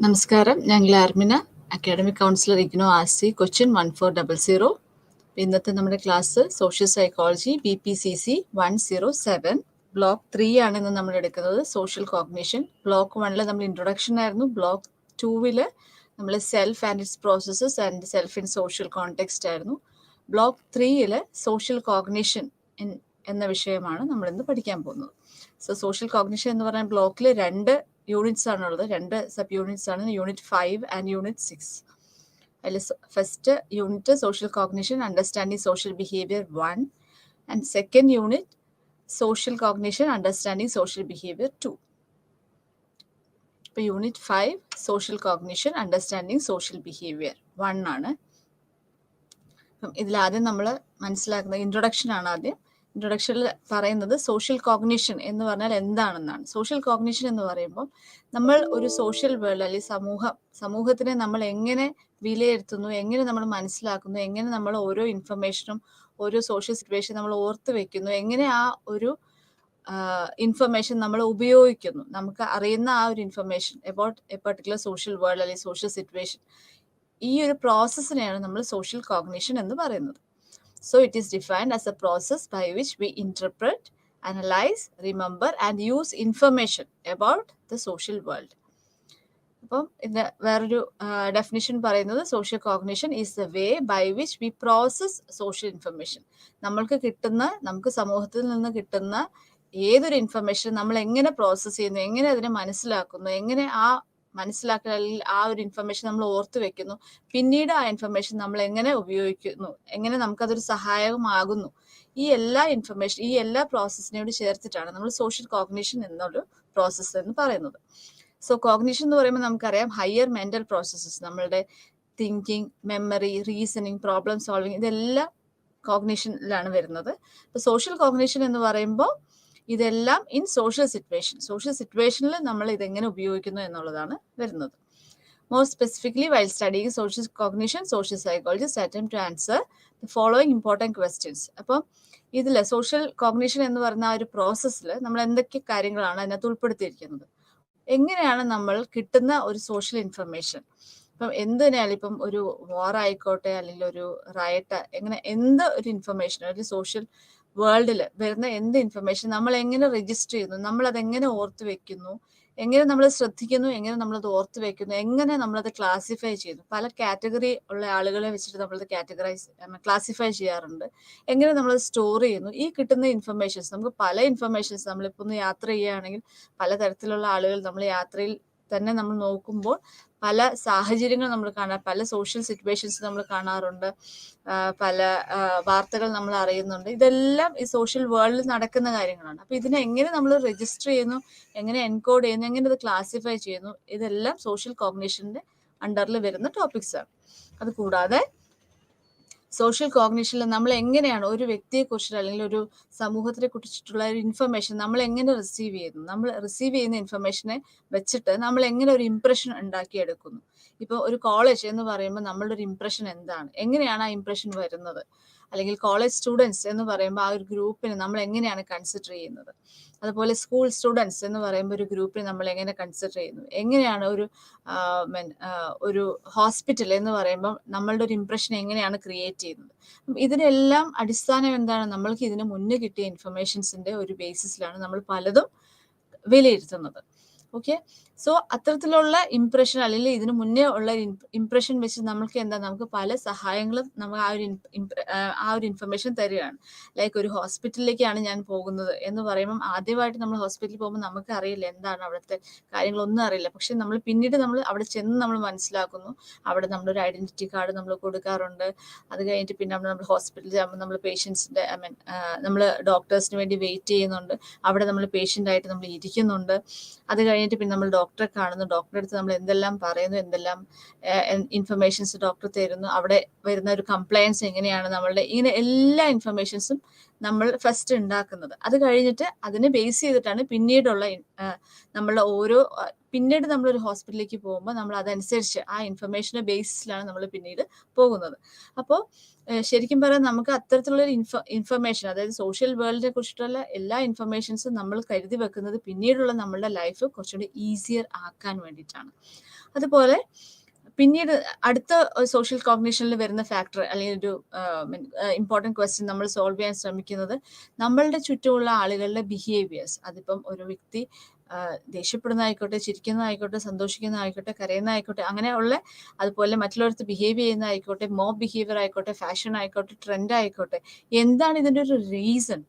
നമസ്കാരം. ഞങ്ങൾ ആർമിന academic councillor IGNOU ആസി Cochin 1400. ഇന്നത്തെ നമ്മുടെ class social psychology BPCC 107 block 3 ആണ് ഇന്ന് നമ്മൾ എടുക്കുന്നത്. Social cognition. ബ്ലോക്ക് 1 നമ്മൾ ഇൻട്രൊഡക്ഷൻ ആയിരുന്നു. ബ്ലോക്ക് 2 നമ്മൾ self and it's processes and self in social context ആയിരുന്നു. ബ്ലോക്ക് 3 സോഷ്യൽ കോഗ്നിഷൻ എന്ന വിഷയമാണ് നമ്മൾ ഇന്ന് പഠിക്കാൻ പോകുന്നത്. സോഷ്യൽ കോഗ്നിഷൻ എന്ന് പറഞ്ഞ ബ്ലോക്കിൽ 2 യൂണിറ്റ്സ് ആണുള്ളത്. 2 സബ് യൂണിറ്റ്സ് ആണ്, യൂണിറ്റ് 5 ആൻഡ് യൂണിറ്റ് 6. അതിൽ first unit social cognition understanding social behaviour 1 and second unit social cognition understanding social behaviour 2. ഇപ്പോൾ unit 5 social cognition understanding social behaviour 1 ആണ്. അപ്പം ഇതിലാദ്യം നമ്മൾ മനസ്സിലാക്കുന്ന ഇൻട്രൊഡക്ഷൻ ആണ്. ആദ്യം ഇൻട്രൊഡക്ഷനിൽ പറയുന്നത് സോഷ്യൽ കോഗ്നിഷൻ എന്ന് പറഞ്ഞാൽ എന്താണെന്നാണ്. സോഷ്യൽ കോഗ്നിഷൻ എന്ന് പറയുമ്പോൾ നമ്മൾ ഒരു സോഷ്യൽ വേൾഡ് അല്ലെങ്കിൽ സമൂഹത്തിനെ നമ്മൾ എങ്ങനെ വിലയിരുത്തുന്നു, എങ്ങനെ നമ്മൾ മനസ്സിലാക്കുന്നു, എങ്ങനെ നമ്മൾ ഓരോ ഇൻഫർമേഷനും ഓരോ സോഷ്യൽ സിറ്റുവേഷൻ നമ്മൾ ഓർത്ത് വെക്കുന്നു, എങ്ങനെ ആ ഒരു ഇൻഫർമേഷൻ നമ്മൾ ഉപയോഗിക്കുന്നു, നമുക്ക് അറിയുന്ന ആ ഒരു information about A particular social world അല്ലെങ്കിൽ സോഷ്യൽ സിറ്റുവേഷൻ, ഈ ഒരു പ്രോസസ്സിനെയാണ് നമ്മൾ സോഷ്യൽ കോഗ്നിഷൻ എന്ന് പറയുന്നത്. So it is defined as a process by which we interpret, analyze, remember and use information about the social world. അപ്പം ഇത് വേറൊരു ഡെഫിനിഷൻ പറയുന്നത് social cognition is the way by which we process social information. നമുക്ക് സമൂഹത്തിൽ നിന്ന് കിട്ടുന്ന ഏതൊരു information നമ്മൾ എങ്ങനെ പ്രോസസ്സ് ചെയ്യുന്നു, എങ്ങനെ അതിനെ മനസ്സിലാക്കുന്നു, എങ്ങനെ ആ മനസ്സിലാക്കൽ അല്ലെങ്കിൽ ആ ഒരു ഇൻഫർമേഷൻ നമ്മൾ ഓർത്ത് വെക്കുന്നു, പിന്നീട് ആ ഇൻഫർമേഷൻ നമ്മൾ എങ്ങനെ ഉപയോഗിക്കുന്നു, എങ്ങനെ നമുക്കതൊരു സഹായകമാകുന്നു, ഈ എല്ലാ ഇൻഫർമേഷൻ ഈ എല്ലാ പ്രോസസ്സിനോട് ചേർത്തിട്ടാണ് നമ്മൾ സോഷ്യൽ കോഗ്നിഷൻ എന്നൊരു പ്രോസസ്സ് എന്ന് പറയുന്നത്. സോ കോഗ്നിഷൻ എന്ന് പറയുമ്പോൾ നമുക്കറിയാം ഹയർ മെന്റൽ പ്രോസസ്സസ്, നമ്മളുടെ thinking, memory, reasoning, problem solving, ഇതെല്ലാം കോഗ്നിഷനിലാണ് വരുന്നത്. ഇപ്പൊ സോഷ്യൽ കോഗ്നിഷൻ എന്ന് പറയുമ്പോൾ ഇതെല്ലാം ഇൻ സോഷ്യൽ സിറ്റുവേഷനിൽ നമ്മൾ ഇതെങ്ങനെ ഉപയോഗിക്കുന്നു എന്നുള്ളതാണ് വരുന്നത്. More specifically while studying social cognition, social psychologist attempt to answer the following important questions. അപ്പം ഇതിൽ സോഷ്യൽ കോഗ്നിഷൻ എന്ന് പറയുന്ന ആ ഒരു പ്രോസസ്സിൽ നമ്മൾ എന്തൊക്കെ കാര്യങ്ങളാണ് അതിനകത്ത് ഉൾപ്പെടുത്തിയിരിക്കുന്നത്, എങ്ങനെയാണ് നമ്മൾ കിട്ടുന്ന ഒരു സോഷ്യൽ ഇൻഫർമേഷൻ, ഇപ്പം എന്തിനായാലും ഇപ്പം ഒരു വാർ ആയിക്കോട്ടെ അല്ലെങ്കിൽ ഒരു റയറ്റ്, എങ്ങനെ എന്ത് ഒരു ഇൻഫർമേഷൻ ഒരു സോഷ്യൽ വേൾഡിൽ വരുന്ന എന്ത് ഇൻഫർമേഷൻ നമ്മൾ എങ്ങനെ രജിസ്റ്റർ ചെയ്യുന്നു, നമ്മൾ അതെങ്ങനെ ഓർത്ത് വെക്കുന്നു, എങ്ങനെ നമ്മൾ ശ്രദ്ധിക്കുന്നു, എങ്ങനെ നമ്മളത് ഓർത്ത് വെക്കുന്നു, എങ്ങനെ നമ്മളത് ക്ലാസിഫൈ ചെയ്യുന്നു. പല കാറ്റഗറി ഉള്ള ആളുകളെ വെച്ചിട്ട് നമ്മളത് ക്ലാസിഫൈ ചെയ്യാറുണ്ട്. എങ്ങനെ നമ്മളത് സ്റ്റോർ ചെയ്യുന്നു, ഈ കിട്ടുന്ന ഇൻഫർമേഷൻസ്, നമുക്ക് പല ഇൻഫർമേഷൻസ്, നമ്മളിപ്പോൾ ഒന്ന് യാത്ര ചെയ്യുകയാണെങ്കിൽ പലതരത്തിലുള്ള ആളുകൾ നമ്മൾ യാത്രയിൽ തന്നെ നമ്മൾ നോക്കുമ്പോൾ പല സാഹചര്യങ്ങൾ നമ്മൾ കാണാം, പല സോഷ്യൽ സിറ്റുവേഷൻസ് നമ്മൾ കാണാറുണ്ട്, പല വാർത്തകൾ നമ്മൾ അറിയുന്നുണ്ട്. ഇതെല്ലാം ഈ സോഷ്യൽ വേൾഡിൽ നടക്കുന്ന കാര്യങ്ങളാണ്. അപ്പൊ ഇതിനെ എങ്ങനെ നമ്മൾ രജിസ്റ്റർ ചെയ്യുന്നു, എങ്ങനെ എൻകോഡ് ചെയ്യുന്നു, എങ്ങനെ ഇത് ക്ലാസിഫൈ ചെയ്യുന്നു, ഇതെല്ലാം സോഷ്യൽ കോഗ്നിഷന്റെ അണ്ടറിൽ വരുന്ന ടോപ്പിക്സ് ആണ്. അത് കൂടാതെ സോഷ്യൽ കോഗ്നിഷനിൽ നമ്മൾ എങ്ങനെയാണ് ഒരു വ്യക്തിയെ കുറിച്ചിട്ട് അല്ലെങ്കിൽ ഒരു സമൂഹത്തിനെ കുറിച്ചിട്ടുള്ള ഒരു ഇൻഫർമേഷൻ നമ്മൾ എങ്ങനെ റിസീവ് ചെയ്യുന്നു, നമ്മൾ റിസീവ് ചെയ്യുന്ന ഇൻഫർമേഷനെ വെച്ചിട്ട് നമ്മൾ എങ്ങനെ ഒരു ഇംപ്രഷൻ ഉണ്ടാക്കിയെടുക്കുന്നു. ഇപ്പോൾ ഒരു കോളേജ് എന്ന് പറയുമ്പോൾ നമ്മളുടെ ഒരു ഇംപ്രഷൻ എന്താണ്, എങ്ങനെയാണ് ആ ഇംപ്രഷൻ വരുന്നത്, അല്ലെങ്കിൽ കോളേജ് സ്റ്റുഡൻസ് എന്ന് പറയുമ്പോൾ ആ ഒരു ഗ്രൂപ്പിനെ നമ്മൾ എങ്ങനെയാണ് കൺസിഡർ ചെയ്യുന്നത്, അതുപോലെ സ്കൂൾ സ്റ്റുഡൻസ് എന്ന് പറയുമ്പോൾ ഒരു ഗ്രൂപ്പിനെ നമ്മൾ എങ്ങനെ കൺസിഡർ ചെയ്യുന്നു, എങ്ങനെയാണ് ഒരു ഹോസ്പിറ്റൽ എന്ന് പറയുമ്പോൾ നമ്മളുടെ ഒരു ഇംപ്രഷൻ എങ്ങനെയാണ് ക്രിയേറ്റ് ചെയ്യുന്നത്. ഇതിനെല്ലാം അടിസ്ഥാനം എന്താണ്, നമ്മൾക്ക് ഇതിന് മുന്നേ കിട്ടിയ ഇൻഫർമേഷൻസിന്റെ ഒരു ബേസിസിലാണ് നമ്മൾ പലതും വിലയിരുത്തുന്നത്. ഓക്കെ, സോ അത്തരത്തിലുള്ള ഇംപ്രഷൻ അല്ലെങ്കിൽ ഇതിനു മുന്നേ ഉള്ള ഇംപ്രഷൻ വെച്ച് നമുക്ക് പല സഹായങ്ങളും നമ്മൾ ആ ഒരു ഇൻഫർമേഷൻ തരികയാണ്. ലൈക്ക് ഒരു ഹോസ്പിറ്റലിലേക്കാണ് ഞാൻ പോകുന്നത് എന്ന് പറയുമ്പോൾ ആദ്യമായിട്ട് നമ്മൾ ഹോസ്പിറ്റലിൽ പോകുമ്പോൾ നമുക്ക് അറിയില്ല എന്താണ് അവിടുത്തെ കാര്യങ്ങളൊന്നും അറിയില്ല. പക്ഷെ നമ്മൾ പിന്നീട് നമ്മൾ അവിടെ ചെന്ന് നമ്മൾ മനസ്സിലാക്കുന്നു, അവിടെ നമ്മളൊരു ഐഡന്റിറ്റി കാർഡ് നമ്മൾ കൊടുക്കാറുണ്ട്. അത് കഴിഞ്ഞിട്ട് പിന്നെ നമ്മൾ ഹോസ്പിറ്റലിൽ ആകുമ്പോൾ നമ്മൾ പേഷ്യൻസിന്റെ നമ്മൾ ഡോക്ടേഴ്സിന് വേണ്ടി വെയിറ്റ് ചെയ്യുന്നുണ്ട്, അവിടെ നമ്മൾ പേഷ്യൻ്റ് ആയിട്ട് നമ്മൾ ഇരിക്കുന്നുണ്ട്. അത് കഴിഞ്ഞിട്ട് പിന്നെ നമ്മൾ ഡോക്ടറെ കാണുന്നു, ഡോക്ടറെ അടുത്ത് നമ്മൾ എന്തെല്ലാം പറയുന്നു, എന്തെല്ലാം ഇൻഫർമേഷൻസ് ഡോക്ടർ തരുന്നു, അവിടെ വരുന്ന ഒരു കംപ്ലയൻസ് എങ്ങനെയാണ്, നമ്മളുടെ ഇങ്ങനെ എല്ലാ ഇൻഫർമേഷൻസും നമ്മൾ ഫസ്റ്റ് ഉണ്ടാക്കുന്നത്. അത് കഴിഞ്ഞിട്ട് അതിനെ ബേസ് ചെയ്തിട്ടാണ് പിന്നീടുള്ള നമ്മളുടെ പിന്നീട് നമ്മളൊരു ഹോസ്പിറ്റലിലേക്ക് പോകുമ്പോൾ നമ്മൾ അതനുസരിച്ച് ആ ഇൻഫർമേഷൻ്റെ ബേസിസിലാണ് നമ്മൾ പിന്നീട് പോകുന്നത്. അപ്പോൾ ശരിക്കും പറയാൻ നമുക്ക് അത്തരത്തിലുള്ള ഇൻഫർമേഷൻ, അതായത് സോഷ്യൽ വേൾഡിനെ കുറിച്ചിട്ടുള്ള എല്ലാ ഇൻഫർമേഷൻസും നമ്മൾ കരുതി വെക്കുന്നത് പിന്നീടുള്ള നമ്മളുടെ ലൈഫ് കുറച്ചുകൂടി ഈസിയർ ആക്കാൻ വേണ്ടിയിട്ടാണ്. അതുപോലെ പിന്നീട് അടുത്ത സോഷ്യൽ കോഗ്നിഷനിൽ വരുന്ന ഫാക്ടർ അല്ലെങ്കിൽ ഒരു ഇമ്പോർട്ടൻറ്റ് ക്വസ്റ്റ്യൻ നമ്മൾ സോൾവ് ചെയ്യാൻ ശ്രമിക്കുന്നത് നമ്മളുടെ ചുറ്റുമുള്ള ആളുകളുടെ ബിഹേവിയേഴ്സ്. അതിപ്പം ഒരു വ്യക്തി ദേഷ്യപ്പെടുന്നതായിക്കോട്ടെ, ചിരിക്കുന്നതായിക്കോട്ടെ, സന്തോഷിക്കുന്നതായിക്കോട്ടെ, കരയുന്നതായിക്കോട്ടെ, അങ്ങനെയുള്ള അതുപോലെ മറ്റുള്ളവർക്ക് ബിഹേവ് ചെയ്യുന്നതായിക്കോട്ടെ, മോബ് ബിഹേവിയർ ആയിക്കോട്ടെ, ഫാഷൻ ആയിക്കോട്ടെ, ട്രെൻഡ് ആയിക്കോട്ടെ, എന്താണ് ഇതിൻ്റെ ഒരു റീസൺ,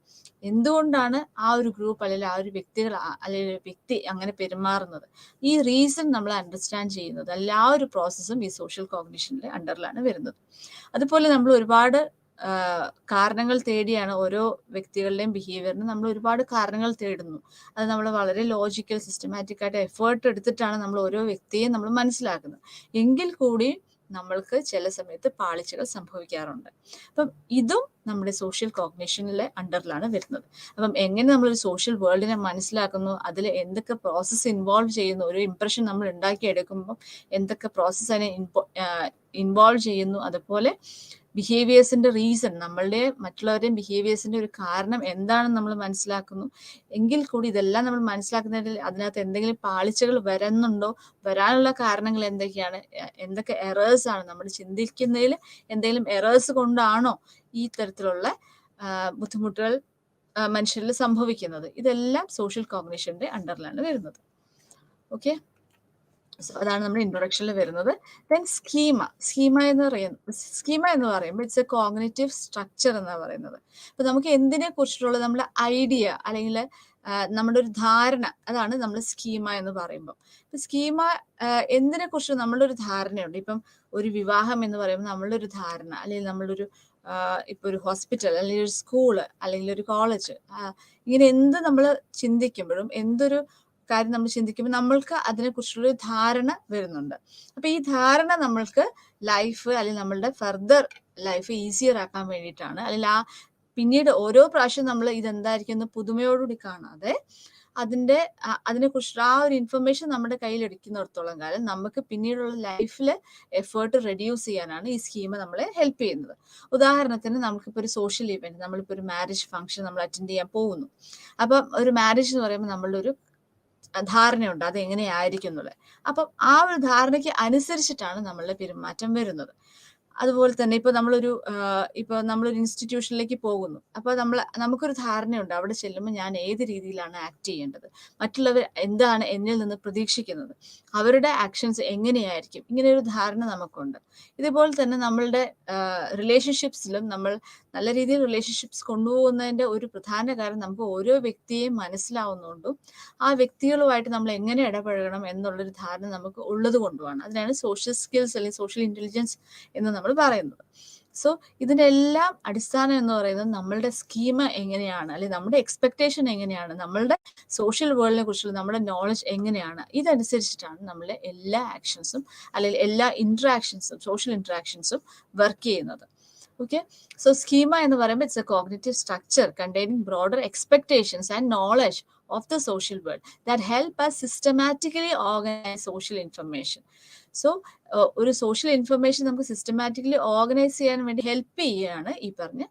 എന്തുകൊണ്ടാണ് ആ ഒരു ഗ്രൂപ്പ് അല്ലെങ്കിൽ ആ ഒരു വ്യക്തികൾ അല്ലെങ്കിൽ ഒരു വ്യക്തി അങ്ങനെ പെരുമാറുന്നത്, ഈ റീസൺ നമ്മൾ അണ്ടർസ്റ്റാൻഡ് ചെയ്യുന്നത് അല്ല ആ ഒരു പ്രോസസ്സും ഈ സോഷ്യൽ കോഗ്നിഷനിലെ അണ്ടറിലാണ് വരുന്നത്. അതുപോലെ നമ്മൾ ഒരുപാട് കാരണങ്ങൾ തേടിയാണ് ഓരോ വ്യക്തികളുടെയും ബിഹേവിയറിന് നമ്മൾ ഒരുപാട് കാരണങ്ങൾ തേടുന്നു. അത് നമ്മൾ വളരെ ലോജിക്കൽ സിസ്റ്റമാറ്റിക് ആയിട്ട് എഫേർട്ട് എടുത്തിട്ടാണ് നമ്മൾ ഓരോ വ്യക്തിയെയും നമ്മൾ മനസ്സിലാക്കുന്നത്. എങ്കിൽ കൂടി നമ്മൾക്ക് ചില സമയത്ത് പാളിച്ചകൾ സംഭവിക്കാറുണ്ട്. അപ്പം ഇതും നമ്മുടെ സോഷ്യൽ കോഗ്നിഷനിലെ അണ്ടറിലാണ് വരുന്നത്. അപ്പം എങ്ങനെ നമ്മളൊരു സോഷ്യൽ വേൾഡിനെ മനസ്സിലാക്കുന്നു, അതിൽ എന്തൊക്കെ പ്രോസസ്സ് ഇൻവോൾവ് ചെയ്യുന്നു, ഒരു ഇംപ്രഷൻ നമ്മൾ ഉണ്ടാക്കിയെടുക്കുമ്പോൾ എന്തൊക്കെ പ്രോസസ്സ് അതിനെ ഇൻവോൾവ് ചെയ്യുന്നു, അതുപോലെ ബിഹേവിയേഴ്സിന്റെ റീസൺ, നമ്മളുടെ മറ്റുള്ളവരുടെയും ബിഹേവിയേഴ്സിന്റെ ഒരു കാരണം എന്താണെന്ന് നമ്മൾ മനസ്സിലാക്കുന്നു. എങ്കിൽ കൂടി ഇതെല്ലാം നമ്മൾ മനസ്സിലാക്കുന്നതിൽ അതിനകത്ത് എന്തെങ്കിലും പാളിച്ചകൾ വരുന്നുണ്ടോ, വരാനുള്ള കാരണങ്ങൾ എന്തൊക്കെയാണ്, എന്തൊക്കെ എറേഴ്സ് ആണ്, നമ്മൾ ചിന്തിക്കുന്നതിൽ എന്തെങ്കിലും എറേഴ്സ് കൊണ്ടാണോ ഈ തരത്തിലുള്ള ബുദ്ധിമുട്ടുകൾ മനുഷ്യരിൽ സംഭവിക്കുന്നത്, ഇതെല്ലാം സോഷ്യൽ കോഗ്നിഷന്റെ അണ്ടറിലാണ് വരുന്നത്. ഓക്കെ, സോ അതാണ് നമ്മുടെ ഇൻട്രൊഡക്ഷനിൽ വരുന്നത്. ദെൻ സ്കീമ എന്ന് പറയുമ്പോൾ ഇറ്റ്സ് എ കോഗ്നിറ്റീവ് സ്ട്രക്ചർ എന്നാണ് പറയുന്നത്. അപ്പൊ നമുക്ക് എന്തിനെ കുറിച്ചിട്ടുള്ള നമ്മുടെ ഐഡിയ അല്ലെങ്കിൽ നമ്മുടെ ഒരു ധാരണ, അതാണ് നമ്മൾ സ്കീമ എന്ന് പറയുമ്പോൾ. ഇപ്പൊ സ്കീമ എന്തിനെ കുറിച്ച് നമ്മളുടെ ഒരു ധാരണയുണ്ട്. ഇപ്പം ഒരു വിവാഹം എന്ന് പറയുമ്പോൾ നമ്മളുടെ ഒരു ധാരണ, അല്ലെങ്കിൽ നമ്മളൊരു ഇപ്പൊ ഒരു ഹോസ്പിറ്റൽ അല്ലെങ്കിൽ ഒരു സ്കൂള് അല്ലെങ്കിൽ ഒരു കോളേജ്, ഇങ്ങനെ എന്ത് നമ്മൾ ചിന്തിക്കുമ്പോഴും, എന്തൊരു കാര്യം നമ്മൾ ചിന്തിക്കുമ്പോൾ നമ്മൾക്ക് അതിനെക്കുറിച്ചുള്ള ധാരണ വരുന്നുണ്ട്. അപ്പൊ ഈ ധാരണ നമ്മൾക്ക് ലൈഫ് അല്ലെങ്കിൽ നമ്മളുടെ ഫർദർ ലൈഫ് ഈസിയർ ആക്കാൻ വേണ്ടിയിട്ടാണ്. അല്ലെങ്കിൽ പിന്നീട് ഓരോ പ്രാവശ്യം നമ്മൾ ഇതെന്തായിരിക്കും എന്ന് പുതുമയോടുകൂടി കാണാതെ അതിനെക്കുറിച്ച് ആ ഒരു ഇൻഫർമേഷൻ നമ്മുടെ കയ്യിൽ എടുക്കുന്നിടത്തോളം കാലം നമുക്ക് പിന്നീടുള്ള ലൈഫിൽ എഫേർട്ട് റെഡ്യൂസ് ചെയ്യാനാണ് ഈ സ്കീം നമ്മളെ ഹെൽപ്പ് ചെയ്യുന്നത്. ഉദാഹരണത്തിന് നമുക്കിപ്പോൾ ഒരു സോഷ്യൽ ഇവന്റ്, നമ്മളിപ്പോൾ ഒരു മാരേജ് ഫംഗ്ഷൻ നമ്മൾ അറ്റൻഡ് ചെയ്യാൻ പോകുന്നു. അപ്പം ഒരു മാരേജ് എന്ന് പറയുമ്പോൾ നമ്മളുടെ ഒരു ധാരണയുണ്ട് അത് എങ്ങനെയായിരിക്കും എന്നുള്ളത്. അപ്പം ആ ഒരു ധാരണയ്ക്ക് അനുസരിച്ചിട്ടാണ് നമ്മളുടെ പെരുമാറ്റം വരുന്നത്. അതുപോലെ തന്നെ ഇപ്പൊ നമ്മളൊരു ഇൻസ്റ്റിറ്റ്യൂഷനിലേക്ക് പോകുന്നു. അപ്പൊ നമുക്കൊരു ധാരണയുണ്ട് അവിടെ ചെല്ലുമ്പോൾ ഞാൻ ഏത് രീതിയിലാണ് ആക്ട് ചെയ്യേണ്ടത്, മറ്റുള്ളവർ എന്താണ് എന്നിൽ നിന്ന് പ്രതീക്ഷിക്കുന്നത്, അവരുടെ ആക്ഷൻസ് എങ്ങനെയായിരിക്കും, ഇങ്ങനെ ഒരു ധാരണ നമുക്കുണ്ട്. ഇതുപോലെ തന്നെ നമ്മളുടെ റിലേഷൻഷിപ്സിലും നമ്മൾ നല്ല രീതിയിൽ റിലേഷൻഷിപ്സ് കൊണ്ടുപോകുന്നതിന്റെ ഒരു പ്രധാന കാരണം നമുക്ക് ഓരോ വ്യക്തിയെയും മനസ്സിലാവുന്നതുകൊണ്ടും ആ വ്യക്തികളുമായിട്ട് നമ്മൾ എങ്ങനെ ഇടപഴകണം എന്നുള്ളൊരു ധാരണ നമുക്ക് ഉള്ളത് കൊണ്ടുമാണ്. അതിനാണ് സോഷ്യൽ സ്കിൽസ് അല്ലെങ്കിൽ സോഷ്യൽ ഇന്റലിജൻസ് എന്ന് നമ്മൾ പറയുന്നത്. സോ ഇതിനെല്ലാം അടിസ്ഥാനം എന്ന് പറയുന്നത് നമ്മളുടെ സ്കീമ എങ്ങനെയാണ്, അല്ലെങ്കിൽ നമ്മുടെ എക്സ്പെക്ടേഷൻ എങ്ങനെയാണ്, നമ്മളുടെ സോഷ്യൽ വേൾഡിനെ കുറിച്ചുള്ള നമ്മുടെ നോളജ് എങ്ങനെയാണ്, ഇതനുസരിച്ചിട്ടാണ് നമ്മളുടെ എല്ലാ ആക്ഷൻസും അല്ലെങ്കിൽ എല്ലാ ഇന്ററാക്ഷൻസും സോഷ്യൽ ഇന്ററാക്ഷൻസും വർക്ക് ചെയ്യുന്നത്. Okay, so schema എന്ന് പറയുമ്പോൾ it's a cognitive structure containing broader expectations and knowledge of the social world that help us systematically organize social information. So ഒരു സോഷ്യൽ ഇൻഫർമേഷൻ നമുക്ക് സിസ്റ്റമാറ്റിക്കലി ഓർഗനൈസ് ചെയ്യാൻ വേണ്ടി ഹെൽപ്പ് ചെയ്യുകയാണ് ഈ പറഞ്ഞ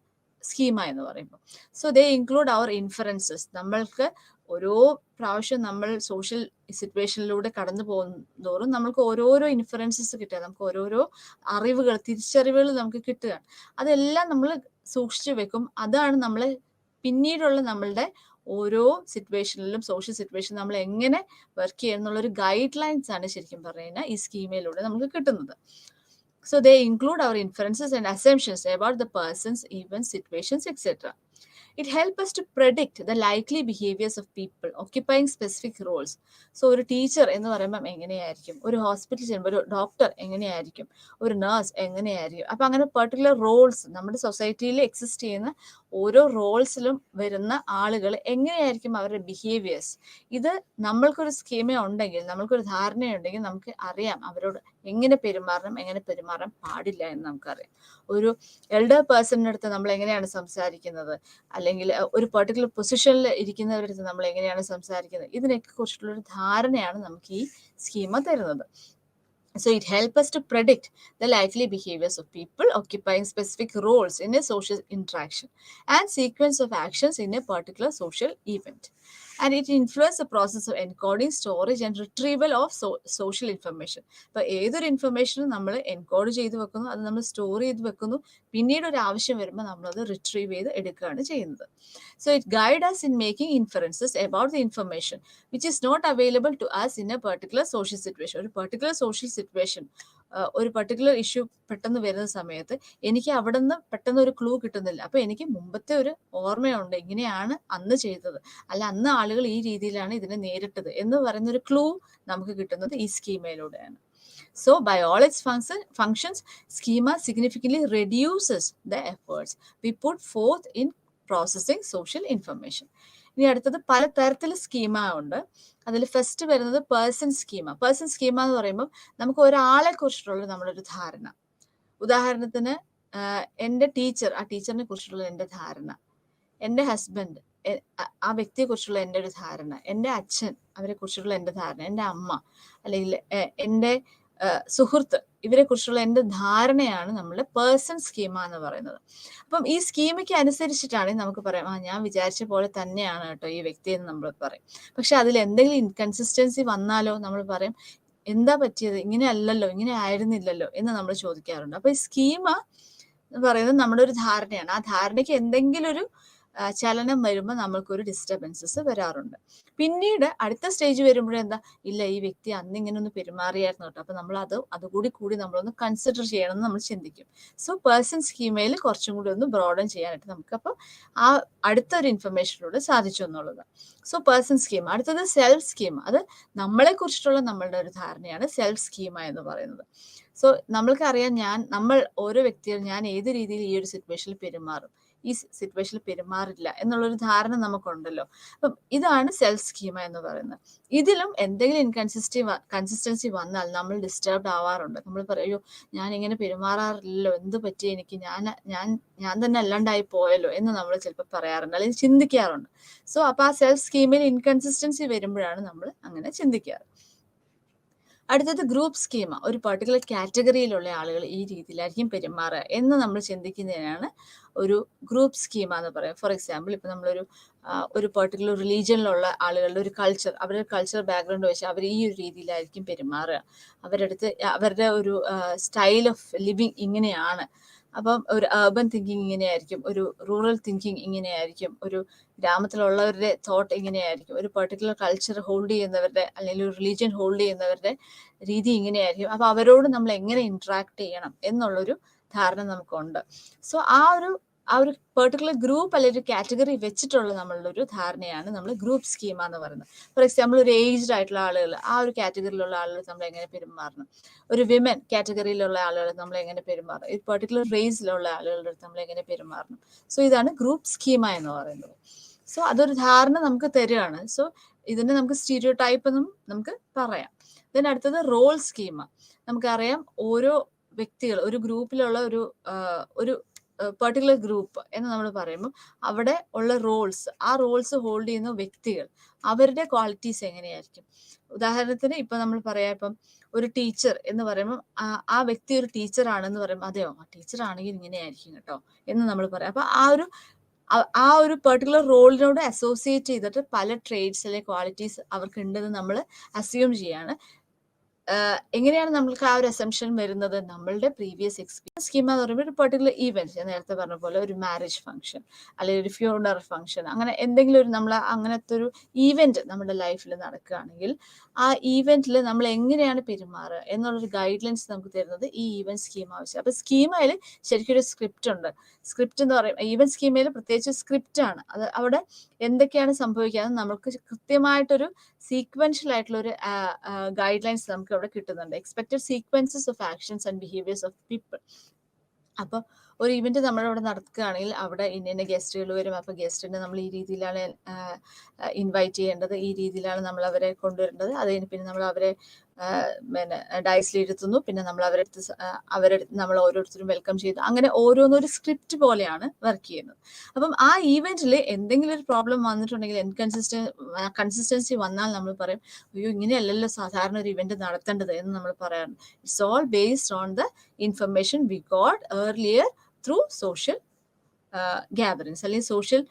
സ്കീമ എന്ന് പറയുമ്പോൾ. So they include our inferences. നമ്മൾക്ക് ഓരോ പ്രാവശ്യം നമ്മൾ സോഷ്യൽ സിറ്റുവേഷനിലൂടെ കടന്നു പോകുന്നതോറും നമുക്ക് ഓരോരോ ഇൻഫറൻസസ് കിട്ടുക, നമുക്ക് ഓരോരോ അറിവുകൾ, തിരിച്ചറിവുകൾ നമുക്ക് കിട്ടുകയാണ്. അതെല്ലാം നമ്മൾ സൂക്ഷിച്ചു വെക്കും. അതാണ് നമ്മൾ പിന്നീടുള്ള നമ്മളുടെ ഓരോ സിറ്റുവേഷനിലും സോഷ്യൽ സിറ്റുവേഷൻ നമ്മൾ എങ്ങനെ വർക്ക് ചെയ്യുക എന്നുള്ളൊരു ഗൈഡ് ലൈൻസ് ആണ് ശരിക്കും പറഞ്ഞു കഴിഞ്ഞാൽ ഈ സ്കീമയിലൂടെ നമുക്ക് കിട്ടുന്നത്. So they include our inferences and assumptions about the persons, events, situations, etc. It helps us to predict the likely behaviors of people occupying specific roles. So ഒരു ടീച്ചർ എന്ന് പറയുമ്പം എങ്ങനെയായിരിക്കും, ഒരു ഹോസ്പിറ്റലിൽ ചെല്ലുമ്പോൾ ഒരു ഡോക്ടർ എങ്ങനെയായിരിക്കും, ഒരു നേഴ്സ് എങ്ങനെയായിരിക്കും. അപ്പം അങ്ങനെ പെർട്ടിക്കുലർ റോൾസ് നമ്മുടെ സൊസൈറ്റിയിൽ എക്സിസ്റ്റ് ചെയ്യുന്ന ഓരോ റോൾസിലും വരുന്ന ആളുകൾ എങ്ങനെയായിരിക്കും അവരുടെ ബിഹേവിയേഴ്സ്. ഇത് നമ്മൾക്കൊരു സ്കീമ ഉണ്ടെങ്കിൽ, നമ്മൾക്കൊരു ധാരണയുണ്ടെങ്കിൽ നമുക്ക് അറിയാം അവരോട് എങ്ങനെ പെരുമാറണം, എങ്ങനെ പെരുമാറാൻ പാടില്ല എന്ന് നമുക്കറിയാം. ഒരു എൽഡർ പേഴ്സണിൻ്റെ അടുത്ത് നമ്മൾ എങ്ങനെയാണ് സംസാരിക്കുന്നത്, അല്ലെങ്കിൽ ഒരു പെർട്ടിക്കുലർ പൊസിഷനിൽ ഇരിക്കുന്നവരടുത്ത് നമ്മൾ എങ്ങനെയാണ് സംസാരിക്കുന്നത്, ഇതിനെയൊക്കെ കുറിച്ചിട്ടുള്ളൊരു ധാരണയാണ് നമുക്ക് ഈ സ്കീമ തരുന്നത്. So it helps us to predict the likely behaviors of people occupying specific roles in a social interaction and sequence of actions in a particular social event. And it influences the process of encoding, storage and retrieval of social information. അപ്പോൾ ഏതൊരു ഇൻഫർമേഷനും നമ്മൾ encode ചെയ്ത് വെക്കുന്നു, അത് നമ്മൾ store ചെയ്ത് വെക്കുന്നു, പിന്നീട് ഒരു ആവശ്യം വരുമ്പോൾ നമ്മളത് റിട്രീവ് ചെയ്ത് എടുക്കുകയാണ് ചെയ്യുന്നത്. So it guides us in making inferences about the information which is not available to us in a particular social situation. ഒരു particular social situation, ഒരു പർട്ടിക്കുലർ ഇഷ്യൂ പെട്ടെന്ന് വരുന്ന സമയത്ത് എനിക്ക് അവിടെ നിന്ന് പെട്ടെന്ന് ഒരു ക്ലൂ കിട്ടുന്നില്ല. അപ്പൊ എനിക്ക് മുമ്പത്തെ ഒരു ഓർമ്മയുണ്ട്, ഇങ്ങനെയാണ് അന്ന് ചെയ്തത്, അല്ല അന്ന് ആളുകൾ ഈ രീതിയിലാണ് ഇതിനെ നേരിട്ടത് എന്ന് പറയുന്ന ഒരു ക്ലൂ നമുക്ക് കിട്ടുന്നത് ഈ സ്കീമയിലൂടെയാണ്. So by all its functions, schema significantly reduces the efforts we put forth in processing social information. ഇനി അടുത്തത് പല തരത്തിൽ സ്കീമ ഉണ്ട്. അതിൽ ഫസ്റ്റ് വരുന്നത് പേഴ്സൺ സ്കീമ. പേഴ്സൺ സ്കീമ എന്ന് പറയുമ്പോൾ നമുക്ക് ഒരാളെ കുറിച്ചിട്ടുള്ള നമ്മളൊരു ധാരണ. ഉദാഹരണത്തിന് എൻ്റെ ടീച്ചർ, ആ ടീച്ചറിനെ കുറിച്ചിട്ടുള്ള എൻ്റെ ധാരണ, എൻ്റെ ഹസ്ബൻഡ്, ആ വ്യക്തിയെ കുറിച്ചുള്ള എൻ്റെ ഒരു ധാരണ, എൻ്റെ അച്ഛൻ, അവരെ കുറിച്ചുള്ള എൻ്റെ ധാരണ, എൻ്റെ അമ്മ, അല്ലെങ്കിൽ എൻ്റെ സുഹൃത്ത്, ഇവരെ കുറിച്ചുള്ള എൻ്റെ ധാരണയാണ് നമ്മളുടെ പേഴ്സൺ സ്കീമ എന്ന് പറയുന്നത്. അപ്പം ഈ സ്കീമയ്ക്ക് അനുസരിച്ചിട്ടാണ് നമുക്ക് പറയാം, ഞാൻ വിചാരിച്ച പോലെ തന്നെയാണ് കേട്ടോ ഈ വ്യക്തി എന്ന് നമ്മൾ പറയും. പക്ഷെ അതിൽ എന്തെങ്കിലും ഇൻകൺസിസ്റ്റൻസി വന്നാലോ നമ്മൾ പറയും, എന്താ പറ്റിയത്, ഇങ്ങനെ അല്ലല്ലോ, ഇങ്ങനെ ആയിരുന്നില്ലല്ലോ എന്ന് നമ്മൾ ചോദിക്കാറുണ്ട്. അപ്പൊ ഈ സ്കീമ എന്ന് പറയുന്നത് നമ്മുടെ ഒരു ധാരണയാണ്. ആ ധാരണയ്ക്ക് എന്തെങ്കിലും ഒരു ചലനം വരുമ്പോൾ നമ്മൾക്കൊരു ഡിസ്റ്റർബൻസസ് വരാറുണ്ട്. പിന്നീട് അടുത്ത സ്റ്റേജ് വരുമ്പോഴെന്താ, ഇല്ല ഈ വ്യക്തി അന്ന് ഇങ്ങനെ ഒന്ന് പെരുമാറിയായിരുന്നു കേട്ടോ, അപ്പൊ നമ്മൾ അതുകൂടി നമ്മളൊന്ന് കൺസിഡർ ചെയ്യണം എന്ന് നമ്മൾ ചിന്തിക്കും. സോ പേഴ്സൺ സ്കീമയിൽ കുറച്ചും കൂടി ഒന്ന് ബ്രോഡൻ ചെയ്യാനായിട്ട് നമുക്ക് അപ്പോൾ ആ അടുത്തൊരു ഇൻഫർമേഷനിലൂടെ സാധിച്ചു എന്നുള്ളത്. So person schema. അടുത്തത് സെൽഫ് സ്കീമ. അത് നമ്മളെ കുറിച്ചിട്ടുള്ള നമ്മളുടെ ഒരു ധാരണയാണ് സെൽഫ് സ്കീമ എന്ന് പറയുന്നത്. സോ നമ്മൾക്കറിയാം, നമ്മൾ ഓരോ വ്യക്തികൾ ഞാൻ ഏത് രീതിയിൽ ഈ ഒരു സിറ്റുവേഷനിൽ പെരുമാറും, ഈ സിറ്റുവേഷനിൽ പെരുമാറില്ല എന്നുള്ളൊരു ധാരണ നമുക്കുണ്ടല്ലോ. അപ്പം ഇതാണ് സെൽഫ് സ്കീമ എന്ന് പറയുന്നത്. ഇതിലും എന്തെങ്കിലും കൺസിസ്റ്റൻസി വന്നാൽ നമ്മൾ ഡിസ്റ്റർബ്ഡ് ആവാറുണ്ട്. നമ്മൾ പറയോ, ഞാൻ ഇങ്ങനെ പെരുമാറാറില്ലല്ലോ, എന്ത് പറ്റി എനിക്ക്, ഞാൻ തന്നെ അല്ലാണ്ടായി പോയല്ലോ എന്ന് നമ്മൾ ചിലപ്പോൾ പറയാറുണ്ട്, അല്ലെങ്കിൽ ചിന്തിക്കാറുണ്ട്. സോ അപ്പൊ ആ സെൽഫ് സ്കീമിൽ ഇൻകൺസിസ്റ്റൻസി വരുമ്പോഴാണ് നമ്മൾ അങ്ങനെ ചിന്തിക്കാറ്. അടുത്തത് ഗ്രൂപ്പ് സ്കീമ. ഒരു പർട്ടിക്കുലർ കാറ്റഗറിയിലുള്ള ആളുകൾ ഈ രീതിയിലായിരിക്കും പെരുമാറുക എന്ന് നമ്മൾ ചിന്തിക്കുന്നതിനാണ് ഒരു ഗ്രൂപ്പ് സ്കീമ എന്ന് പറയാം. ഫോർ എക്സാമ്പിൾ, ഇപ്പൊ ഒരു പർട്ടിക്കുലർ റിലീജിയനിലുള്ള ആളുകളുടെ ഒരു കൾച്ചർ, അവരുടെ കൾച്ചറൽ ബാക്ക്ഗ്രൗണ്ട് വെച്ച് അവർ ഈ ഒരു രീതിയിലായിരിക്കും പെരുമാറുക. അവരുടെ ഒരു സ്റ്റൈൽ ഓഫ് ലിവിങ് ഇങ്ങനെയാണ്. അപ്പം ഒരു അർബൻ തിങ്കിങ് ഇങ്ങനെയായിരിക്കും, ഒരു റൂറൽ തിങ്കിങ് ഇങ്ങനെയായിരിക്കും, ഒരു ഗ്രാമത്തിലുള്ളവരുടെ തോട്ട് ഇങ്ങനെയായിരിക്കും, ഒരു പെർട്ടിക്കുലർ കൾച്ചർ ഹോൾഡ് ചെയ്യുന്നവരുടെ അല്ലെങ്കിൽ ഒരു റിലീജിയൻ ഹോൾഡ് ചെയ്യുന്നവരുടെ രീതി ഇങ്ങനെയായിരിക്കും. അപ്പൊ അവരോട് നമ്മൾ എങ്ങനെ ഇന്ററാക്ട് ചെയ്യണം എന്നുള്ളൊരു ധാരണ നമുക്കുണ്ട്. സോ ആ ഒരു പെർട്ടിക്കുലർ ഗ്രൂപ്പ് അല്ലെങ്കിൽ ഒരു കാറ്റഗറി വെച്ചിട്ടുള്ള നമ്മളുടെ ഒരു ധാരണയാണ് നമ്മൾ ഗ്രൂപ്പ് സ്കീമ എന്ന് പറയുന്നത്. ഫോർ എക്സാമ്പിൾ, ഒരു ഏജ്ഡ് ആയിട്ടുള്ള ആളുകൾ, ആ ഒരു കാറ്റഗറിയിലുള്ള ആളുകൾ നമ്മൾ എങ്ങനെ പെരുമാറണം, ഒരു വിമൻ കാറ്റഗറിയിലുള്ള ആളുകൾ നമ്മൾ എങ്ങനെ പെരുമാറണം, ഒരു പെർട്ടിക്കുലർ റേസിലുള്ള ആളുകളുടെ അടുത്ത് നമ്മൾ എങ്ങനെ പെരുമാറണം. സോ ഇതാണ് ഗ്രൂപ്പ് സ്കീമ എന്ന് പറയുന്നത്. സോ അതൊരു ധാരണ നമുക്ക് തരികയാണ്. സോ ഇതിനെ നമുക്ക് സ്റ്റീരിയോ ടൈപ്പ് എന്നും നമുക്ക് പറയാം. then അടുത്തത് റോൾ സ്കീമ. നമുക്കറിയാം, ഓരോ വ്യക്തികൾ, ഒരു ഗ്രൂപ്പിലുള്ള ഒരു പെർട്ടിക്കുലർ ഗ്രൂപ്പ് എന്ന് നമ്മൾ പറയുമ്പോൾ അവിടെ ഉള്ള റോൾസ്, ആ റോൾസ് ഹോൾഡ് ചെയ്യുന്ന വ്യക്തികൾ, അവരുടെ ക്വാളിറ്റീസ് എങ്ങനെയായിരിക്കും. ഉദാഹരണത്തിന് ഇപ്പൊ നമ്മൾ പറയാം, ഇപ്പം ഒരു ടീച്ചർ എന്ന് പറയുമ്പോൾ ആ വ്യക്തി ഒരു ടീച്ചർ ആണെന്ന് പറയുമ്പോൾ, അതെയോ ആ ടീച്ചർ ആണെങ്കിൽ ഇങ്ങനെയായിരിക്കും കേട്ടോ എന്ന് നമ്മൾ പറയാം. അപ്പൊ ആ ഒരു പെർട്ടിക്കുലർ റോളിനോട് അസോസിയേറ്റ് ചെയ്തിട്ട് പല ട്രേഡ്സ് അല്ലെങ്കിൽ ക്വാളിറ്റീസ് അവർക്ക് ഉണ്ടെന്ന് നമ്മൾ അസ്യൂം ചെയ്യാണ്. എങ്ങനെയാണ് നമ്മൾക്ക് ആ ഒരു അസംഷൻ വരുന്നത്? നമ്മളുടെ പ്രീവിയസ് എക്സ്പീരിയൻസ്. സ്കീമ എന്ന് പറയുമ്പോൾ ഒരു പെർട്ടിക്കുലർ ഈവന്റ്, ഞാൻ നേരത്തെ പറഞ്ഞ പോലെ ഒരു മാരേജ് ഫംഗ്ഷൻ അല്ലെങ്കിൽ ഒരു ഫ്യൂണറൽ ഫംഗ്ഷൻ, അങ്ങനെ എന്തെങ്കിലും ഒരു അങ്ങനത്തെ ഒരു ഈവന്റ് നമ്മുടെ ലൈഫിൽ നടക്കുകയാണെങ്കിൽ ആ ഈവന്റിൽ നമ്മൾ എങ്ങനെയാണ് പെരുമാറുക എന്നുള്ളൊരു ഗൈഡ് ലൈൻസ് നമുക്ക് തരുന്നത് ഈ ഈവന്റ് സ്കീമ ആവശ്യം. അപ്പൊ സ്കീമയിൽ ശരിക്കും ഒരു സ്ക്രിപ്റ്റ് ഉണ്ട്. സ്ക്രിപ്റ്റ് എന്ന് പറയും, ഈവന്റ് സ്കീമയിൽ പ്രത്യേകിച്ച് സ്ക്രിപ്റ്റ് ആണ്. അത് അവിടെ എന്തൊക്കെയാണ് സംഭവിക്കുക നമുക്ക് കൃത്യമായിട്ടൊരു സീക്വൻഷ്യൽ ആയിട്ടുള്ള ഒരു ഗൈഡ് ലൈൻസ് നമുക്ക് അവിടെ കിട്ടുന്നുണ്ട്. Expected sequences of actions and behaviours of people. അപ്പൊ ഒരു ഇവന്റ് നമ്മളവിടെ നടക്കുകയാണെങ്കിൽ അവിടെ ഇന്ന ഗസ്റ്റുകൾ വരും. അപ്പൊ ഗസ്റ്റിനെ നമ്മൾ ഈ രീതിയിലാണ് ഇൻവൈറ്റ് ചെയ്യേണ്ടത്, ഈ രീതിയിലാണ് നമ്മൾ അവരെ കൊണ്ടുവരേണ്ടത്. അത് കഴിഞ്ഞ് പിന്നെ നമ്മൾ അവരെ പിന്നെ ഡയസിലിരുത്തുന്നു, പിന്നെ നമ്മൾ അവരെടുത്ത് നമ്മൾ ഓരോരുത്തരും വെൽക്കം ചെയ്തു, അങ്ങനെ ഓരോന്നൊരു സ്ക്രിപ്റ്റ് പോലെയാണ് വർക്ക് ചെയ്യുന്നത്. അപ്പം ആ ഈവെന്റിൽ എന്തെങ്കിലും ഒരു പ്രോബ്ലം വന്നിട്ടുണ്ടെങ്കിൽ, കൺസിസ്റ്റൻസി വന്നാൽ നമ്മൾ പറയും, അയ്യോ ഇങ്ങനെയല്ലല്ലോ സാധാരണ ഒരു ഇവന്റ് നടത്തേണ്ടത് എന്ന് നമ്മൾ പറയാറുണ്ട്. It's all based on the information we got earlier through social gatherings, അല്ലെങ്കിൽ സോഷ്യൽ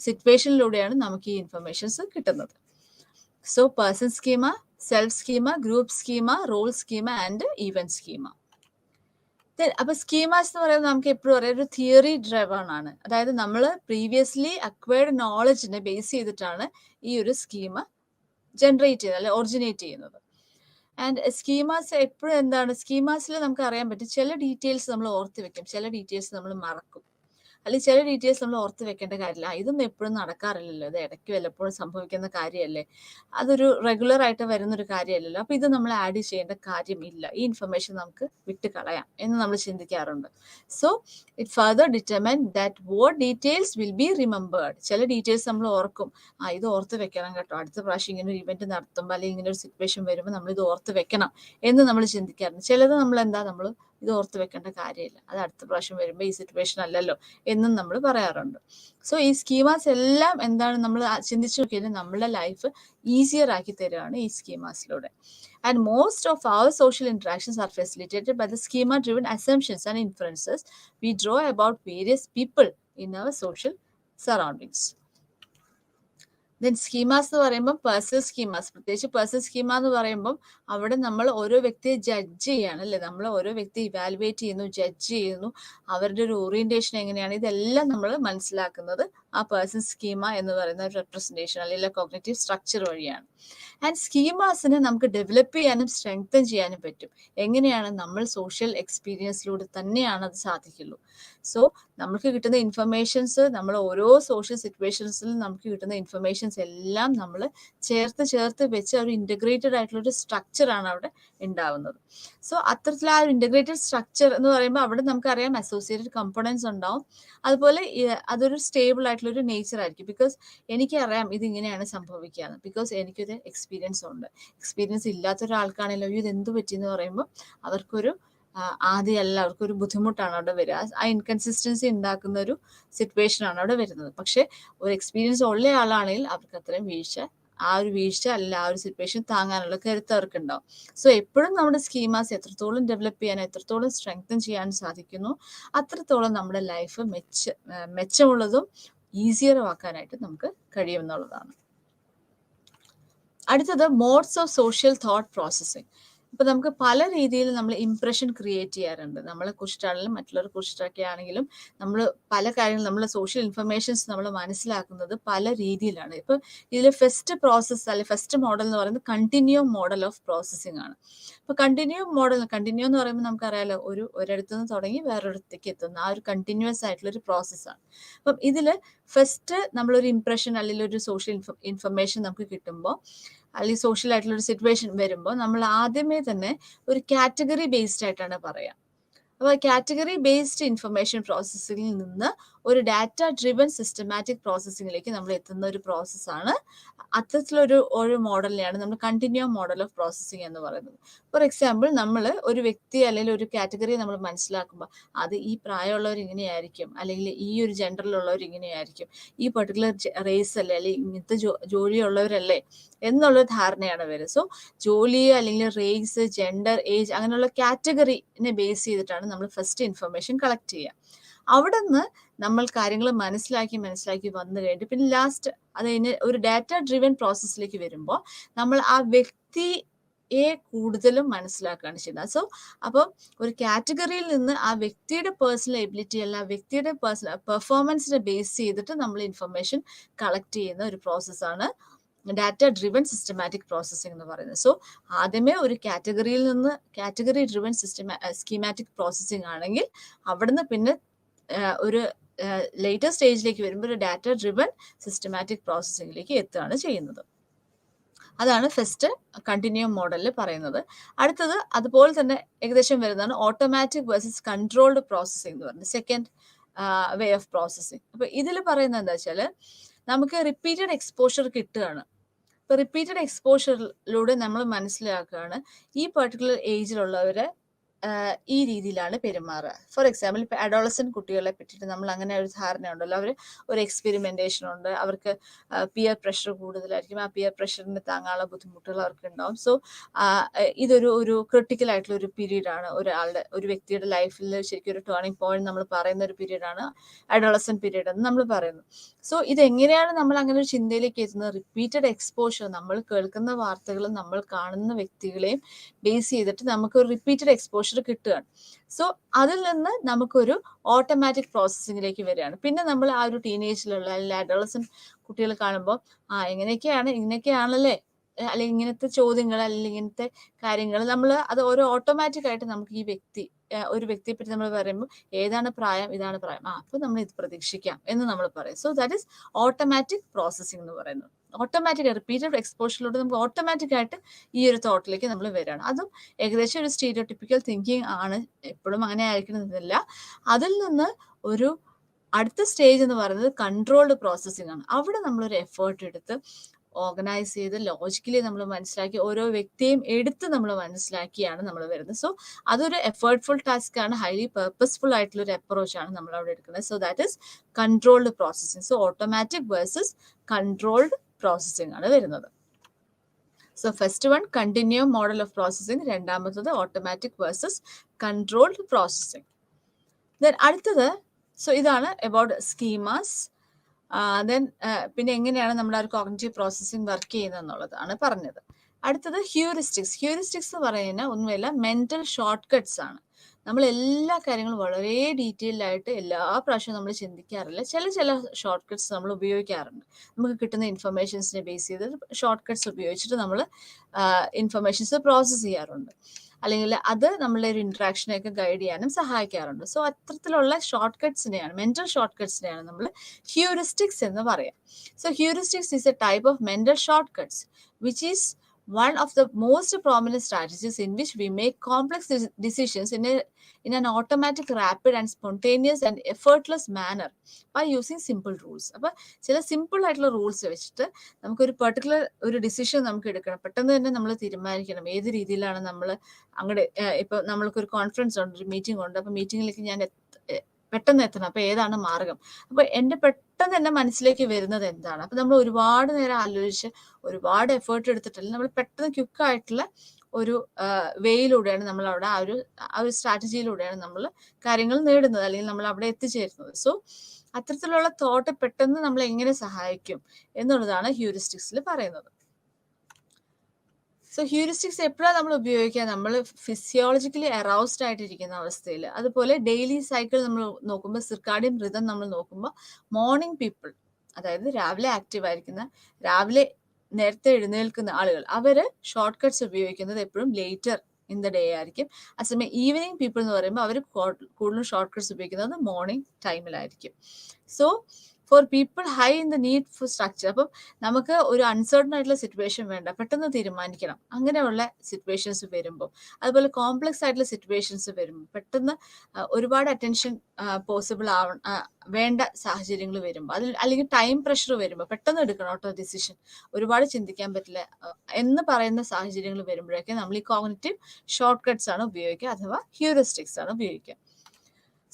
സിറ്റുവേഷനിലൂടെയാണ് നമുക്ക് ഈ ഇൻഫർമേഷൻസ് കിട്ടുന്നത്. So person schema, self schema, group schema, role schema and event schema. അപ്പൊ സ്കീമാസ് എന്ന് പറയുന്നത് നമുക്ക് എപ്പോഴും പറയാം ഒരു തിയറി ഡ്രൈവൺ ആണ്. അതായത് നമ്മൾ പ്രീവിയസ്ലി അക്വയർഡ് നോളജിനെ ബേസ് ചെയ്തിട്ടാണ് ഈ ഒരു സ്കീമ ജനറേറ്റ് ചെയ്യുന്നത്, അല്ലെ ഒറിജിനേറ്റ് ചെയ്യുന്നത്. ആൻഡ് സ്കീമാസ് എപ്പോഴും എന്താണ്, സ്കീമാസിൽ നമുക്ക് അറിയാൻ പറ്റും ചില ഡീറ്റെയിൽസ് നമ്മൾ ഓർത്ത് വെക്കും, ചില ഡീറ്റെയിൽസ് നമ്മൾ മറക്കും, അല്ലെങ്കിൽ ചില ഡീറ്റെയിൽസ് നമ്മൾ ഓർത്ത് വെക്കേണ്ട കാര്യമില്ല. ഇതൊന്നും എപ്പോഴും നടക്കാറില്ലല്ലോ, ഇത് ഇടയ്ക്ക് വല്ലപ്പോഴും സംഭവിക്കുന്ന കാര്യമല്ലേ, അതൊരു റെഗുലർ ആയിട്ട് വരുന്നൊരു കാര്യമല്ലല്ലോ, അപ്പൊ ഇത് നമ്മൾ ആഡ് ചെയ്യേണ്ട കാര്യമില്ല, ഈ ഇൻഫർമേഷൻ നമുക്ക് വിട്ട് കളയാം എന്ന് നമ്മൾ ചിന്തിക്കാറുണ്ട്. So it further determine that what details will be remembered. ചില ഡീറ്റെയിൽസ് നമ്മൾ ഓർക്കും, ഇത് ഓർത്ത് വെക്കണം കേട്ടോ, അടുത്ത പ്രാവശ്യം ഇങ്ങനെ ഒരു ഇവന്റ് നടത്തുമ്പോൾ അല്ലെങ്കിൽ ഇങ്ങനെ ഒരു സിറ്റുവേഷൻ വരുമ്പോൾ നമ്മൾ ഇത് ഓർത്ത് വെക്കണം എന്ന് നമ്മൾ ചിന്തിക്കാറുണ്ട്. ചിലത് നമ്മൾ ഇത് ഓർത്ത് വെക്കേണ്ട കാര്യമില്ല, അത് അടുത്ത പ്രാവശ്യം വരുമ്പോൾ ഈ സിറ്റുവേഷൻ അല്ലല്ലോ എന്നും നമ്മൾ പറയാറുണ്ട്. സോ ഈ സ്കീമാസ് എല്ലാം എന്താണ്, നമ്മൾ ചിന്തിച്ചു നോക്കിയാൽ നമ്മുടെ ലൈഫ് ഈസിയർ ആക്കി തരികയാണ് ഈ സ്കീമാസിലൂടെ. And most of our social interactions are facilitated by the schema driven assumptions and inferences we draw about various people in our social surroundings. Then schemas എന്ന് പറയുമ്പോൾ പേഴ്സണൽ സ്കീമാസ്, പ്രത്യേകിച്ച് പേഴ്സണൽ സ്കീമ എന്ന് പറയുമ്പോൾ അവിടെ നമ്മൾ ഓരോ വ്യക്തിയെ ജഡ്ജ് ചെയ്യാണ്, അല്ലേ, നമ്മൾ ഓരോ വ്യക്തിയെ ഇവാലുവേറ്റ് ചെയ്യുന്നു, ജഡ്ജ് ചെയ്യുന്നു, അവരുടെ ഒരു ഓറിയന്റേഷൻ എങ്ങനെയാണ്, ഇതെല്ലാം നമ്മൾ മനസ്സിലാക്കുന്നത് ആ പേഴ്സൺ സ്കീമ എന്ന് പറയുന്ന ഒരു റെപ്രസെന്റേഷൻ അല്ലെങ്കിൽ കോഗ്നിറ്റീവ് സ്ട്രക്ചർ വഴിയാണ്. ആൻഡ് സ്കീമാസിനെ നമുക്ക് ഡെവലപ്പ് ചെയ്യാനും സ്ട്രെങ്തൻ ചെയ്യാനും പറ്റും. എങ്ങനെയാണ്, നമ്മൾ സോഷ്യൽ എക്സ്പീരിയൻസിലൂടെ തന്നെയാണ് അത് സാധിക്കുള്ളൂ. സോ നമുക്ക് കിട്ടുന്ന ഇൻഫർമേഷൻസ്, നമ്മൾ ഓരോ സോഷ്യൽ സിറ്റുവേഷൻസിലും നമുക്ക് കിട്ടുന്ന ഇൻഫർമേഷൻസ് എല്ലാം നമ്മൾ ചേർത്ത് വെച്ച് ഒരു ഇന്റഗ്രേറ്റഡ് ആയിട്ടുള്ള ഒരു സ്ട്രക്ചർ ആണ് അവിടെ ഉണ്ടാവുന്നത്. സോ അത്തരത്തിൽ ആ ഒരു ഇന്റഗ്രേറ്റഡ് സ്ട്രക്ചർ എന്ന് പറയുമ്പോൾ അവിടെ നമുക്കറിയാം അസോസിയേറ്റഡ് കമ്പോണൻസ് ഉണ്ടാവും, അതുപോലെ അതൊരു സ്റ്റേബിൾ ആയിട്ടുള്ള ഒരു നേച്ചർ ആയിരിക്കും. ബിക്കോസ് എനിക്കറിയാം ഇത് ഇങ്ങനെയാണ് സംഭവിക്കുക, ബിക്കോസ് എനിക്കൊരു എക്സ്പീരിയൻസ് ഉണ്ട്. എക്സ്പീരിയൻസ് ഇല്ലാത്ത ഒരാൾക്കാണല്ലോ ഇത് എന്ത് പറ്റിയെന്ന് പറയുമ്പോൾ അവർക്കൊരു ആദ്യം എല്ലാവർക്കൊരു ബുദ്ധിമുട്ടാണ് അവിടെ വരിക, ആ ഇൻകൺസിസ്റ്റൻസി ഉണ്ടാക്കുന്ന ഒരു സിറ്റുവേഷൻ ആണ് അവിടെ വരുന്നത്. പക്ഷെ ഒരു എക്സ്പീരിയൻസ് ഉള്ള ആളാണെങ്കിൽ അവർക്ക് അത്രയും ആ ഒരു വീഴ്ച അല്ല ആ ഒരു സിറ്റുവേഷൻ താങ്ങാനുള്ള കരുത്ത് അവർക്ക് ഉണ്ടാവും. സോ എപ്പോഴും നമ്മുടെ സ്കീമാസ് എത്രത്തോളം ഡെവലപ്പ് ചെയ്യാൻ, എത്രത്തോളം സ്ട്രെങ്തൻ ചെയ്യാൻ സാധിക്കുന്നു, അത്രത്തോളം നമ്മുടെ ലൈഫ് മെച്ചമുള്ളതും ഈസിയറും ആക്കാനായിട്ട് നമുക്ക് കഴിയുമെന്നുള്ളതാണ്. അടുത്തത് modes of social thought processing. ഇപ്പൊ നമുക്ക് പല രീതിയിൽ നമ്മൾ ഇംപ്രഷൻ ക്രിയേറ്റ് ചെയ്യാറുണ്ട്, നമ്മളെ കുറിച്ചിട്ടാണെങ്കിലും മറ്റുള്ളവരെ കുറിച്ചിട്ടൊക്കെ ആണെങ്കിലും നമ്മൾ പല കാര്യങ്ങളും, നമ്മൾ സോഷ്യൽ ഇൻഫർമേഷൻസ് നമ്മൾ മനസ്സിലാക്കുന്നത് പല രീതിയിലാണ്. ഇപ്പൊ ഇതിൽ ഫസ്റ്റ് പ്രോസസ്സ് അല്ലെങ്കിൽ ഫസ്റ്റ് മോഡൽ എന്ന് പറയുന്നത് കണ്ടിന്യൂ മോഡൽ ഓഫ് പ്രോസസ്സിംഗ് ആണ്. ഇപ്പൊ കണ്ടിന്യൂ എന്ന് പറയുമ്പോൾ നമുക്കറിയാലോ, ഒരിടത്തു നിന്ന് തുടങ്ങി വേറൊരിടത്തേക്ക് എത്തുന്ന ആ ഒരു കണ്ടിന്യൂസ് ആയിട്ടുള്ള ഒരു പ്രോസസ്സാണ്. അപ്പം ഇതിൽ ഫസ്റ്റ് നമ്മളൊരു ഇംപ്രഷൻ അല്ലെങ്കിൽ ഒരു സോഷ്യൽ ഇൻഫർമേഷൻ നമുക്ക് കിട്ടുമ്പോൾ, അല്ലെങ്കിൽ സോഷ്യൽ ആയിട്ടുള്ള ഒരു സിറ്റുവേഷൻ വരുമ്പോൾ നമ്മൾ ആദ്യമേ തന്നെ ഒരു കാറ്റഗറി ബേസ്ഡ് ആയിട്ടാണ് പറയാം. അപ്പോൾ കാറ്റഗറി ബേസ്ഡ് ഇൻഫർമേഷൻ പ്രോസസ്സിംഗിൽ നിന്ന് ഒരു ഡാറ്റ ഡ്രിവൺ സിസ്റ്റമാറ്റിക് പ്രോസസ്സിംഗിലേക്ക് നമ്മൾ എത്തുന്ന ഒരു പ്രോസസ്സാണ്. അത്തരത്തിലൊരു മോഡലിനെയാണ് നമ്മൾ കണ്ടിന്യൂ മോഡൽ ഓഫ് പ്രോസസ്സിംഗ് എന്ന് പറയുന്നത്. ഫോർ എക്സാമ്പിൾ, നമ്മൾ ഒരു വ്യക്തി അല്ലെങ്കിൽ ഒരു കാറ്റഗറി നമ്മൾ മനസ്സിലാക്കുമ്പോൾ അത് ഈ പ്രായമുള്ളവർ ഇങ്ങനെയായിരിക്കും, അല്ലെങ്കിൽ ഈ ഒരു ജെൻഡറിലുള്ളവർ ഇങ്ങനെയായിരിക്കും, ഈ പെർട്ടിക്കുലർ റേസ് അല്ലേ, അല്ലെങ്കിൽ ഇങ്ങനത്തെ ജോലിയുള്ളവരല്ലേ എന്നുള്ള ധാരണയാണ് വരുന്നത്. സോ ജോലി അല്ലെങ്കിൽ റേസ്, ജെൻഡർ, ഏജ് അങ്ങനെയുള്ള കാറ്റഗറിനെ ബേസ് ചെയ്തിട്ടാണ് നമ്മൾ ഫസ്റ്റ് ഇൻഫർമേഷൻ കളക്ട് ചെയ്യുക. അവിടെ നിന്ന് നമ്മൾ കാര്യങ്ങൾ മനസ്സിലാക്കി വന്നു കഴിഞ്ഞിട്ട് പിന്നെ ലാസ്റ്റ് അത് കഴിഞ്ഞ് ഒരു ഡാറ്റ ഡ്രിവൻ പ്രോസസ്സിലേക്ക് വരുമ്പോൾ നമ്മൾ ആ വ്യക്തിയെ കൂടുതലും മനസ്സിലാക്കുകയാണ് ചെയ്യുന്നത്. സോ അപ്പം ഒരു കാറ്റഗറിയിൽ നിന്ന് ആ വ്യക്തിയുടെ പേഴ്സണൽ എബിലിറ്റി അല്ല, വ്യക്തിയുടെ പേഴ്സണൽ പെർഫോമൻസിനെ ബേസ് ചെയ്തിട്ട് നമ്മൾ ഇൻഫർമേഷൻ കളക്ട് ചെയ്യുന്ന ഒരു പ്രോസസ്സാണ് ഡാറ്റ ഡ്രിവൺ സിസ്റ്റമാറ്റിക് പ്രോസസ്സിംഗ് എന്ന് പറയുന്നത്. സോ ആദ്യമേ ഒരു കാറ്റഗറിയിൽ നിന്ന് കാറ്റഗറി ഡ്രിവൺ സ്കീമാറ്റിക് പ്രോസസ്സിംഗ് ആണെങ്കിൽ അവിടുന്ന് പിന്നെ ഒരു ലേറ്റർ സ്റ്റേജിലേക്ക് വരുമ്പോൾ ഒരു ഡാറ്റ ഡ്രിവൺ സിസ്റ്റമാറ്റിക് പ്രോസസ്സിംഗിലേക്ക് എത്തുകയാണ് ചെയ്യുന്നത്. അതാണ് ഫസ്റ്റ് കണ്ടിന്യൂ മോഡലിൽ പറയുന്നത്. അടുത്തത് അതുപോലെ തന്നെ ഏകദേശം വരുന്നതാണ് ഓട്ടോമാറ്റിക് വേഴ്സസ് കൺട്രോൾഡ് പ്രോസസ്സിംഗ് എന്ന് പറയുന്നത്, സെക്കൻഡ് വേ ഓഫ് പ്രോസസ്സിംഗ്. അപ്പൊ ഇതിൽ പറയുന്നത് എന്താ വെച്ചാൽ, നമുക്ക് റിപ്പീറ്റഡ് എക്സ്പോഷർ കിട്ടുകയാണ്. ഇപ്പൊ റിപ്പീറ്റഡ് എക്സ്പോഷറിലൂടെ നമ്മൾ മനസ്സിലാക്കുകയാണ് ഈ പെർട്ടിക്കുലർ ഏജിലുള്ളവര് ഈ രീതിയിലാണ് പെരുമാറുക. ഫോർ എക്സാമ്പിൾ ഇപ്പൊ അഡോളസെന്റ് കുട്ടികളെ പറ്റിയിട്ട് നമ്മൾ അങ്ങനെ ഒരു ധാരണ ഉണ്ടല്ലോ, അവർ ഒരു എക്സ്പെരിമെന്റേഷൻ ഉണ്ട്, അവർക്ക് പിയർ പ്രഷർ കൂടുതലായിരിക്കും, ആ പിയർ പ്രഷറിന് താങ്ങാനുള്ള ബുദ്ധിമുട്ടുകൾ അവർക്ക് ഉണ്ടാവും. സോ ഇതൊരു ക്രിട്ടിക്കൽ ആയിട്ടുള്ള ഒരു പീരീഡ് ആണ് ഒരു വ്യക്തിയുടെ ലൈഫിൽ ശരിക്കും ഒരു ടേണിംഗ് പോയിന്റ് നമ്മൾ പറയുന്ന ഒരു പീരീഡ് ആണ് അഡോളസെന്റ് പീരീഡ് എന്ന് നമ്മൾ പറയുന്നു. സോ ഇതെങ്ങനെയാണ് നമ്മൾ അങ്ങനെ ഒരു ചിന്തയിലേക്ക് എത്തുന്നത്? റിപ്പീറ്റഡ് എക്സ്പോഷർ, നമ്മൾ കേൾക്കുന്ന വാർത്തകളും നമ്മൾ കാണുന്ന വ്യക്തികളെയും ബേസ് ചെയ്തിട്ട് നമുക്ക് ഒരു റിപ്പീറ്റഡ് എക്സ്പോഷർ കിട്ടുകയാണ്. സോ അതിൽ നിന്ന് നമുക്കൊരു ഓട്ടോമാറ്റിക് പ്രോസസ്സിങ്ങിലേക്ക് വരികയാണ്. പിന്നെ നമ്മൾ ആ ഒരു ടീനേജിലുള്ള അല്ലെങ്കിൽ അഡോളസെന്റ് കുട്ടികൾ കാണുമ്പോൾ ഇങ്ങനെയൊക്കെയാണല്ലേ, അല്ലെങ്കിൽ ഇങ്ങനത്തെ ചോദ്യങ്ങൾ അല്ലെങ്കിൽ ഇങ്ങനത്തെ കാര്യങ്ങൾ നമ്മൾ അത് ഓരോ ഓട്ടോമാറ്റിക് ആയിട്ട് നമുക്ക് ഒരു വ്യക്തിയെ പറ്റി നമ്മൾ പറയുമ്പോൾ ഏതാണ് പ്രായം, ഇതാണ് പ്രായം, അപ്പൊ നമ്മൾ ഇത് പ്രതീക്ഷിക്കാം എന്ന് നമ്മൾ പറയും. So that is automatic processing എന്ന് പറയുന്നത്. ഓട്ടോമാറ്റിക് റിപ്പീറ്റഡ് എക്സ്പോഷറിലൂടെ നമുക്ക് ഓട്ടോമാറ്റിക് ആയിട്ട് ഈ ഒരു തോട്ടിലേക്ക് നമ്മൾ വരികയാണ്. അതും ഏകദേശം ഒരു സ്റ്റീരിയോടിപ്പിക്കൽ തിങ്കിങ് ആണ്, എപ്പോഴും അങ്ങനെ ആയിരിക്കണമെന്നില്ല. അതിൽ നിന്ന് ഒരു അടുത്ത സ്റ്റേജ് എന്ന് പറയുന്നത് കൺട്രോൾഡ് പ്രോസസ്സിംഗ് ആണ്. അവിടെ നമ്മളൊരു എഫേർട്ട് എടുത്ത് ഓർഗനൈസ് ചെയ്ത് ലോജിക്കലി നമ്മൾ മനസ്സിലാക്കി ഓരോ വ്യക്തിയെയും എടുത്ത് നമ്മൾ മനസ്സിലാക്കിയാണ് നമ്മൾ വരുന്നത്. സോ അതൊരു എഫേർട്ട്ഫുൾ ടാസ്ക് ആണ്, ഹൈലി പർപ്പസ്ഫുൾ ആയിട്ടുള്ള ഒരു അപ്രോച്ച് ആണ് നമ്മൾ അവിടെ എടുക്കുന്നത്. So that is controlled processing. So automatic versus controlled processing ആണ് വരുന്നത്. So first one continuum model of processing, രണ്ടാമത്തത് automatic versus controlled processing. Then അടുത്തത്, സോ ഇതാണ് അബൌട്ട് സ്കീമാസ്. ദെൻ പിന്നെ എങ്ങനെയാണ് നമ്മൾ ആ ഒരു കോഗ്നിറ്റീവ് പ്രോസസ്സിംഗ് വർക്ക് ചെയ്യുന്നത് എന്നുള്ളതാണ് പറഞ്ഞത്. അടുത്തത് ഹ്യൂറിസ്റ്റിക്സ്. ഹ്യൂറിസ്റ്റിക്സ് എന്ന് പറയുന്നത് ഒന്നുമില്ല, മെന്റൽ ഷോർട്ട് കട്ട്സ് ആണ്. നമ്മൾ എല്ലാ കാര്യങ്ങളും വളരെ ഡീറ്റെയിൽഡ് ആയിട്ട് എല്ലാ പ്രാവശ്യവും നമ്മൾ ചിന്തിക്കാറില്ല. ചില ഷോർട്ട് കട്ട്സ് നമ്മൾ ഉപയോഗിക്കാറുണ്ട്. നമുക്ക് കിട്ടുന്ന ഇൻഫർമേഷൻസിനെ ബേസ് ചെയ്ത് ഷോർട്ട് കട്ട്സ് ഉപയോഗിച്ചിട്ട് നമ്മൾ ഇൻഫർമേഷൻസ് പ്രോസസ്സ് ചെയ്യാറുണ്ട്, അല്ലെങ്കിൽ അത് നമ്മളെ ഒരു ഇന്ററാക്ഷനെയൊക്കെ ഗൈഡ് ചെയ്യാനും സഹായിക്കാറുണ്ട്. സോ അത്തരത്തിലുള്ള ഷോർട്ട് കട്ട്സിനെയാണ്, മെന്റൽ ഷോർട്ട് കട്ട്സിനെയാണ് നമ്മൾ ഹ്യൂറിസ്റ്റിക്സ് എന്ന് പറയാം. So heuristics is A type of mental short cuts which is one of the most prominent strategies in which we make complex decisions in an automatic, rapid and spontaneous and effortless manner by using simple rules. അപ്പോൾ ചില simple ആയിട്ടുള്ള rules വെച്ചിട്ട് നമുക്കൊരു particular ഒരു decision നമുക്ക് എടുക്കണം, പെട്ടെന്ന് തന്നെ നമ്മൾ തീരുമാനിക്കണം ഏത് രീതിയിലാണ് നമ്മൾ അങ്ങോട്ട്. ഇപ്പൊ നമ്മൾക്കൊരു കോൺഫറൻസ് ഉണ്ട്, ഒരു മീറ്റിംഗ് ഉണ്ട്, അപ്പൊ മീറ്റിംഗിലേക്ക് ഞാൻ പെട്ടെന്ന് എത്തണം, അപ്പൊ ഏതാണ് മാർഗം? അപ്പൊ പെട്ടെന്ന് എന്റെ മനസ്സിലേക്ക് വരുന്നത് എന്താണ്? അപ്പൊ നമ്മൾ ഒരുപാട് നേരം ആലോചിച്ച് ഒരുപാട് എഫേർട്ട് എടുത്തിട്ടില്ല, നമ്മൾ പെട്ടെന്ന് ക്വിക്കായിട്ടുള്ള ഒരു വേയിലൂടെയാണ് നമ്മൾ അവിടെ ആ ഒരു സ്ട്രാറ്റജിയിലൂടെയാണ് നമ്മൾ കാര്യങ്ങൾ നേടുന്നത്, അല്ലെങ്കിൽ നമ്മൾ അവിടെ എത്തിച്ചേരുന്നത്. സോ അത്തരത്തിലുള്ള തോട്ട് പെട്ടെന്ന് നമ്മൾ എങ്ങനെ സഹായിക്കും എന്നുള്ളതാണ് ഹ്യൂറിസ്റ്റിക്സിൽ പറയുന്നത്. സോ ഹ്യൂറിസ്റ്റിക്സ് എപ്പോഴാണ് നമ്മൾ ഉപയോഗിക്കുക? നമ്മൾ ഫിസിയോളജിക്കലി അറൗസ്ഡ് ആയിട്ടിരിക്കുന്ന അവസ്ഥയിൽ. അതുപോലെ ഡെയിലി സൈക്കിൾ നമ്മൾ നോക്കുമ്പോൾ, സിർക്കാഡിയൻ റിതം നമ്മൾ നോക്കുമ്പോൾ, മോർണിംഗ് പീപ്പിൾ, അതായത് രാവിലെ ആക്റ്റീവ് ആയിരിക്കുന്ന, രാവിലെ നേരത്തെ എഴുന്നേൽക്കുന്ന ആളുകൾ, അവര് ഷോർട്ട് കട്ട്സ് ഉപയോഗിക്കുന്നത് എപ്പോഴും ലേറ്റർ ഇൻ ദ ഡേ ആയിരിക്കും. അതേസമയം ഈവനിങ് പീപ്പിൾ എന്ന് പറയുമ്പോൾ അവർ കൂടുതലും ഷോർട്ട് കട്ട്സ് ഉപയോഗിക്കുന്നത് മോർണിംഗ് ടൈമിലായിരിക്കും. So for people high in the need for structure, അപ്പം നമുക്ക് ഒരു അൺസർട്ടൺ ആയിട്ടുള്ള സിറ്റുവേഷൻ വേണ്ട, പെട്ടെന്ന് തീരുമാനിക്കണം, അങ്ങനെയുള്ള സിറ്റുവേഷൻസ് വരുമ്പോൾ, അതുപോലെ കോംപ്ലക്സ് ആയിട്ടുള്ള സിറ്റുവേഷൻസ് വരുമ്പോൾ, പെട്ടെന്ന് ഒരുപാട് അറ്റൻഷൻ പോസിബിൾ വേണ്ട സാഹചര്യങ്ങൾ വരുമ്പോൾ, അല്ലെങ്കിൽ ടൈം പ്രഷർ വരുമ്പോൾ പെട്ടെന്ന് എടുക്കണം കേട്ടോ ഡിസിഷൻ, ഒരുപാട് ചിന്തിക്കാൻ പറ്റില്ല എന്ന് പറയുന്ന സാഹചര്യങ്ങൾ വരുമ്പോഴൊക്കെ നമ്മൾ ഈ കോഗ്നിറ്റീവ് ഷോർട്ട് കട്ട്സ് ആണ് ഉപയോഗിക്കുക, അഥവാ ഹ്യൂറിസ്റ്റിക്സ് ആണ് ഉപയോഗിക്കുക.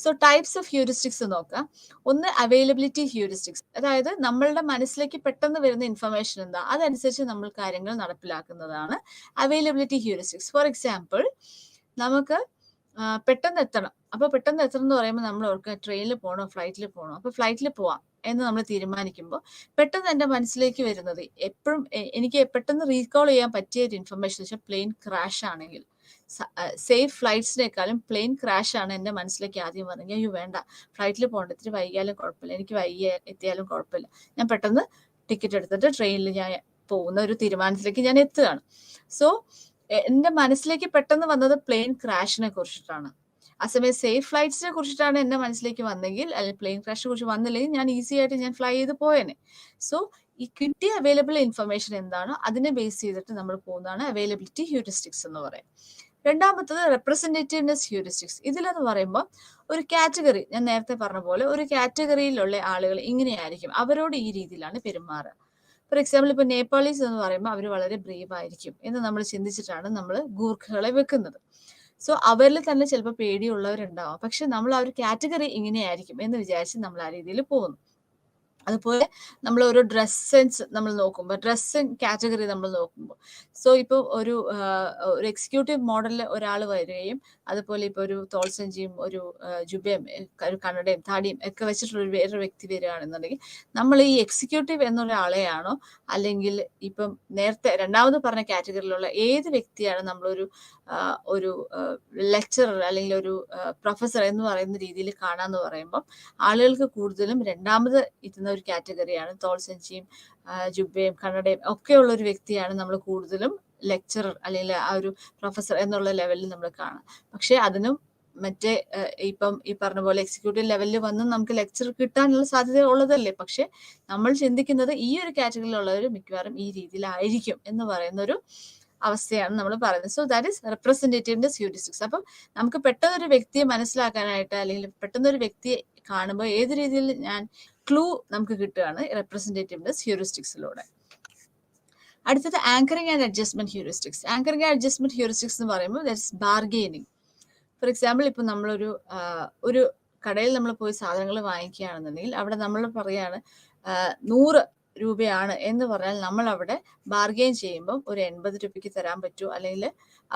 സോ ടൈപ്സ് ഓഫ് ഹ്യൂറിസ്റ്റിക്സ് നോക്കാം. ഒന്ന് അവൈലബിലിറ്റി ഹ്യൂറിസ്റ്റിക്സ്, അതായത് നമ്മളുടെ മനസ്സിലേക്ക് പെട്ടെന്ന് വരുന്ന ഇൻഫർമേഷൻ എന്താ അതനുസരിച്ച് നമ്മൾ കാര്യങ്ങൾ നടപ്പിലാക്കുന്നതാണ് അവൈലബിലിറ്റി ഹ്യൂറിസ്റ്റിക്സ്. ഫോർ എക്സാമ്പിൾ, നമുക്ക് പെട്ടെന്ന് എത്തണം, അപ്പൊ പെട്ടെന്ന് എത്തണം എന്ന് പറയുമ്പോൾ നമ്മൾ ഓർക്കുക ട്രെയിനിൽ പോകണോ ഫ്ലൈറ്റിൽ പോകണോ, അപ്പൊ ഫ്ലൈറ്റിൽ പോവാം എന്ന് നമ്മൾ തീരുമാനിക്കുമ്പോൾ പെട്ടെന്ന് എൻ്റെ മനസ്സിലേക്ക് വരുന്നത്, എപ്പോഴും എനിക്ക് പെട്ടെന്ന് റീകോൾ ചെയ്യാൻ പറ്റിയ ഒരു ഇൻഫർമേഷൻ വെച്ചാൽ പ്ലെയിൻ ക്രാഷ് ആണെങ്കിൽ, സേഫ് ഫ്ലൈറ്റ്സിനേക്കാളും പ്ലെയിൻ ക്രാഷ് ആണ് എൻ്റെ മനസ്സിലേക്ക് ആദ്യം വന്നെങ്കിൽ, അയ്യോ വേണ്ട, ഫ്ലൈറ്റിൽ പോകണ്ട, ഇത്തിരി വൈകിയാലും കുഴപ്പമില്ല, എനിക്ക് എത്തിയാലും കുഴപ്പമില്ല, ഞാൻ പെട്ടെന്ന് ടിക്കറ്റ് എടുത്തിട്ട് ട്രെയിനിൽ ഞാൻ പോകുന്ന ഒരു തീരുമാനത്തിലേക്ക് ഞാൻ എത്തുകയാണ്. സോ എൻ്റെ മനസ്സിലേക്ക് പെട്ടെന്ന് വന്നത് പ്ലെയിൻ ക്രാഷിനെ കുറിച്ചിട്ടാണ്. അതേസമയം സേഫ് ഫ്ലൈറ്റ്സിനെ കുറിച്ചിട്ടാണ് എൻ്റെ മനസ്സിലേക്ക് വന്നെങ്കിൽ, അല്ലെങ്കിൽ പ്ലെയിൻ ക്രാഷിനെ കുറിച്ച് വന്നില്ലെങ്കിൽ ഞാൻ ഈസി ആയിട്ട് ഞാൻ ഫ്ലൈ ചെയ്ത് പോയേനെ. സോ ഈ കിട്ടിയ അവൈലബിൾ ഇൻഫർമേഷൻ എന്താണോ അതിനെ ബേസ് ചെയ്തിട്ട് നമ്മൾ പോകുന്നതാണ് അവൈലബിലിറ്റി ഹ്യൂറിസ്റ്റിക്സ് എന്ന് പറയും. രണ്ടാമത്തത് റെപ്രസെന്റേറ്റീവ്നെസ് ഹ്യൂറിസ്റ്റിക്സ്. ഇതിലെന്ന് പറയുമ്പോൾ ഒരു കാറ്റഗറി, ഞാൻ നേരത്തെ പറഞ്ഞ പോലെ ഒരു കാറ്റഗറിയിലുള്ള ആളുകൾ ഇങ്ങനെയായിരിക്കും, അവരോട് ഈ രീതിയിലാണ് പെരുമാറുക. ഫോർ എക്സാമ്പിൾ ഇപ്പൊ നേപ്പാളീസ് എന്ന് പറയുമ്പോൾ അവർ വളരെ ബ്രേവ് ആയിരിക്കും എന്ന് നമ്മൾ ചിന്തിച്ചിട്ടാണ് നമ്മൾ ഗൂർഖകളെ വെക്കുന്നത്. സോ അവരിൽ തന്നെ ചിലപ്പോൾ പേടിയുള്ളവരുണ്ടാവാം, പക്ഷെ നമ്മൾ ആ ഒരു കാറ്റഗറി ഇങ്ങനെയായിരിക്കും എന്ന് വിചാരിച്ച് നമ്മൾ ആ രീതിയിൽ പോകുന്നു. അതുപോലെ നമ്മൾ ഓരോ ഡ്രസ് സെൻസ് നമ്മൾ നോക്കുമ്പോൾ, ഡ്രസ്സിങ് കാറ്റഗറി നമ്മൾ നോക്കുമ്പോൾ, സോ ഇപ്പോൾ ഒരു എക്സിക്യൂട്ടീവ് മോഡലിൽ ഒരാൾ വരികയും അതുപോലെ ഇപ്പോൾ ഒരു തോൾസഞ്ചിയും ഒരു ജുബയും ഒരു കണ്ണടയും താടിയും ഒക്കെ വെച്ചിട്ടുള്ള വേറൊരു വ്യക്തി വരികയാണെന്നുണ്ടെങ്കിൽ നമ്മൾ ഈ എക്സിക്യൂട്ടീവ് എന്നൊരാളെയാണോ അല്ലെങ്കിൽ ഇപ്പം നേരത്തെ രണ്ടാമത് പറഞ്ഞ കാറ്റഗറിയിലുള്ള ഏത് വ്യക്തിയാണ് നമ്മളൊരു ഒരു ലെക്ചറർ അല്ലെങ്കിൽ ഒരു പ്രൊഫസർ എന്ന് പറയുന്ന രീതിയിൽ കാണാന്ന് പറയുമ്പോൾ ആളുകൾക്ക് കൂടുതലും രണ്ടാമത് എത്തുന്ന ഒരു കാറ്റഗറിയാണ് തോൾസഞ്ചിയും ജുബയും കണ്ണടയും ഒക്കെയുള്ള ഒരു വ്യക്തിയാണ് നമ്മൾ കൂടുതലും ലെക്ചറർ അല്ലെങ്കിൽ ആ ഒരു പ്രൊഫസർ എന്നുള്ള ലെവലിൽ നമ്മൾ കാണാം. പക്ഷെ അതിനും മറ്റേ ഇപ്പം ഈ പറഞ്ഞ പോലെ എക്സിക്യൂട്ടീവ് ലെവലിൽ വന്ന് നമുക്ക് ലെക്ചർ കിട്ടാനുള്ള സാധ്യത ഉള്ളതല്ലേ. പക്ഷെ നമ്മൾ ചിന്തിക്കുന്നത് ഈ ഒരു കാറ്റഗറിയിലുള്ളവർ മിക്കവാറും ഈ രീതിയിലായിരിക്കും എന്ന് പറയുന്ന ഒരു അവസ്ഥയാണ് നമ്മൾ പറയുന്നത്. So that is representativeness heuristics. അപ്പം നമുക്ക് പെട്ടെന്നൊരു വ്യക്തിയെ മനസ്സിലാക്കാനായിട്ട് അല്ലെങ്കിൽ പെട്ടെന്നൊരു വ്യക്തിയെ കാണുമ്പോൾ ഏത് രീതിയിൽ ഞാൻ ക്ലൂ നമുക്ക് കിട്ടുകയാണ് റെപ്രസെന്റേറ്റീവ്നെസ് ഹ്യൂറിസ്റ്റിക്സിലൂടെ. അടുത്തത് anchoring and adjustment heuristics. Anchoring and adjustment heuristics എന്ന് പറയുമ്പോൾ ദാറ്റ്സ് ബാർഗെയിനിങ്. ഫോർ എക്സാമ്പിൾ ഇപ്പൊ നമ്മളൊരു ഒരു കടയിൽ നമ്മൾ പോയി സാധനങ്ങൾ വാങ്ങിക്കുകയാണെന്നുണ്ടെങ്കിൽ അവിടെ നമ്മൾ പറയാണ് 100 രൂപയാണ് എന്ന് പറഞ്ഞാൽ നമ്മൾ അവിടെ ബാർഗെയിൻ ചെയ്യുമ്പോൾ ഒരു 80 രൂപയ്ക്ക് തരാൻ പറ്റൂ, അല്ലെങ്കിൽ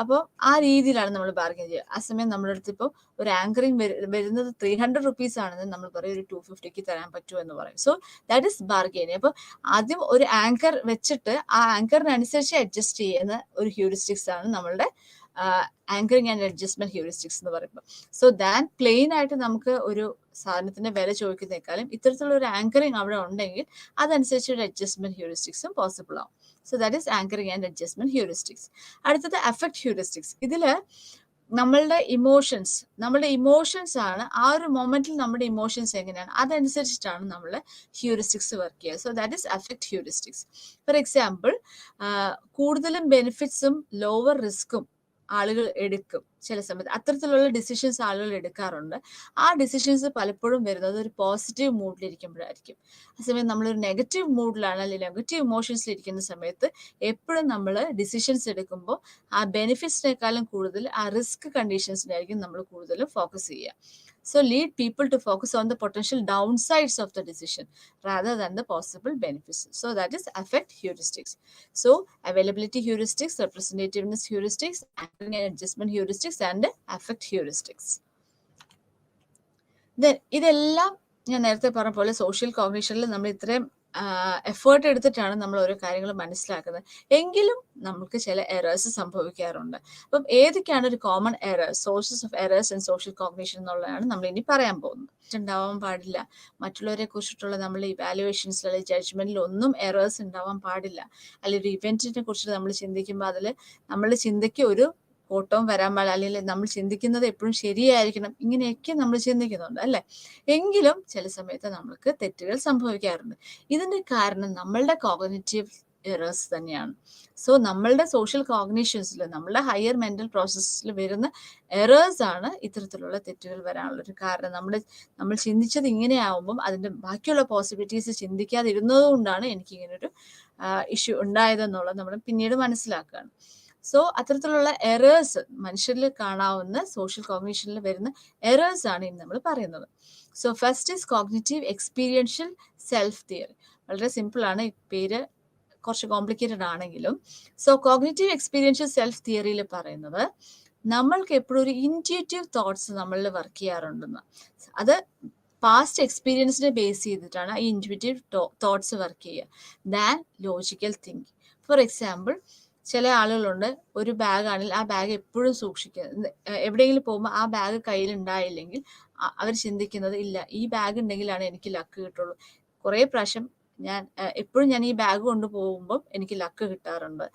അപ്പോൾ ആ രീതിയിലാണ് നമ്മൾ ബാർഗെയിൻ ചെയ്യുക. ആ സമയം നമ്മുടെ അടുത്ത് ഇപ്പോൾ ഒരു ആങ്കറിങ് വരുന്നത് 300 റുപ്പീസ് ആണെന്ന് നമ്മൾ പറയും ഒരു 250ക്ക് തരാൻ പറ്റുമോ എന്ന് പറയും. So that is bargaining. അപ്പോൾ ആദ്യം ഒരു ആങ്കർ വെച്ചിട്ട് ആ ആങ്കറിനനുസരിച്ച് അഡ്ജസ്റ്റ് ചെയ്യുന്ന ഒരു ഹ്യൂറിസ്റ്റിക്സ് ആണ് നമ്മളുടെ ആങ്കറിംഗ് ആൻഡ് അഡ്ജസ്റ്റ്മെന്റ് ഹ്യൂറിസ്റ്റിക്സ് എന്ന് പറയുമ്പോൾ. സോ ദാൻ പ്ലെയിൻ ആയിട്ട് നമുക്ക് ഒരു സാധനത്തിന്റെ വില ചോദിക്കുന്നേക്കാളും ഇത്തരത്തിലുള്ള ഒരു ആങ്കറിംഗ് അവിടെ ഉണ്ടെങ്കിൽ അതനുസരിച്ച് ഒരു അഡ്ജസ്റ്റ്മെന്റ് ഹ്യൂറിസ്റ്റിക്സും പോസിബിൾ ആവും. So that is anchoring and adjustment heuristics. അടുത്തത് അഫക്ട് ഹ്യൂറിസ്റ്റിക്സ്. ഇതില് നമ്മളുടെ ഇമോഷൻസ് ആണ് ആ ഒരു മൊമെന്റിൽ നമ്മുടെ ഇമോഷൻസ് എങ്ങനെയാണ് അതനുസരിച്ചിട്ടാണ് നമ്മൾ ഹ്യൂറിസ്റ്റിക്സ് വർക്ക് ചെയ്യുക. So that is affect heuristics. For example കൂടുതലും ബെനിഫിറ്റ്സും ലോവർ റിസ്ക്കും ആളുകൾ എടുക്കും ചില സമയത്ത്. അത്തരത്തിലുള്ള ഡിസിഷൻസ് ആളുകൾ എടുക്കാറുണ്ട്. ആ ഡിസിഷൻസ് പലപ്പോഴും വരുന്നത് ഒരു പോസിറ്റീവ് മൂഡിലിരിക്കുമ്പോഴായിരിക്കും. ആ സമയം നമ്മളൊരു നെഗറ്റീവ് മൂഡിലാണ് അല്ലെങ്കിൽ നെഗറ്റീവ് ഇമോഷൻസിൽ ഇരിക്കുന്ന സമയത്ത് എപ്പോഴും നമ്മൾ ഡിസിഷൻസ് എടുക്കുമ്പോൾ ആ ബെനിഫിറ്റ്സിനേക്കാളും കൂടുതൽ ആ റിസ്ക് കണ്ടീഷൻസിനായിരിക്കും നമ്മൾ കൂടുതലും ഫോക്കസ് ചെയ്യുക. So lead people to focus on the potential downsides of the decision rather than the possible benefits. So that is affect heuristics. So availability heuristics, representativeness heuristics, anchoring and adjustment heuristics, and affect heuristics. Then ഇതെല്ലാം ഞാൻ നേരത്തെ പറഞ്ഞ പോലെ social കോഗ്നിഷനിൽ നമ്മൾ ഇത്രയും effort എടുത്തിട്ടാണ് നമ്മൾ ഓരോ കാര്യങ്ങൾ മനസ്സിലാക്കുന്നത്. എങ്കിലും നമുക്ക് ചില എറേഴ്സ് സംഭവിക്കാറുണ്ട്. അപ്പം ഏതൊക്കെയാണ് ഒരു common error, sources of errors and social cognition എന്നുള്ളതാണ് നമ്മൾ ഇനി പറയാൻ പോകുന്നത്. ഉണ്ടാവാൻ പാടില്ല. മറ്റുള്ളവരെ കുറിച്ചിട്ടുള്ള നമ്മൾ ഇവാലുവേഷൻസ് അല്ലെങ്കിൽ ജഡ്ജ്മെന്റിൽ ഒന്നും എറേഴ്സ് ഉണ്ടാവാൻ പാടില്ല. അല്ലെങ്കിൽ ഒരു ഇവന്റിനെ കുറിച്ച് നമ്മൾ ചിന്തിക്കുമ്പോൾ അതിൽ നമ്മളുടെ ചിന്തയ്ക്ക് ഒരു കോട്ടവും വരാൻ പാടില്ല, അല്ലെങ്കിൽ നമ്മൾ ചിന്തിക്കുന്നത് എപ്പോഴും ശരിയായിരിക്കണം, ഇങ്ങനെയൊക്കെ നമ്മൾ ചിന്തിക്കുന്നുണ്ട് അല്ലെ. എങ്കിലും ചില സമയത്ത് നമ്മൾക്ക് തെറ്റുകൾ സംഭവിക്കാറുണ്ട്. ഇതിന്റെ കാരണം നമ്മളുടെ കോഗ്നിറ്റീവ് എറേഴ്സ് തന്നെയാണ്. സോ നമ്മളുടെ സോഷ്യൽ കോഗ്നിഷൻസിൽ നമ്മളുടെ ഹയർ മെന്റൽ പ്രോസസ്സിൽ വരുന്ന എറേഴ്സ് ആണ് ഇത്തരത്തിലുള്ള തെറ്റുകൾ വരാനുള്ള ഒരു കാരണം. നമ്മൾ ചിന്തിച്ചത് ഇങ്ങനെയാവുമ്പം അതിന്റെ ബാക്കിയുള്ള പോസിബിലിറ്റീസ് ചിന്തിക്കാതിരുന്നത് കൊണ്ടാണ് എനിക്ക് ഇങ്ങനൊരു ഇഷ്യൂ ഉണ്ടായതെന്നുള്ളത് നമ്മൾ പിന്നീട് മനസ്സിലാക്കുകയാണ്. സോ അത്തരത്തിലുള്ള എറേഴ്സ് മനുഷ്യരിൽ കാണാവുന്ന സോഷ്യൽ കോഗ്നിഷനിൽ വരുന്ന എറേഴ്സ് ആണ് ഇന്ന് നമ്മൾ പറയുന്നത്. So first is cognitive experiential self theory. വളരെ സിമ്പിൾ ആണ്, ഈ പേര് കുറച്ച് കോംപ്ലിക്കേറ്റഡ് ആണെങ്കിലും. സോ കോഗ്നിറ്റീവ് എക്സ്പീരിയൻഷ്യൽ സെൽഫ് തിയറിയിൽ പറയുന്നത് നമ്മൾക്ക് എപ്പോഴും ഒരു ഇൻറ്റ്യൂറ്റീവ് തോട്ട്സ് നമ്മളിൽ വർക്ക് ചെയ്യാറുണ്ടെന്ന്. അത് പാസ്റ്റ് എക്സ്പീരിയൻസിനെ ബേസ് ചെയ്തിട്ടാണ് ഈ ഇൻറ്റ്യൂറ്റീവ് തോട്ട്സ് വർക്ക് ചെയ്യുക than logical thinking. For example ചില ആളുകളുണ്ട്, ഒരു ബാഗ് ആണെങ്കിൽ ആ ബാഗ് എപ്പോഴും സൂക്ഷിക്കുക. എവിടെയെങ്കിലും പോകുമ്പോൾ ആ ബാഗ് കയ്യിൽ ഉണ്ടായില്ലെങ്കിൽ അവർ ചിന്തിക്കുന്നത് ഇല്ല, ഈ ബാഗ് ഉണ്ടെങ്കിലാണ് എനിക്ക് ലക്ക് കിട്ടുള്ളൂ. കുറേ പ്രാവശ്യം എപ്പോഴും ഞാൻ ഈ ബാഗ് കൊണ്ടുപോകുമ്പോൾ എനിക്ക് ലക്ക് കിട്ടാറുണ്ട്.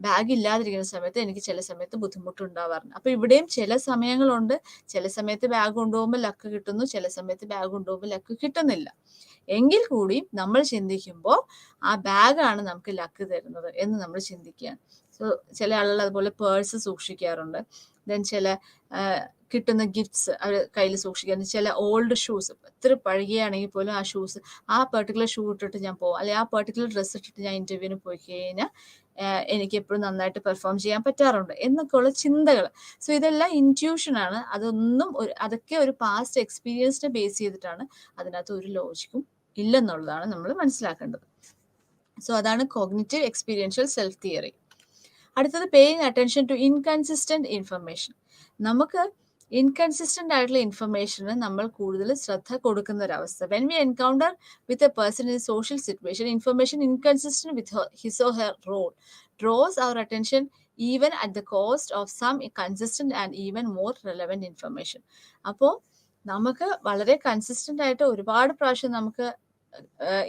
ബാഗ് ഇല്ലാതിരിക്കുന്ന സമയത്ത് എനിക്ക് ചില സമയത്ത് ബുദ്ധിമുട്ടുണ്ടാവാറുണ്ട്. അപ്പൊ ഇവിടെയും ചില സമയങ്ങളുണ്ട്, ചില സമയത്ത് ബാഗ് കൊണ്ടുപോകുമ്പോൾ ലക്ക് കിട്ടുന്നു, ചില സമയത്ത് ബാഗ് കൊണ്ടുപോകുമ്പോൾ ലക്ക് കിട്ടുന്നില്ല. എങ്കിൽ കൂടി നമ്മൾ ചിന്തിക്കുമ്പോൾ ആ ബാഗാണ് നമുക്ക് ലക്ക് തരുന്നത് എന്ന് നമ്മൾ ചിന്തിക്കുകയാണ്. സോ ചില ആളുകൾ അതുപോലെ പേഴ്സ് സൂക്ഷിക്കാറുണ്ട്. ദെൻ ചില കിട്ടുന്ന ഗിഫ്റ്റ്സ് അവർ കയ്യിൽ സൂക്ഷിക്കാൻ. ചില ഓൾഡ് ഷൂസ് എത്ര പഴകിയാണെങ്കിൽ പോലും ആ ഷൂസ്, ആ പെർട്ടിക്കുലർ ഷൂ ഇട്ടിട്ട് ഞാൻ പോകും, അല്ലെങ്കിൽ ആ പെർട്ടിക്കുലർ ഡ്രസ്സ് ഇട്ടിട്ട് ഞാൻ ഇന്റർവ്യൂവിന് പോയി കഴിഞ്ഞാൽ എനിക്ക് എപ്പോഴും നന്നായിട്ട് പെർഫോം ചെയ്യാൻ പറ്റാറുണ്ട് എന്നൊക്കെയുള്ള ചിന്തകൾ. സോ ഇതെല്ലാം ഇൻറ്റ്യൂഷനാണ്. അതൊക്കെ ഒരു പാസ്റ്റ് എക്സ്പീരിയൻസിനെ ബേസ് ചെയ്തിട്ടാണ്. അതിനകത്ത് ഒരു ലോജിക്കും ഇല്ലെന്നുള്ളതാണ് നമ്മൾ മനസ്സിലാക്കേണ്ടത്. സോ അതാണ് കോഗ്നിറ്റീവ് എക്സ്പീരിയൻഷ്യൽ സെൽഫ് തിയറി. അടുത്തത് paying attention to inconsistent information. നമുക്ക് ഇൻകൺസിസ്റ്റന്റ് ആയിട്ടുള്ള ഇൻഫർമേഷന് നമ്മൾ കൂടുതൽ ശ്രദ്ധ കൊടുക്കുന്ന ഒരവസ്ഥ. When we encounter with a person in social situation, information inconsistent with his or her role draws our attention even at the cost of some consistent and even more relevant information. അപ്പോൾ നമുക്ക് വളരെ consistent ആയിട്ട് ഒരുപാട് പ്രാവശ്യം നമുക്ക്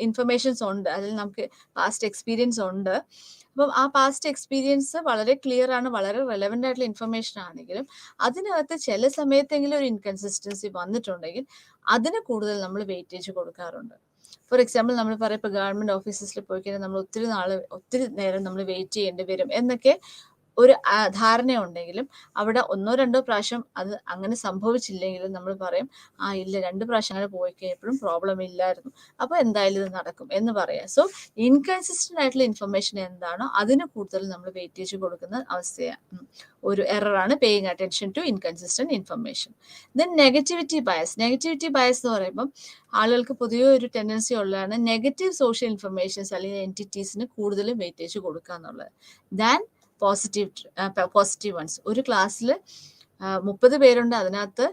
informations ഉണ്ട്, അതിൽ നമുക്ക് പാസ്റ്റ് എക്സ്പീരിയൻസ് ഉണ്ട്. അപ്പം ആ പാസ്റ്റ് എക്സ്പീരിയൻസ് വളരെ ക്ലിയർ ആണ്, വളരെ റെലവെന്റ് ആയിട്ടുള്ള ഇൻഫർമേഷൻ ആണെങ്കിലും അതിനകത്ത് ചില സമയത്തെങ്കിലും ഒരു ഇൻകൺസിസ്റ്റൻസി വന്നിട്ടുണ്ടെങ്കിൽ അതിന് കൂടുതൽ നമ്മൾ വെയിറ്റേജ് കൊടുക്കാറുണ്ട്. ഫോർ എക്സാമ്പിൾ നമ്മൾ പറയാം, ഇപ്പോൾ ഗവൺമെന്റ് ഓഫീസസിൽ പോയി കഴിഞ്ഞാൽ നമ്മൾ ഒത്തിരി നേരം നമ്മൾ വെയിറ്റ് ചെയ്യേണ്ടി വരും എന്നൊക്കെ ഒരു ധാരണയുണ്ടെങ്കിലും അവിടെ 1-2 പ്രാവശ്യം അത് അങ്ങനെ സംഭവിച്ചില്ലെങ്കിലും നമ്മൾ പറയും, ഇല്ല 2 പ്രാവശ്യം അങ്ങനെ പോയി കഴിഞ്ഞപ്പോഴും പ്രോബ്ലം ഇല്ലായിരുന്നു, അപ്പോൾ എന്തായാലും ഇത് നടക്കും എന്ന് പറയാം. സോ ഇൻകൺസിസ്റ്റന്റ് ആയിട്ടുള്ള ഇൻഫർമേഷൻ എന്താണോ അതിന് കൂടുതൽ നമ്മൾ വെയിറ്റേജ് കൊടുക്കുന്ന അവസ്ഥയാണ്. ഒരു എററാണ് paying attention to inconsistent information. Then negativity bias. Negativity bias എന്ന് പറയുമ്പോൾ ആളുകൾക്ക് പൊതുവെ ഒരു ടെൻഡൻസി ഉള്ളതാണ് നെഗറ്റീവ് സോഷ്യൽ ഇൻഫർമേഷൻസ് അല്ലെങ്കിൽ എൻറ്റിറ്റീസിന് കൂടുതലും വെയിറ്റേജ് കൊടുക്കുക എന്നുള്ളത് ദാൻ പോസിറ്റീവ് വൺസ്. ഒരു ക്ലാസ്സിൽ 30 പേരുണ്ട്, അതിനകത്ത്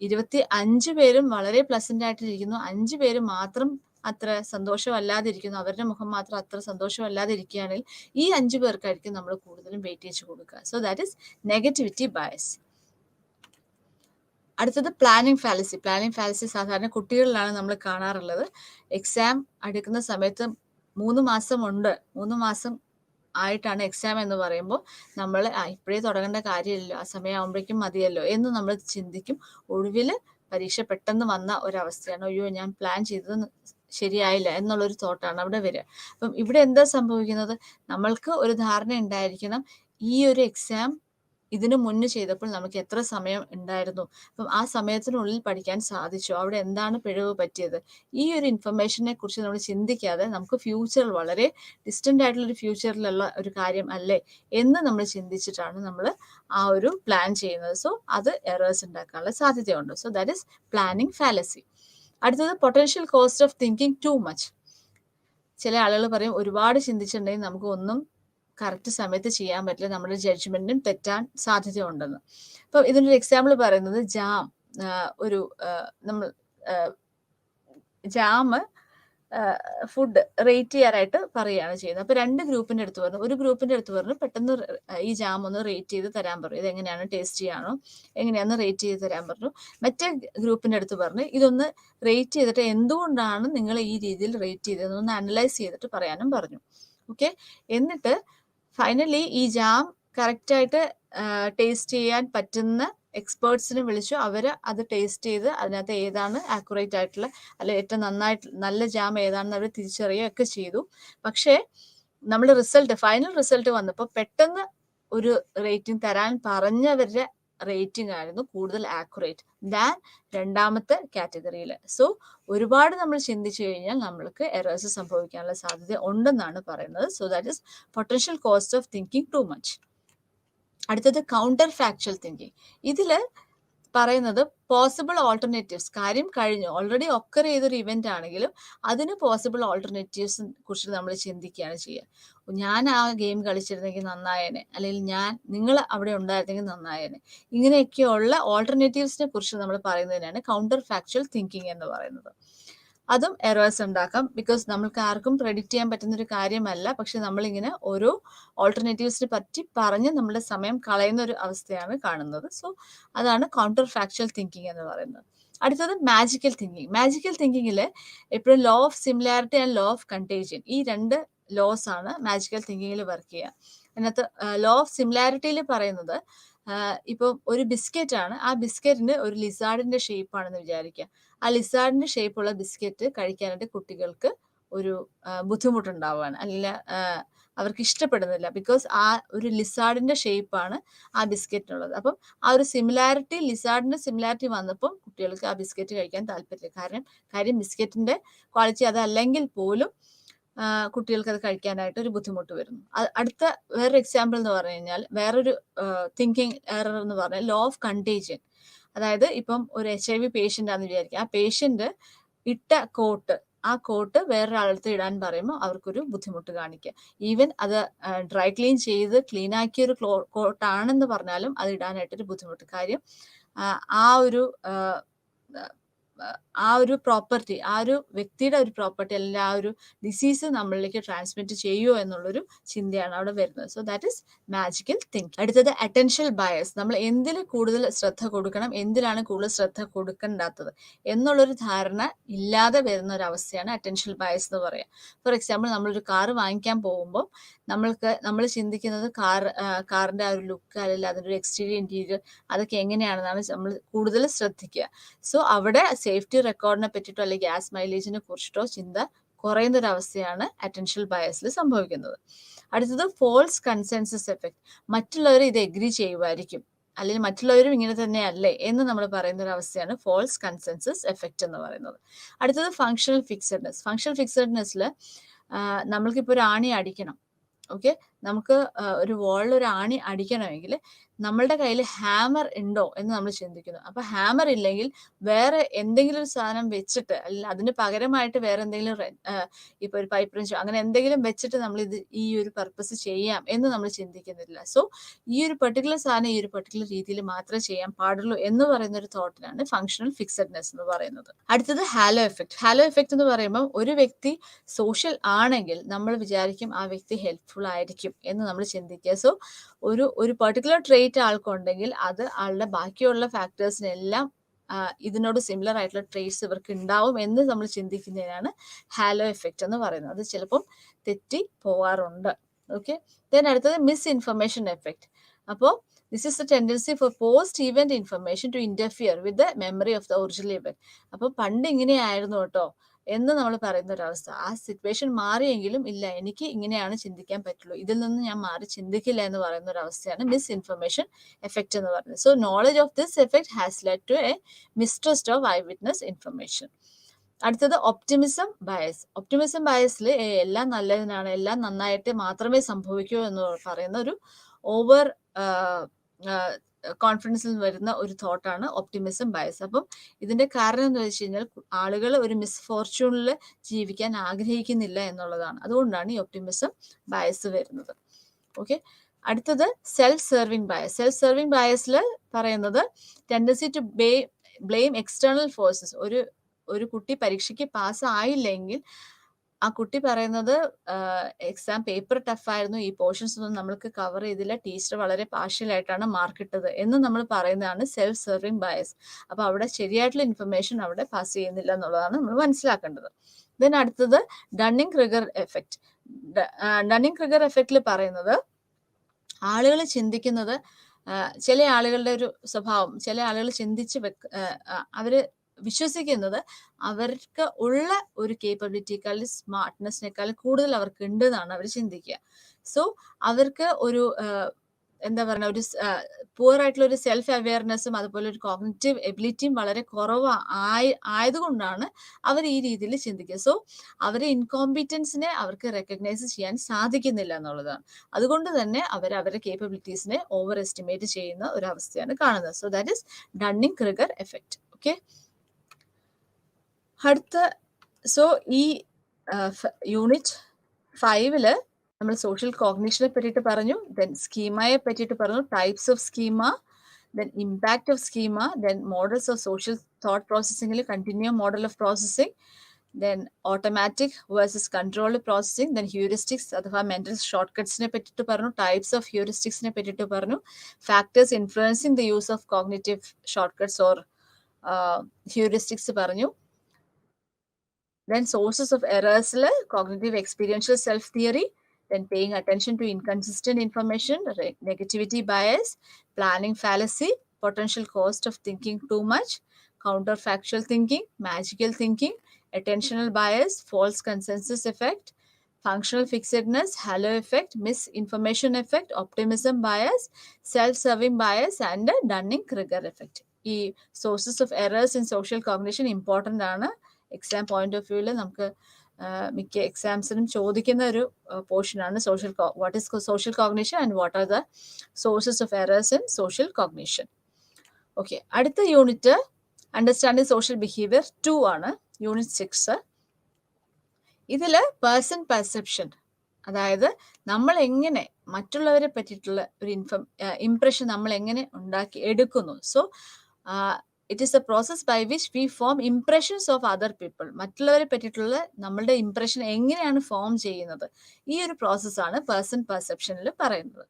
25 പേരും വളരെ പ്ലസന്റ് ആയിട്ടിരിക്കുന്നു, 5 പേര് മാത്രം അത്ര സന്തോഷമല്ലാതിരിക്കുന്നു, അവരുടെ മുഖം മാത്രം അത്ര സന്തോഷമല്ലാതിരിക്കുകയാണെങ്കിൽ ഈ 5 പേർക്കായിരിക്കും നമ്മൾ കൂടുതലും വെയിറ്റേജ് കൊടുക്കുക. So that is negativity bias. അടുത്തത് പ്ലാനിങ് ഫാലസി. പ്ലാനിങ് ഫാലസി സാധാരണ കുട്ടികളിലാണ് നമ്മൾ കാണാറുള്ളത്. എക്സാം അടുക്കുന്ന സമയത്ത് 3 മാസമുണ്ട്, 3 മാസം ആയിട്ടാണ് എക്സാം എന്ന് പറയുമ്പോൾ നമ്മൾ ഇപ്പോഴേ തുടങ്ങേണ്ട കാര്യമില്ലല്ലോ, ആ സമയമാകുമ്പോഴേക്കും മതിയല്ലോ എന്ന് നമ്മൾ ചിന്തിക്കും. ഒടുവിൽ പരീക്ഷ പെട്ടെന്ന് വന്ന ഒരവസ്ഥയാണ്, അയ്യോ ഞാൻ പ്ലാൻ ചെയ്തത് ശരിയായില്ല എന്നുള്ളൊരു തോട്ടാണ് അവിടെ വരിക. അപ്പം ഇവിടെ എന്താ സംഭവിക്കുന്നത്, നമ്മൾക്ക് ഒരു ധാരണ ഉണ്ടായിരിക്കണം, ഈ ഒരു എക്സാം ഇതിനു മുന്നേ ചെയ്തപ്പോൾ നമുക്ക് എത്ര സമയം ഉണ്ടായിരുന്നു, അപ്പം ആ സമയത്തിനുള്ളിൽ പഠിക്കാൻ സാധിച്ചു, അവിടെ എന്താണ് പിഴവ് പറ്റിയത്, ഈ ഒരു ഇൻഫർമേഷനെ കുറിച്ച് നമ്മൾ ചിന്തിക്കാതെ നമുക്ക് ഫ്യൂച്ചറിൽ വളരെ ഡിസ്റ്റന്റ് ആയിട്ടുള്ള ഒരു ഫ്യൂച്ചറിലുള്ള ഒരു കാര്യം അല്ലേ എന്ന് നമ്മൾ ചിന്തിച്ചിട്ടാണ് നമ്മൾ ആ ഒരു പ്ലാൻ ചെയ്യുന്നത്. സോ അത് എറേഴ്സ് ഉണ്ടാക്കാനുള്ള സാധ്യതയുണ്ട്. So that is planning fallacy. അടുത്തത് potential cost of thinking too much. ചില ആളുകൾ പറയും ഒരുപാട് ചിന്തിച്ചിട്ടുണ്ടെങ്കിൽ നമുക്ക് ഒന്നും കറക്റ്റ് സമയത്ത് ചെയ്യാൻ പറ്റില്ല, നമ്മുടെ ജഡ്ജ്മെന്റും തെറ്റാൻ സാധ്യതയുണ്ടെന്ന്. അപ്പം ഇതിനൊരു എക്സാമ്പിൾ പറയുന്നത് നമ്മൾ ജാം ഫുഡ് റേറ്റ് ചെയ്യാനായിട്ട് പറയുകയാണ് ചെയ്യുന്നത്. അപ്പൊ 2 ഗ്രൂപ്പിന്റെ അടുത്ത് പറഞ്ഞു, ഒരു ഗ്രൂപ്പിന്റെ അടുത്ത് പറഞ്ഞു പെട്ടെന്ന് ഈ ജാം ഒന്ന് റേറ്റ് ചെയ്ത് തരാൻ പറഞ്ഞു, ഇത് എങ്ങനെയാണ്, ടേസ്റ്റ് ചെയ്യാണോ എങ്ങനെയാന്ന് റേറ്റ് ചെയ്ത് തരാൻ പറഞ്ഞു. മറ്റേ ഗ്രൂപ്പിന്റെ അടുത്ത് പറഞ്ഞു ഇതൊന്ന് റേറ്റ് ചെയ്തിട്ട് എന്തുകൊണ്ടാണ് നിങ്ങൾ ഈ രീതിയിൽ റേറ്റ് ചെയ്തതെന്ന് അനലൈസ് ചെയ്തിട്ട് പറയാനും പറഞ്ഞു. ഓക്കെ, എന്നിട്ട് ഫൈനലി ഈ ജാം കറക്റ്റായിട്ട് ടേസ്റ്റ് ചെയ്യാൻ പറ്റുന്ന എക്സ്പേർട്സിനെ വിളിച്ചു, അവർ അത് ടേസ്റ്റ് ചെയ്ത് അതിനകത്ത് ഏതാണ് ആക്യുറേറ്റ് ആയിട്ടുള്ള അല്ലെ ഏറ്റവും നല്ല ജാം ഏതാണെന്ന് അവർ തിരിച്ചറിയുകയൊക്കെ ചെയ്തു. പക്ഷേ നമ്മൾ ഫൈനൽ റിസൾട്ട് വന്നപ്പോൾ പെട്ടെന്ന് ഒരു റേറ്റിംഗ് തരാൻ പറഞ്ഞവരുടെ റേറ്റിംഗ് ആയിരുന്നു കൂടുതൽ ആക്യുറേറ്റ് ദാൻ രണ്ടാമത്തെ കാറ്റഗറിയിൽ. സോ ഒരുപാട് നമ്മൾ ചിന്തിച്ചു കഴിഞ്ഞാൽ നമ്മൾക്ക് എറേഴ്സ് സംഭവിക്കാനുള്ള സാധ്യത ഉണ്ടെന്നാണ് പറയുന്നത്. So that is potential cost of thinking too much. അടുത്തത് കൗണ്ടർ ഫാക്ച്വൽ തിങ്കിങ്. ഇതില് പറയുന്നത് പോസിബിൾ ഓൾട്ടർനേറ്റീവ്സ്, കാര്യം കഴിഞ്ഞു ഓൾറെഡി ഒക്കർ ചെയ്തൊരു ഇവന്റ് ആണെങ്കിലും അതിന് പോസിബിൾ ഓൾട്ടർനേറ്റീവ്സ് കുറിച്ച് നമ്മൾ ചിന്തിക്കുകയാണ് ചെയ്യുക. ഞാൻ ആ ഗെയിം കളിച്ചിരുന്നെങ്കിൽ നന്നായേനെ, അല്ലെങ്കിൽ നിങ്ങൾ അവിടെ ഉണ്ടായിരുന്നെങ്കിൽ നന്നായേനെ, ഇങ്ങനെയൊക്കെയുള്ള ഓൾട്ടർനേറ്റീവ്സിനെ കുറിച്ച് നമ്മൾ പറയുന്നതിനാണ് കൗണ്ടർ ഫാക്ച്വൽ തിങ്കിങ് എന്ന് പറയുന്നത്. അതും എറേഴ്സ് ഉണ്ടാക്കാം, ബിക്കോസ് നമ്മൾക്ക് ആർക്കും പ്രെഡിക്റ്റ് ചെയ്യാൻ പറ്റുന്ന ഒരു കാര്യമല്ല. പക്ഷെ നമ്മളിങ്ങനെ ഓരോ ഓൾട്ടർനേറ്റീവ്സിനെ പറ്റി പറഞ്ഞ് നമ്മുടെ സമയം കളയുന്ന ഒരു അവസ്ഥയാണ് കാണുന്നത്. സോ അതാണ് കൗണ്ടർ ഫാക്ച്വൽ തിങ്കിങ് എന്ന് പറയുന്നത്. അടുത്തത് മാജിക്കൽ തിങ്കിങ്. മാജിക്കൽ തിങ്കിങ്ങിൽ എപ്പോഴും law of similarity and law of contagion, ഈ 2 ലോസ് ആണ് മാജിക്കൽ തിങ്കിങ്ങിൽ വർക്ക് ചെയ്യുക. അതിനകത്ത് ലോ ഓഫ് സിമിലാരിറ്റിയിൽ പറയുന്നത് ഇപ്പം ഒരു ബിസ്ക്കറ്റ് ആണ്, ആ ബിസ്ക്കറ്റിന് ഒരു ലിസാർഡിന്റെ ഷേപ്പ് ആണെന്ന് വിചാരിക്കുക. ആ ലിസാർഡിന്റെ ഷേപ്പുള്ള ബിസ്ക്കറ്റ് കഴിക്കാനായിട്ട് കുട്ടികൾക്ക് ഒരു ബുദ്ധിമുട്ടുണ്ടാവുകയാണ്, അല്ലെങ്കിൽ അവർക്ക് ഇഷ്ടപ്പെടുന്നില്ല. ബിക്കോസ് ആ ഒരു ലിസാർഡിന്റെ ഷേപ്പാണ് ആ ബിസ്ക്കറ്റിനുള്ളത്. അപ്പം ആ ഒരു സിമിലാരിറ്റി, ലിസാർഡിന്റെ സിമിലാരിറ്റി വന്നപ്പം കുട്ടികൾക്ക് ആ ബിസ്ക്കറ്റ് കഴിക്കാൻ താല്പര്യമില്ല. കാര്യം ബിസ്ക്കറ്റിന്റെ ക്വാളിറ്റി അതല്ലെങ്കിൽ പോലും കുട്ടികൾക്ക് അത് കഴിക്കാനായിട്ട് ഒരു ബുദ്ധിമുട്ട് വരുന്നു. അടുത്ത വേറൊരു എക്സാമ്പിൾ എന്ന് പറഞ്ഞു കഴിഞ്ഞാൽ, വേറൊരു തിങ്കിങ് എറർ എന്ന് പറഞ്ഞാൽ ലോ ഓഫ് കണ്ടേജിയൻ. അതായത് ഇപ്പം ഒരു HIV പേഷ്യൻ്റ് ആണെന്ന് വിചാരിക്കുക. ആ പേഷ്യൻ്റ് ഇട്ട ആ കോട്ട് വേറൊരാളടുത്ത് ഇടാൻ പറയുമ്പോൾ അവർക്കൊരു ബുദ്ധിമുട്ട് കാണിക്കുക. ഈവൻ അത് ഡ്രൈ ക്ലീൻ ചെയ്ത് ക്ലീൻ ആക്കിയ ഒരു കോട്ടാണെന്ന് പറഞ്ഞാലും അത് ഇടാനായിട്ടൊരു ബുദ്ധിമുട്ട്. കാര്യം ആ ഒരു പ്രോപ്പർട്ടി, ആ ഒരു വ്യക്തിയുടെ ഒരു പ്രോപ്പർട്ടി അല്ലെങ്കിൽ ആ ഒരു ഡിസീസ് നമ്മളിലേക്ക് ട്രാൻസ്മിറ്റ് ചെയ്യുമോ എന്നുള്ളൊരു ചിന്തയാണ് അവിടെ വരുന്നത്. So that is magical thinking. അടുത്തത് അറ്റൻഷൻ ബയസ്. നമ്മൾ എന്തിൽ കൂടുതൽ ശ്രദ്ധ കൊടുക്കണം, എന്തിലാണ് കൂടുതൽ ശ്രദ്ധ കൊടുക്കേണ്ടാത്തത് എന്നുള്ളൊരു ധാരണ ഇല്ലാതെ വരുന്ന ഒരു അവസ്ഥയാണ് അറ്റൻഷൻ ബയസ് എന്ന് പറയാം. ഫോർ എക്സാമ്പിൾ, നമ്മളൊരു കാറ് വാങ്ങിക്കാൻ പോകുമ്പോൾ നമ്മൾ ചിന്തിക്കുന്നത് കാറിന്റെ ആ ഒരു ലുക്ക് അല്ലെങ്കിൽ അതിൻ്റെ ഒരു എക്സ്റ്റീരിയർ ഇന്റീരിയർ അതൊക്കെ എങ്ങനെയാണെന്നാണ് നമ്മൾ കൂടുതൽ ശ്രദ്ധിക്കുക. സോ അവിടെ സേഫ്റ്റി റെക്കോർഡിനെ പറ്റിയിട്ടോ അല്ലെങ്കിൽ ഗ്യാസ് മൈലേജിനെ കുറിച്ചിട്ടോ ചിന്ത കുറയുന്ന ഒരു അവസ്ഥയാണ് അറ്റൻഷൻ ബയസിൽ സംഭവിക്കുന്നത്. അടുത്തത് ഫോൾസ് കൺസെൻസസ് എഫക്ട്. മറ്റുള്ളവർ ഇത് എഗ്രി ചെയ്യുമായിരിക്കും, അല്ലെങ്കിൽ മറ്റുള്ളവരും ഇങ്ങനെ തന്നെയല്ലേ എന്ന് നമ്മൾ പറയുന്ന ഒരു അവസ്ഥയാണ് ഫോൾസ് കൺസെൻസസ് എഫക്റ്റ് എന്ന് പറയുന്നത്. അടുത്തത് ഫങ്ഷണൽ ഫിക്സഡ്നെസ്. ഫങ്ഷണൽ ഫിക്സഡ്നെസ്സിൽ നമ്മൾക്കിപ്പോൾ ഒരു ആണി അടിക്കണം. ഓക്കെ, നമുക്ക് ഒരു വാളിൽ ഒരു ആണി അടിക്കണമെങ്കിൽ നമ്മളുടെ കയ്യിൽ ഹാമർ ഉണ്ടോ എന്ന് നമ്മൾ ചിന്തിക്കുന്നു. അപ്പൊ ഹാമർ ഇല്ലെങ്കിൽ വേറെ എന്തെങ്കിലും ഒരു സാധനം വെച്ചിട്ട്, അല്ലെങ്കിൽ അതിന് പകരമായിട്ട് വേറെ എന്തെങ്കിലും ഇപ്പൊ ഒരു പൈപ്പ് റെഞ്ചോ അങ്ങനെ എന്തെങ്കിലും വെച്ചിട്ട് നമ്മൾ ഇത് ഈ ഒരു പർപ്പസ് ചെയ്യാം എന്ന് നമ്മൾ ചിന്തിക്കുന്നില്ല. സോ ഈ ഒരു പെർട്ടിക്കുലർ സാധനം ഈ ഒരു പെർട്ടിക്കുലർ രീതിയിൽ മാത്രമേ ചെയ്യാൻ പാടുള്ളൂ എന്ന് പറയുന്ന ഒരു തോട്ടിനാണ് ഫങ്ഷണൽ ഫിക്സഡ്നെസ് എന്ന് പറയുന്നത്. അടുത്തത് ഹാലോ എഫക്ട്. ഹാലോ എഫക്ട് എന്ന് പറയുമ്പോൾ ഒരു വ്യക്തി സോഷ്യൽ ആണെങ്കിൽ നമ്മൾ വിചാരിക്കും ആ വ്യക്തി ഹെൽപ്ഫുൾ ആയിരിക്കും എന്ന് നമ്മൾ ചിന്തിക്കുക. സോ ഒരു പെർട്ടിക്കുലർ ട്രേറ്റ് ആൾക്കുണ്ടെങ്കിൽ അത് ആളുടെ ബാക്കിയുള്ള ഫാക്ടേഴ്സിനെല്ലാം ഇതിനോട് സിമിലർ ആയിട്ടുള്ള ട്രേറ്റ്സ് ഇവർക്ക് ഉണ്ടാവും എന്ന് നമ്മൾ ചിന്തിക്കുന്നതിനാണ് ഹാലോ എഫക്റ്റ് എന്ന് പറയുന്നത്. അത് ചിലപ്പം തെറ്റി പോവാറുണ്ട്. ഓക്കെ, ദെൻ അടുത്തത് മിസ് ഇൻഫർമേഷൻ എഫക്റ്റ്. അപ്പോൾ this is the tendency for post event information to interfere with the memory of the original event. അപ്പോൾ പണ്ട് ഇങ്ങനെയായിരുന്നു കേട്ടോ എന്ന് നമ്മൾ പറയുന്ന ഒരവസ്ഥ. ആ സിറ്റുവേഷൻ മാറിയെങ്കിലും ഇല്ല, എനിക്ക് ഇങ്ങനെയാണ് ചിന്തിക്കാൻ പറ്റുള്ളൂ, ഇതിൽ നിന്ന് ഞാൻ മാറി ചിന്തിക്കില്ല എന്ന് പറയുന്ന ഒരു അവസ്ഥയാണ് മിസ് ഇൻഫർമേഷൻ എഫക്റ്റ് എന്ന് പറയുന്നത്. So knowledge of this effect has led to a mistrust of eyewitness information. അടുത്തത് ഒപ്റ്റിമിസം ബയസ്. ഒപ്റ്റിമിസം ബയസിൽ എല്ലാം നല്ലതിനാണ്, എല്ലാം നന്നായിട്ട് മാത്രമേ സംഭവിക്കൂ എന്ന് പറയുന്ന ഒരു ഓവർ കോൺഫിഡൻസിൽ വരുന്ന ഒരു തോട്ടാണ് ഒപ്റ്റിമിസം ബയസ്. അപ്പം ഇതിന്റെ കാരണം എന്ന് വെച്ച് കഴിഞ്ഞാൽ ആളുകൾ ഒരു മിസ്ഫോർച്യൂണിൽ ജീവിക്കാൻ ആഗ്രഹിക്കുന്നില്ല എന്നുള്ളതാണ്. അതുകൊണ്ടാണ് ഈ ഒപ്റ്റിമിസം ബയസ് വരുന്നത്. ഓക്കെ, അടുത്തത് self serving bias. Self serving ബയസിൽ പറയുന്നത് tendency to blame external forces. ഒരു കുട്ടി പരീക്ഷയ്ക്ക് പാസ് ആയില്ലെങ്കിൽ ആ കുട്ടി പറയുന്നത് എക്സാം പേപ്പർ ടഫായിരുന്നു, ഈ പോർഷൻസ് ഒന്നും നമ്മൾക്ക് കവർ ചെയ്തില്ല, ടീച്ചർ വളരെ പാർഷ്യലായിട്ടാണ് മാർക്ക് ഇട്ടത് എന്ന് നമ്മൾ പറയുന്നതാണ് സെൽഫ് സെർവിങ് ബയസ്. അപ്പൊ അവിടെ ശരിയായിട്ടുള്ള ഇൻഫർമേഷൻ അവിടെ പാസ് ചെയ്യുന്നില്ല എന്നുള്ളതാണ് നമ്മൾ മനസ്സിലാക്കേണ്ടത്. ദെൻ അടുത്തത് ഡണ്ണിങ് ക്രിഗർ എഫക്റ്റ്. ഡണ്ണിങ് ക്രിഗർ എഫക്റ്റിൽ പറയുന്നത് ആളുകൾ ചിന്തിക്കുന്നത്, ചില ആളുകളുടെ ഒരു സ്വഭാവം, ചില ആളുകൾ അവര് വിശ്വസിക്കുന്നത് അവർക്ക് ഉള്ള ഒരു കേപ്പബിലിറ്റിയേക്കാൾ സ്മാർട്ട്നെസ്സിനേക്കാൾ കൂടുതൽ അവർക്ക് ഉണ്ട് എന്നാണ് അവർ ചിന്തിക്കുക. സോ അവർക്ക് ഒരു എന്താ പറയുക, ഒരു പുവർ ആയിട്ടുള്ള ഒരു സെൽഫ് അവെയർനെസ്സും അതുപോലെ ഒരു കോഗ്നിറ്റീവ് എബിലിറ്റിയും വളരെ ആയതുകൊണ്ടാണ് അവർ ഈ രീതിയിൽ ചിന്തിക്കുക. സോ അവരെ ഇൻകോമ്പിറ്റൻസിനെ അവർക്ക് റെക്കഗ്നൈസ് ചെയ്യാൻ സാധിക്കുന്നില്ല എന്നുള്ളതാണ്. അതുകൊണ്ട് തന്നെ അവരുടെ കേപ്പബിലിറ്റീസിനെ ഓവർ എസ്റ്റിമേറ്റ് ചെയ്യുന്ന ഒരു അവസ്ഥയാണ് കാണുന്നത്. So that is Dunning Kruger effect. Okay, അടുത്ത ഈ യൂണിറ്റ് 5 നമ്മൾ സോഷ്യൽ കോഗ്നിഷനെ പറ്റിയിട്ട് പറഞ്ഞു, ദെൻ സ്കീമയെ പറ്റിയിട്ട് പറഞ്ഞു, types of schema, then impact of schema, then models of social thought പ്രോസസ്സിംഗിൽ continuum model of processing, then automatic versus controlled processing, then heuristics അഥവാ മെന്റൽ ഷോർട്ട് കട്ട്സിനെ പറ്റിയിട്ട് പറഞ്ഞു, ടൈപ്സ് ഓഫ് ഹ്യൂറിസ്റ്റിക്സിനെ പറ്റിയിട്ട് പറഞ്ഞു, factors influencing the use of cognitive short cuts or heuristics പറഞ്ഞു. Then sources of errors, cognitive experiential self-theory, then paying attention to inconsistent information, negativity bias, planning fallacy, potential cost of thinking too much, counterfactual thinking, magical thinking, attentional bias, false consensus effect, functional fixedness, halo effect, misinformation effect, optimism bias, self-serving bias, and Dunning-Kruger effect. ഈ sources of errors in social cognition important ആണ്. Exam point of വ്യൂവിൽ നമുക്ക് മിക്ക എക്സാംസിനും ചോദിക്കുന്ന ഒരു പോർഷനാണ് what is social cognition and what are the sources of errors in social cognition. Okay, അടുത്ത unit understanding social behaviour 2 ആണ്, യൂണിറ്റ് 6. ഇതിൽ പേഴ്സൺ പെർസെപ്ഷൻ, അതായത് നമ്മൾ എങ്ങനെ മറ്റുള്ളവരെ പറ്റിയിട്ടുള്ള ഒരു ഇംപ്രഷൻ നമ്മൾ എങ്ങനെ ഉണ്ടാക്കി എടുക്കുന്നു. So it is a process by which we form impressions of other people. മറ്റുള്ളവരെ പറ്റിയിട്ടുള്ള നമ്മളുടെ ഇംപ്രഷൻ എങ്ങനെയാണ് ഫോം ചെയ്യുന്നത്, ഈ ഒരു പ്രോസസ്സാണ് പേഴ്സൺ പെർസെപ്ഷനിൽ പറയുന്നത്.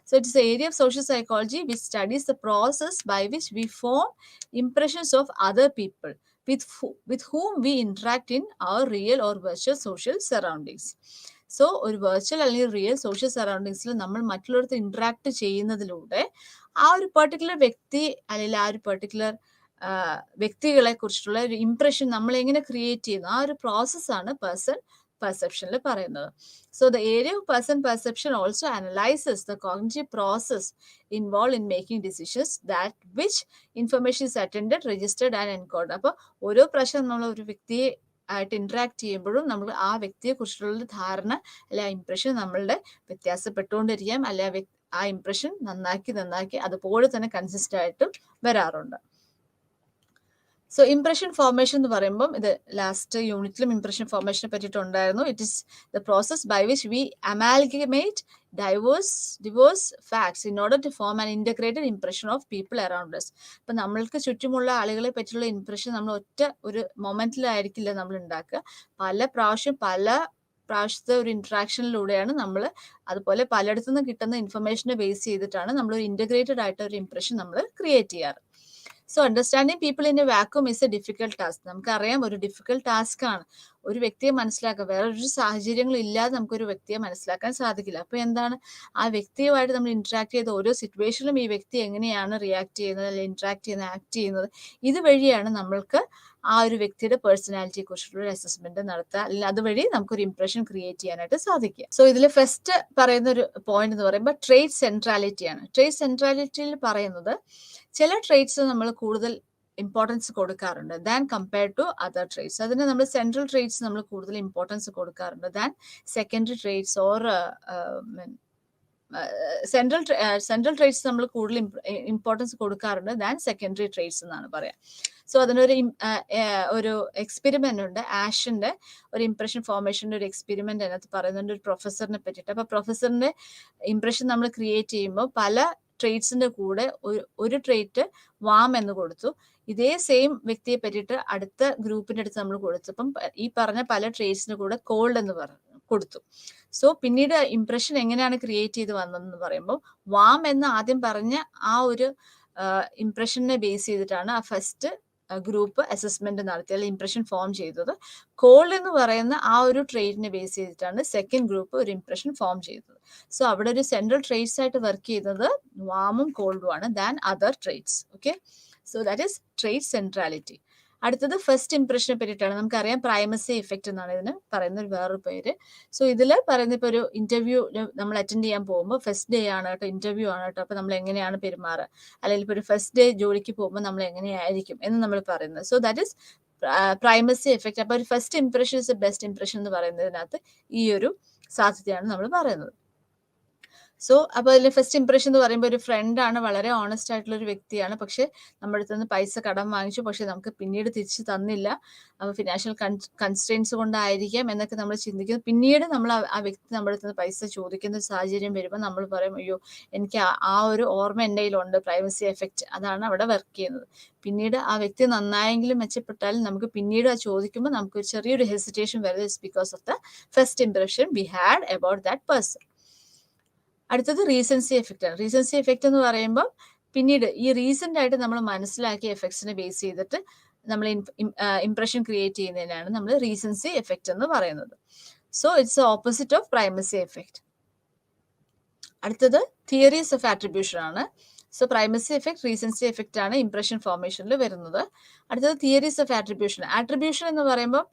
So it is area of social psychology which studies the process by which we form impressions of other people with whom we interact in our real or virtual social surroundings. So ഒരു virtual അല്ലെങ്കിൽ real social സറൗണ്ടിങ്സിൽ നമ്മൾ മറ്റുള്ളവർക്ക് interact ചെയ്യുന്നതിലൂടെ ആ ഒരു particular വ്യക്തി അല്ലെങ്കിൽ ആ ഒരു പെർട്ടിക്കുലർ വ്യക്തികളെ കുറിച്ചിട്ടുള്ള ഒരു ഇംപ്രഷൻ നമ്മൾ എങ്ങനെ ക്രിയേറ്റ് ചെയ്യുന്നു, ആ ഒരു പ്രോസസ്സാണ് പേഴ്സൺ പെർസെപ്ഷനിൽ പറയുന്നത്. So the area of person perception also analyses the cognitive process involve in making decisions that which information is attended, registered and encode. അപ്പോൾ ഓരോ പ്രാവശ്യം നമ്മൾ ഒരു വ്യക്തിയെ ആയിട്ട് ഇന്ററാക്ട് ചെയ്യുമ്പോഴും നമ്മൾ ആ വ്യക്തിയെ കുറിച്ചുള്ള ധാരണ അല്ലെ ആ ഇംപ്രഷൻ നമ്മളുടെ വ്യത്യാസപ്പെട്ടുകൊണ്ടിരിക്കാം, അല്ലെ ആ ഇംപ്രഷൻ നന്നാക്കി അതുപോലെ തന്നെ കൺസിസ്റ്റ് ആയിട്ടും വരാറുണ്ട്. സോ ഇംപ്രഷൻ ഫോർമേഷൻ എന്ന് പറയുമ്പോൾ ഇത് ലാസ്റ്റ് യൂണിറ്റിലും ഇംപ്രഷൻ ഫോർമേഷനെ പറ്റിയിട്ടുണ്ടായിരുന്നു. It is the process by which we amalgamate diverse facts in order to form an integrated impression of people around us. ഇപ്പം നമ്മൾക്ക് ചുറ്റുമുള്ള ആളുകളെ പറ്റിയുള്ള ഇംപ്രഷൻ നമ്മൾ ഒറ്റ ഒരു മൊമെന്റിലായിരിക്കില്ല നമ്മൾ ഉണ്ടാക്കുക. പല പ്രാവശ്യത്തെ ഒരു ഇന്ററാക്ഷനിലൂടെയാണ് നമ്മൾ, അതുപോലെ പലയിടത്തുനിന്ന് കിട്ടുന്ന ഇൻഫർമേഷനെ ബേസ് ചെയ്തിട്ടാണ് നമ്മൾ ഒരു ഇന്റഗ്രേറ്റഡ് ആയിട്ട് ഒരു ഇംപ്രഷൻ നമ്മൾ ക്രിയേറ്റ് ചെയ്യാറ്. So understanding people in A vacuum is A difficult task. നമുക്കറിയാം ഒരു ഡിഫിക്കൽട്ട് ടാസ്ക് ആണ് ഒരു വ്യക്തിയെ മനസ്സിലാക്കുക. വേറൊരു സാഹചര്യങ്ങളും ഇല്ലാതെ നമുക്കൊരു വ്യക്തിയെ മനസ്സിലാക്കാൻ സാധിക്കില്ല. അപ്പോൾ എന്താണ്, ആ വ്യക്തിയുമായിട്ട് നമ്മൾ ഇന്ററാക്ട് ചെയ്ത ഓരോ സിറ്റുവേഷനിലും ഈ വ്യക്തി എങ്ങനെയാണ് റിയാക്ട് ചെയ്യുന്നത്, അല്ലെങ്കിൽ ഇന്ററാക്ട് ചെയ്യുന്നത്, ആക്ട് ചെയ്യുന്നത്, ഇതുവഴിയാണ് നമ്മൾക്ക് ആ ഒരു വ്യക്തിയുടെ പേഴ്സണാലിറ്റിയെ കുറിച്ചുള്ള ഒരു അസസ്മെന്റ് നടത്തുക, അല്ലെങ്കിൽ അതുവഴി നമുക്കൊരു ഇംപ്രഷൻ ക്രിയേറ്റ് ചെയ്യാനായിട്ട് സാധിക്കുക. സോ ഇതിൽ ഫസ്റ്റ് പറയുന്ന ഒരു പോയിന്റ് എന്ന് പറയുമ്പോൾ ട്രേറ്റ് സെൻട്രാലിറ്റി ആണ്. ട്രേറ്റ് സെൻട്രാലിറ്റിയിൽ പറയുന്നത് ചില ട്രേറ്റ്സ് നമ്മൾ കൂടുതൽ ഇമ്പോർട്ടൻസ് കൊടുക്കാറുണ്ട് than compared to other traits. അതിന് നമ്മൾ സെൻട്രൽ ട്രേറ്റ്സ് നമ്മൾ കൂടുതൽ ഇമ്പോർട്ടൻസ് കൊടുക്കാറുണ്ട് than secondary traits or central traits നമ്മൾ കൂടുതൽ ഇമ്പോർട്ടൻസ് കൊടുക്കാറുണ്ട് ദാൻ സെക്കൻഡറി ട്രേറ്റ്സ് എന്നാണ് പറയാം. സോ അതിനൊരു ഒരു എക്സ്പെരിമെന്റ് ഉണ്ട്, ആഷിന്റെ ഒരു ഇംപ്രഷൻ ഫോർമേഷന്റെ ഒരു എക്സ്പെരിമെന്റ് അതിനകത്ത് പറയുന്നുണ്ട് ഒരു പ്രൊഫസറിനെ പറ്റിയിട്ട്. അപ്പൊ പ്രൊഫസറിന്റെ ഇംപ്രഷൻ നമ്മൾ ക്രിയേറ്റ് ചെയ്യുമ്പോൾ പല ട്രേറ്റ്സിന്റെ കൂടെ ഒരു ട്രേറ്റ് വാം എന്ന് കൊടുത്തു. ഇതേ സെയിം വ്യക്തിയെ പറ്റിയിട്ട് അടുത്ത ഗ്രൂപ്പിന്റെ അടുത്ത് നമ്മൾ കൊടുത്തപ്പം ഈ പറഞ്ഞ പല ട്രേറ്റ്സിന്റെ കൂടെ കോൾഡ് എന്ന് കൊടുത്തു. സോ പിന്നീട് ഇംപ്രഷൻ എങ്ങനെയാണ് ക്രിയേറ്റ് ചെയ്ത് വന്നതെന്ന് പറയുമ്പോൾ വാം എന്ന് ആദ്യം പറഞ്ഞ ആ ഒരു ഇംപ്രഷനെ ബേസ് ചെയ്തിട്ടാണ് ആ ഫസ്റ്റ് ഗ്രൂപ്പ് അസസ്മെന്റ് നടത്തി അല്ലെങ്കിൽ ഇംപ്രഷൻ ഫോം ചെയ്തത്. കോൾഡ് എന്ന് പറയുന്ന ആ ഒരു ട്രേറ്റിനെ ബേസ് ചെയ്തിട്ടാണ് സെക്കൻഡ് ഗ്രൂപ്പ് ഒരു ഇംപ്രഷൻ ഫോം ചെയ്തത്. സോ അവിടെ ഒരു സെൻട്രൽ ട്രേറ്റ്സ് ആയിട്ട് വർക്ക് ചെയ്തത് വാമും കോൾഡും ആണ് than other traits. Okay, so that is trait centrality. അടുത്തത് ഫസ്റ്റ് ഇംപ്രഷനെ പറ്റിയിട്ടാണ്. നമുക്കറിയാം പ്രൈമസി എഫക്റ്റ് എന്നാണ് ഇതിന് പറയുന്ന ഒരു വേറൊരു പേര്. സോ ഇതിൽ പറയുന്ന ഇപ്പോൾ ഒരു ഇന്റർവ്യൂ നമ്മൾ അറ്റൻഡ് ചെയ്യാൻ പോകുമ്പോൾ ഫസ്റ്റ് ഡേ ആണ് കേട്ടോ, ഇന്റർവ്യൂ ആണ് കേട്ടോ, അപ്പോൾ നമ്മൾ എങ്ങനെയാണ് പെരുമാറുക, അല്ലെങ്കിൽ ഇപ്പോൾ ഒരു ഫസ്റ്റ് ഡേ ജോലിക്ക് പോകുമ്പോൾ നമ്മൾ എങ്ങനെയായിരിക്കും എന്ന് നമ്മൾ പറയുന്നത്. So that is primacy effect. അപ്പോൾ ഒരു first impression is A best impression എന്ന് പറയുന്നതിനകത്ത് ഈ ഒരു സാധ്യതയാണ് നമ്മൾ പറയുന്നത്. സോ അപ്പോൾ അതിൽ ഫസ്റ്റ് ഇംപ്രഷൻ എന്ന് പറയുമ്പോൾ ഒരു ഫ്രണ്ടാണ്, വളരെ ഓണസ്റ്റ് ആയിട്ടുള്ള ഒരു വ്യക്തിയാണ്, പക്ഷെ നമ്മുടെ അടുത്ത് നിന്ന് പൈസ കടം വാങ്ങിച്ചു, പക്ഷെ നമുക്ക് പിന്നീട് തിരിച്ചു തന്നില്ല, അപ്പോൾ ഫിനാൻഷ്യൽ കൺസ്ട്രെയിൻസ് കൊണ്ടായിരിക്കാം എന്നൊക്കെ നമ്മൾ ചിന്തിക്കുന്നു. പിന്നീട് നമ്മൾ ആ വ്യക്തി നമ്മുടെ അടുത്ത് നിന്ന് പൈസ ചോദിക്കുന്ന സാഹചര്യം വരുമ്പോൾ നമ്മൾ പറയും അയ്യോ എനിക്ക് ആ ഒരു ഓർമ്മ എൻ്റെ കയ്യിലുണ്ട്, പ്രൈവസി എഫക്റ്റ് അതാണ് അവിടെ വർക്ക് ചെയ്യുന്നത്. പിന്നീട് ആ വ്യക്തി നന്നായെങ്കിലും മെച്ചപ്പെട്ടാലും നമുക്ക് പിന്നീട് ആ ചോദിക്കുമ്പോൾ നമുക്ക് ചെറിയൊരു ഹെസിറ്റേഷൻ വരുന്നത് it's because of the first impression we had about that person. അടുത്തത് റീസൻസി എഫക്റ്റ് ആണ്. റീസൻസി എഫക്റ്റ് എന്ന് പറയുമ്പോൾ പിന്നീട് ഈ റീസെന്റ് ആയിട്ട് നമ്മൾ മനസ്സിലാക്കിയ എഫക്ട്സിനെ ബേസ് ചെയ്തിട്ട് നമ്മൾ ഇംപ്രഷൻ ക്രിയേറ്റ് ചെയ്യുന്നതിനാണ് നമ്മൾ റീസൻസി എഫക്റ്റ് എന്ന് പറയുന്നത്. So it's opposite of primacy effect. അടുത്തത് തിയറീസ് ഓഫ് ആട്രിബ്യൂഷൻ ആണ്. So primacy effect, recency effect ആണ് ഇംപ്രഷൻ ഫോർമേഷനിൽ വരുന്നത്. അടുത്തത് തിയറീസ് ഓഫ് ആട്രിബ്യൂഷൻ. ആട്രിബ്യൂഷൻ എന്ന് പറയുമ്പോൾ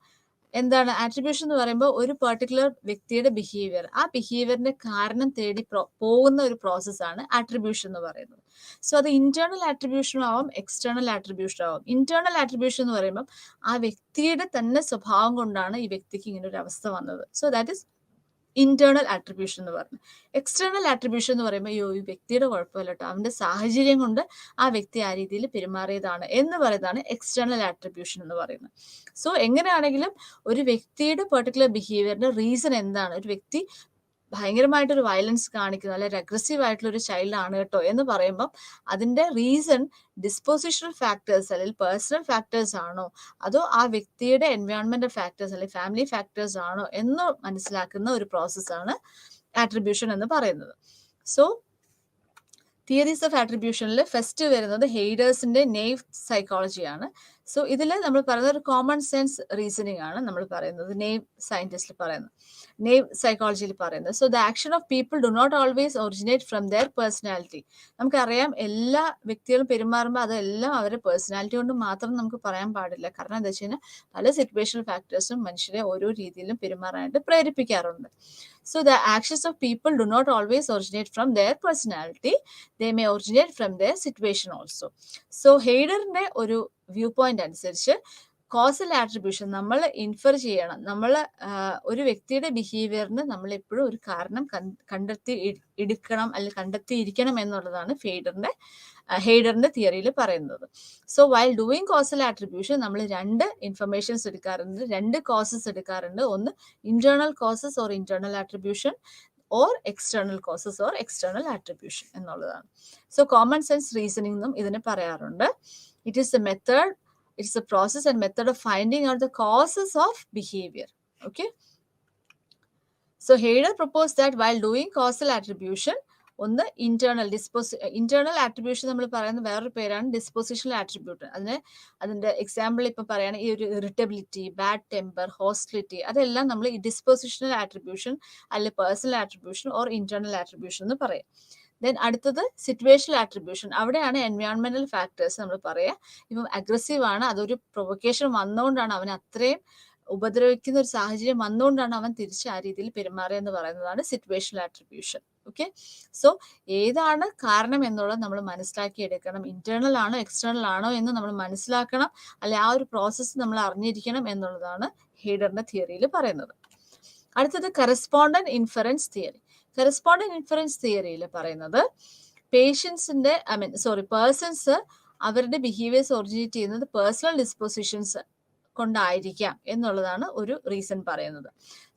എന്താണ് ആട്രിബ്യൂഷൻ എന്ന് പറയുമ്പോൾ ഒരു പെർട്ടിക്കുലർ വ്യക്തിയുടെ ബിഹേവിയർ, ആ ബിഹേവിയറിന്റെ കാരണം തേടി പോകുന്ന ഒരു പ്രോസസ്സാണ് ആട്രിബ്യൂഷൻ എന്ന് പറയുന്നത്. സോ അത് ഇന്റേണൽ ആട്രിബ്യൂഷൻ ആവും, എക്സ്റ്റേണൽ ആട്രിബ്യൂഷൻ ആവും. ഇന്റേണൽ ആട്രിബ്യൂഷൻ എന്ന് പറയുമ്പോൾ ആ വ്യക്തിയുടെ തന്നെ സ്വഭാവം കൊണ്ടാണ് ഈ വ്യക്തിക്ക് ഇങ്ങനെ ഒരു അവസ്ഥ വന്നത്. So that is internal attribution എന്ന് പറഞ്ഞു. എക്സ്റ്റേണൽ ആട്രിബ്യൂഷൻ എന്ന് പറയുമ്പോൾ ഈ വ്യക്തിയുടെ കുഴപ്പമില്ല കേട്ടോ, അവന്റെ സാഹചര്യം കൊണ്ട് ആ വ്യക്തി ആ രീതിയിൽ പെരുമാറിയതാണ് എന്ന് പറയുന്നതാണ് എക്സ്റ്റേണൽ ആട്രിബ്യൂഷൻ എന്ന് പറയുന്നത്. സോ എങ്ങനെയാണെങ്കിലും ഒരു വ്യക്തിയുടെ പെർട്ടിക്കുലർ ബിഹേവിയറിന്റെ റീസൺ എന്താണ്, ഒരു വ്യക്തി ഭയങ്കരമായിട്ടൊരു വയലൻസ് കാണിക്കുന്ന അല്ലെങ്കിൽ അഗ്രസീവ് ആയിട്ടുള്ള ഒരു ചൈൽഡ് ആണ് കേട്ടോ എന്ന് പറയുമ്പോൾ അതിന്റെ റീസൺ ഡിസ്പോസിഷണൽ ഫാക്ടേഴ്സ് അല്ലെങ്കിൽ പേഴ്സണൽ ഫാക്ടേഴ്സ് ആണോ, അതോ ആ വ്യക്തിയുടെ എൻവയോൺമെന്റൽ ഫാക്ടേഴ്സ് അല്ലെങ്കിൽ ഫാമിലി ഫാക്ടേഴ്സ് ആണോ എന്ന് മനസ്സിലാക്കുന്ന ഒരു പ്രോസസ്സാണ് ആട്രിബ്യൂഷൻ എന്ന് പറയുന്നത്. സോ തിയറീസ് ഓഫ് ആട്രിബ്യൂഷനിൽ ഫസ്റ്റ് വരുന്നത് ഹെയ്ഡേഴ്സിന്റെ നെയ്വ് സൈക്കോളജിയാണ്. സോ ഇതിൽ നമ്മൾ പറയുന്നത് ഒരു കോമൺ സെൻസ് റീസണിങ് ആണ് നമ്മൾ പറയുന്നത്, നെയ്വ് സയന്റിസ്റ്റിൽ പറയുന്നത്, നെയ്വ് സൈക്കോളജിയിൽ പറയുന്നത്. So the action of people do not always originate from their personality. നമുക്കറിയാം എല്ലാ വ്യക്തികളും പെരുമാറുമ്പോൾ അതെല്ലാം അവരുടെ പേഴ്സണാലിറ്റി കൊണ്ട് മാത്രം നമുക്ക് പറയാൻ പാടില്ല. കാരണം എന്താ വെച്ച് കഴിഞ്ഞാൽ പല സിറ്റുവേഷണൽ ഫാക്ടേഴ്സും മനുഷ്യരെ ഓരോ രീതിയിലും പെരുമാറാനായിട്ട് പ്രേരിപ്പിക്കാറുണ്ട്. So the actions of people do not always originate from their personality. They may originate from their situation also. So ഹെയ്ഡറിന്റെ ഒരു വ്യൂ പോയിന്റ് അനുസരിച്ച് കോസൽ ആട്രിബ്യൂഷൻ നമ്മൾ ഇൻഫർ ചെയ്യണം. നമ്മൾ ഒരു വ്യക്തിയുടെ ബിഹേവിയറിന് നമ്മൾ എപ്പോഴും ഒരു കാരണം കണ്ടെത്തി എടുക്കണം അല്ലെങ്കിൽ കണ്ടെത്തിയിരിക്കണം എന്നുള്ളതാണ് ഹെയ്ഡറിന്റെ തിയറിയിൽ പറയുന്നത്. So while doing causal attribution നമ്മൾ രണ്ട് ഇൻഫർമേഷൻസ് എടുക്കാറുണ്ട്, രണ്ട് കോസസ് എടുക്കാറുണ്ട്. ഒന്ന് internal causes or internal attribution or external causes or external attribution എന്നുള്ളതാണ്. സോ കോമൺ സെൻസ് റീസണിംഗ് എന്നും ഇതിനെ പറയാറുണ്ട്. It is A method, it's a process and method of finding out the causes of behavior. Okay. So Haider proposed that while doing causal attribution, ഒന്ന് internal attribution നമ്മൾ പറയുന്ന വേറൊരു പേരാണ് ഡിസ്പോസിഷണൽ attribute. അതിന്റെ example ഇപ്പൊ പറയാണ് ഈ ഒരു ഇറിറ്റബിലിറ്റി, ബാഡ് ടെമ്പർ, ഹോസ്റ്റിലിറ്റി, അതെല്ലാം നമ്മൾ ഈ ഡിസ്പോസിഷണൽ ആട്രിബ്യൂഷൻ അല്ലെങ്കിൽ personal attribution or internal attribution എന്ന് പറയാം. ദെൻ അടുത്തത് സിറ്റുവേഷണൽ ആട്രിബ്യൂഷൻ. അവിടെയാണ് എൻവയോൺമെന്റൽ ഫാക്ടേഴ്സ് നമ്മൾ പറയാം. ഇപ്പം അഗ്രസീവ് ആണ്, അതൊരു പ്രൊവക്കേഷൻ വന്നുകൊണ്ടാണ്, അവൻ അത്രയും ഉപദ്രവിക്കുന്ന ഒരു സാഹചര്യം വന്നുകൊണ്ടാണ് അവൻ തിരിച്ച് ആ രീതിയിൽ പെരുമാറിയെന്ന് പറയുന്നതാണ് സിറ്റുവേഷണൽ ആട്രിബ്യൂഷൻ. ഓക്കെ. സോ ഏതാണ് കാരണം എന്നുള്ളത് നമ്മൾ മനസ്സിലാക്കിയെടുക്കണം. ഇന്റേണൽ ആണോ എക്സ്റ്റേണൽ ആണോ എന്ന് നമ്മൾ മനസ്സിലാക്കണം, അല്ലെ ആ ഒരു പ്രോസസ്സ് നമ്മൾ അറിഞ്ഞിരിക്കണം എന്നുള്ളതാണ് ഹെയ്ഡറിന്റെ തിയറിയിൽ പറയുന്നത്. അടുത്തത് correspondent inference theory. Correspondent inference തിയറിയിൽ പറയുന്നത് പേഴ്സൺസ് അവരുടെ ബിഹേവിയേഴ്സ് ഒറിജിനേറ്റ് ചെയ്യുന്നത് പേഴ്സണൽ ഡിസ്പോസിഷൻസ് കൊണ്ടായിരിക്കാം എന്നുള്ളതാണ് ഒരു റീസൺ പറയുന്നത്.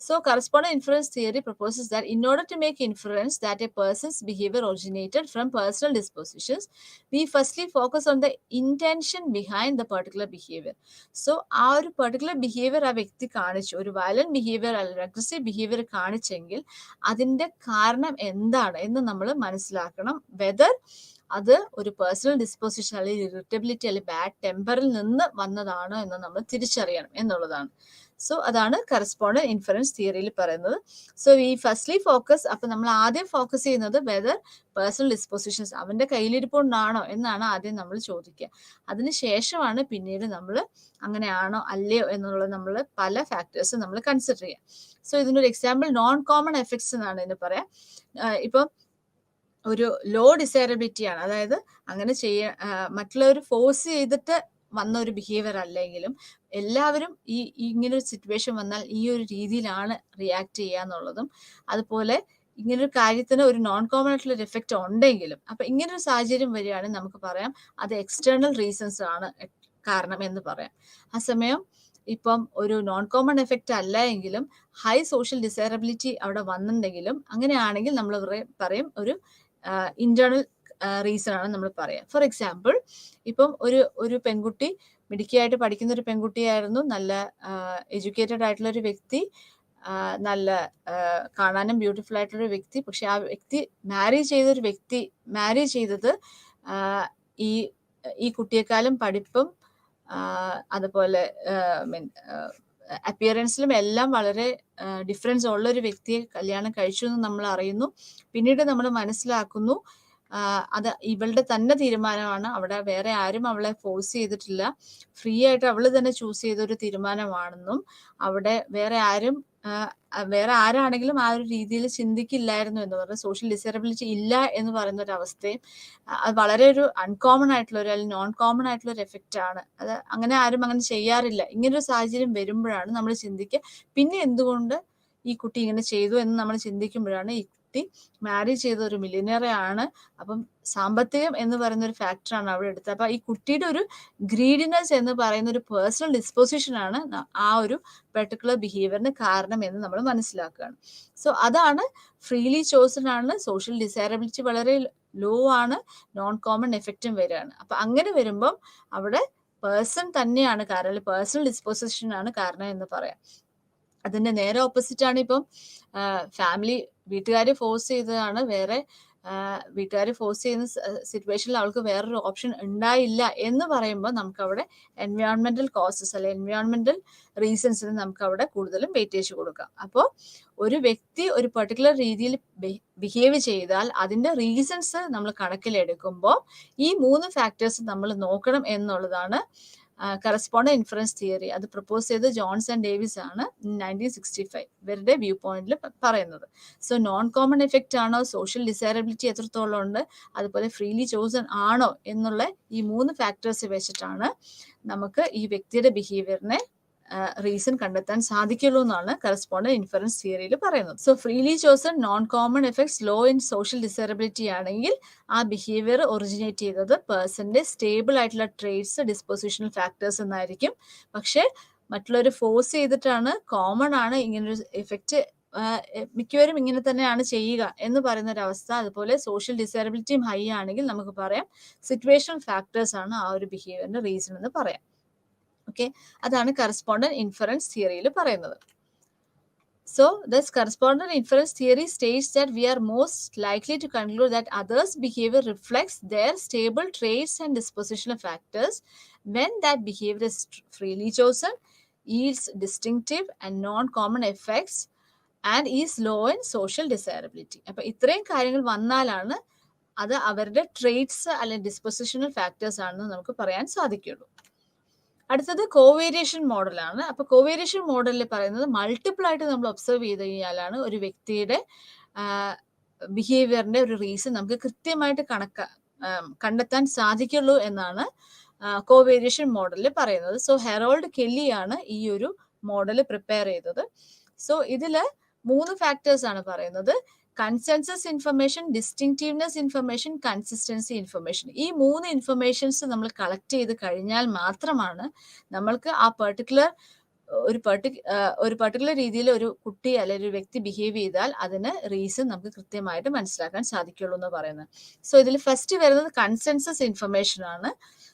So correspondent inference theory proposes that in order to make inference that a persons behaviour originated from personal dispositions we firstly focus on the intention behind the particular behaviour. So ആ ഒരു particular behaviour ആ വ്യക്തി കാണിച്ചു, ഒരു violent behaviour അല്ലെങ്കിൽ aggressive behaviour കാണിച്ചെങ്കിൽ അതിന്റെ കാരണം എന്താണ് എന്ന് നമ്മൾ മനസ്സിലാക്കണം. വെദർ അത് ഒരു പേഴ്സണൽ ഡിസ്പോസിഷൻ അല്ലെങ്കിൽ ഇറിറ്റബിലിറ്റി അല്ലെങ്കിൽ ബാഡ് ടെമ്പറിൽ നിന്ന് വന്നതാണോ എന്ന് നമ്മൾ തിരിച്ചറിയണം എന്നുള്ളതാണ്. സോ അതാണ് കറസ്പോണ്ടന്റ് ഇൻഫറൻസ് തിയറിയിൽ പറയുന്നത്. സോ ഈ ഫസ്റ്റ്ലി ഫോക്കസ്, അപ്പൊ നമ്മൾ ആദ്യം ഫോക്കസ് ചെയ്യുന്നത് വെദർ പേഴ്സണൽ ഡിസ്പോസിഷൻസ് അവന്റെ കയ്യിലിരിപ്പുണ്ടാണോ എന്നാണ് ആദ്യം നമ്മൾ ചോദിക്കുക. അതിനുശേഷമാണ് പിന്നീട് നമ്മൾ അങ്ങനെയാണോ അല്ലയോ എന്നുള്ളത് നമ്മൾ പല ഫാക്ടേഴ്സ് നമ്മൾ കൺസിഡർ ചെയ്യാം. സോ ഇതിനൊരു എക്സാമ്പിൾ നോൺ കോമൺ എഫക്ട്സ് എന്നാണ് ഇതിന് പറയാം. ഇപ്പം ഒരു ലോ ഡിസൈറബിലിറ്റി ആണ്, അതായത് അങ്ങനെ മറ്റുള്ളവർ ഫോഴ്സ് ചെയ്തിട്ട് വന്ന ഒരു ബിഹേവിയർ അല്ലെങ്കിലും എല്ലാവരും ഇങ്ങനൊരു സിറ്റുവേഷൻ വന്നാൽ ഈ ഒരു രീതിയിലാണ് റിയാക്ട് ചെയ്യുക എന്നുള്ളതും, അതുപോലെ ഇങ്ങനൊരു കാര്യത്തിന് ഒരു നോൺ കോമൺ ആയിട്ടുള്ള ഒരു എഫക്റ്റ് ഉണ്ടെങ്കിലും അപ്പൊ ഇങ്ങനൊരു സാഹചര്യം വരികയാണെങ്കിൽ നമുക്ക് പറയാം അത് എക്സ്റ്റേണൽ റീസൺസ് ആണ് കാരണം എന്ന് പറയാം. ആ സമയം ഇപ്പം ഒരു നോൺ കോമൺ എഫക്റ്റ് അല്ല എങ്കിലും ഹൈ സോഷ്യൽ ഡിസൈറബിലിറ്റി അവിടെ വന്നിട്ടുണ്ടെങ്കിലും അങ്ങനെയാണെങ്കിൽ നമ്മൾ പറയും ഒരു ഇന്റേണൽ റീസൺ ആണ് നമ്മൾ പറയാം. ഫോർ എക്സാമ്പിൾ ഇപ്പം ഒരു പെൺകുട്ടി മിടുക്കിയായിട്ട് പഠിക്കുന്ന ഒരു പെൺകുട്ടിയായിരുന്നു, നല്ല എഡ്യൂക്കേറ്റഡ് ആയിട്ടുള്ള ഒരു വ്യക്തി, നല്ല കാണാനും ബ്യൂട്ടിഫുൾ ആയിട്ടുള്ള ഒരു വ്യക്തി. പക്ഷെ ആ വ്യക്തി മാരി ചെയ്തത് ഈ കുട്ടിയെക്കാളും പഠിപ്പും അതുപോലെ അപ്പിയറൻസിലും എല്ലാം വളരെ ഡിഫറൻസ് ഉള്ള ഒരു വ്യക്തിയെ കല്യാണം കഴിച്ചു എന്ന് നമ്മൾ അറിയുന്നു. പിന്നീട് നമ്മൾ മനസ്സിലാക്കുന്നു അത് ഇവളുടെ തന്നെ തീരുമാനമാണ്. അവിടെ വേറെ ആരും അവളെ ഫോഴ്സ് ചെയ്തിട്ടില്ല. ഫ്രീ ആയിട്ട് അവള് തന്നെ ചൂസ് ചെയ്ത ഒരു തീരുമാനമാണെന്നും അവിടെ വേറെ ആരാണെങ്കിലും ആ ഒരു രീതിയിൽ ചിന്തിക്കില്ലായിരുന്നു എന്ന് പറഞ്ഞാൽ സോഷ്യൽ ഡിസേബിലിറ്റി ഇല്ല എന്ന് പറയുന്ന ഒരു അവസ്ഥയും അത് വളരെ ഒരു അൺകോമൺ ആയിട്ടുള്ള ഒരു അല്ലെങ്കിൽ നോൺ കോമൺ ആയിട്ടുള്ള ഒരു എഫക്റ്റ് ആണ്. അത് അങ്ങനെ ആരും അങ്ങനെ ചെയ്യാറില്ല. ഇങ്ങനൊരു സാഹചര്യം വരുമ്പോഴാണ് നമ്മൾ ചിന്തിക്കുക പിന്നെ എന്തുകൊണ്ട് ഈ കുട്ടി ഇങ്ങനെ ചെയ്തു എന്ന് നമ്മൾ ചിന്തിക്കുമ്പോഴാണ് ഈ കുട്ടി മാരി ചെയ്ത ഒരു മില്ലിയനറെ ആണ്. അപ്പം സാമ്പത്തികം എന്ന് പറയുന്ന ഒരു ഫാക്ടറാണ് അവിടെ എടുത്തത്. അപ്പൊ ഈ കുട്ടിയുടെ ഒരു ഗ്രീഡിനെസ് എന്ന് പറയുന്ന ഒരു പേഴ്സണൽ ഡിസ്പോസിഷൻ ആണ് ആ ഒരു പെർട്ടിക്കുലർ ബിഹേവിയറിന് കാരണം എന്ന് നമ്മൾ മനസ്സിലാക്കുകയാണ്. സോ അതാണ് ഫ്രീലി ചോസൺ ആണ്. സോഷ്യൽ ഡിസൈറബിലിറ്റി വളരെ ലോ ആണ്. നോൺ കോമൺ എഫക്റ്റും വരികയാണ്. അപ്പൊ അങ്ങനെ വരുമ്പം അവിടെ പേഴ്സൺ തന്നെയാണ് കാരണം, അല്ലെങ്കിൽ പേഴ്സണൽ ഡിസ്പോസിഷൻ ആണ് കാരണം എന്ന് പറയാം. അതിന്റെ നേരെ ഓപ്പോസിറ്റ് ആണ് ഇപ്പം ഫാമിലി വീട്ടുകാരെ ഫോഴ്സ് ചെയ്തതാണ്. വീട്ടുകാരെ ഫോഴ്സ് ചെയ്യുന്ന സിറ്റുവേഷനിൽ അവൾക്ക് വേറൊരു ഓപ്ഷൻ ഉണ്ടായില്ല എന്ന് പറയുമ്പോൾ നമുക്ക് അവിടെ എൻവയോൺമെന്റൽ കോസസ് അല്ലെ എൻവയോൺമെന്റൽ റീസൺസിന് നമുക്ക് അവിടെ കൂടുതലും വെയിറ്റേജ് കൊടുക്കാം. അപ്പോൾ ഒരു വ്യക്തി ഒരു പെർട്ടിക്കുലർ രീതിയിൽ ബിഹേവ് ചെയ്താൽ അതിന്റെ റീസൺസ് നമ്മൾ കണക്കിലെടുക്കുമ്പോൾ ഈ 3 ഫാക്ടേഴ്സ് നമ്മൾ നോക്കണം എന്നുള്ളതാണ് കറസ്പോണ്ടന്റ് ഇൻഫറൻസ് തിയറി. അത് പ്രപ്പോസ് ചെയ്ത് ജോൺസ് ആൻഡ് ഡേവിസ് ആണ് 1965 ഇവരുടെ വ്യൂ പോയിന്റിൽ പറയുന്നത്. സോ നോൺ കോമൺ എഫക്റ്റ് ആണോ, സോഷ്യൽ ഡിസൈറബിലിറ്റി എത്രത്തോളം ഉണ്ട്, അതുപോലെ ഫ്രീലി ചോസൺ ആണോ എന്നുള്ള ഈ 3 ഫാക്ടേഴ്സ് വെച്ചിട്ടാണ് നമുക്ക് ഈ വ്യക്തിയുടെ ബിഹേവിയറിനെ റീസൺ കണ്ടെത്താൻ സാധിക്കുള്ളൂ എന്നാണ് കറസ്പോണ്ടന്റ് ഇൻഫറൻസ് തിയറിയിൽ പറയുന്നത്. So freely chosen non common effects low in social desirability ആണെങ്കിൽ ആ ബിഹേവിയർ ഒറിജിനേറ്റ് ചെയ്തത് പേഴ്സന്റെ സ്റ്റേബിൾ ആയിട്ടുള്ള ട്രേറ്റ്സ്, ഡിസ്പോസിഷണൽ ഫാക്ടേഴ്സ് എന്നായിരിക്കും. പക്ഷെ മറ്റുള്ളവർ ഫോഴ്സ് ചെയ്തിട്ടാണ്, കോമൺ ആണ് ഇങ്ങനൊരു എഫക്റ്റ് മിക്കവരും ഇങ്ങനെ തന്നെയാണ് ചെയ്യുക എന്ന് പറയുന്ന ഒരു അവസ്ഥ. അതുപോലെ സോഷ്യൽ ഡിസൈറബിലിറ്റിയും ഹൈ ആണെങ്കിൽ നമുക്ക് പറയാം സിറ്റുവേഷണൽ ഫാക്ടേഴ്സ് ആണ് ആ ഒരു ബിഹേവിയറിന്റെ റീസൺ എന്ന് പറയാം. ഓക്കെ, അതാണ് കറസ്പോണ്ടന്റ് ഇൻഫറൻസ് തിയറിയിൽ പറയുന്നത്. So, this correspondent inference theory states that we are most likely to conclude that others' behavior reflects their stable traits and dispositional factors when that behavior is freely chosen, yields distinctive and non-common effects, and is low in social desirability. അപ്പോൾ ഇത്രയും കാര്യങ്ങൾ വന്നാലാണ് അത് അവരുടെ traits അല്ലെങ്കിൽ ഡിസ്പോസിഷണൽ factors ആണെന്ന് നമുക്ക് പറയാൻ സാധിക്കുള്ളൂ. അടുത്തത് കോവേരിയേഷൻ മോഡലാണ്. അപ്പൊ കോവേരിയേഷൻ മോഡലിൽ പറയുന്നത് മൾട്ടിപ്പിൾ ആയിട്ട് നമ്മൾ ഒബ്സർവ് ചെയ്ത് കഴിഞ്ഞാലാണ് ഒരു വ്യക്തിയുടെ ബിഹേവിയറിന്റെ ഒരു റീസൺ നമുക്ക് കൃത്യമായിട്ട് കണ്ടെത്താൻ സാധിക്കുള്ളൂ എന്നാണ് കോവേരിയേഷൻ മോഡലിൽ പറയുന്നത്. സോ ഹെറോൾഡ് കെല്ലിയാണ് ഈ ഒരു മോഡൽ പ്രിപ്പയർ ചെയ്തത്. സോ ഇതില് 3 ഫാക്ടേഴ്സ് ആണ് പറയുന്നത്: consensus information, distinctiveness information, consistency information. ഈ 3 ഇൻഫർമേഷൻസ് നമ്മൾ കളക്ട് ചെയ്ത് കഴിഞ്ഞാൽ മാത്രമാണ് നമ്മൾക്ക് ആ ഒരു പർട്ടിക്കുലർ രീതിയിൽ ഒരു കുട്ടി അല്ലെങ്കിൽ ഒരു വ്യക്തി ബിഹേവ് ചെയ്താൽ അതിന് റീസൺ നമുക്ക് കൃത്യമായിട്ട് മനസ്സിലാക്കാൻ സാധിക്കുള്ളൂ എന്ന് പറയുന്നത്. സോ ഇതിൽ ഫസ്റ്റ് വരുന്നത് കൺസെൻസസ് ഇൻഫർമേഷൻ ആണ്.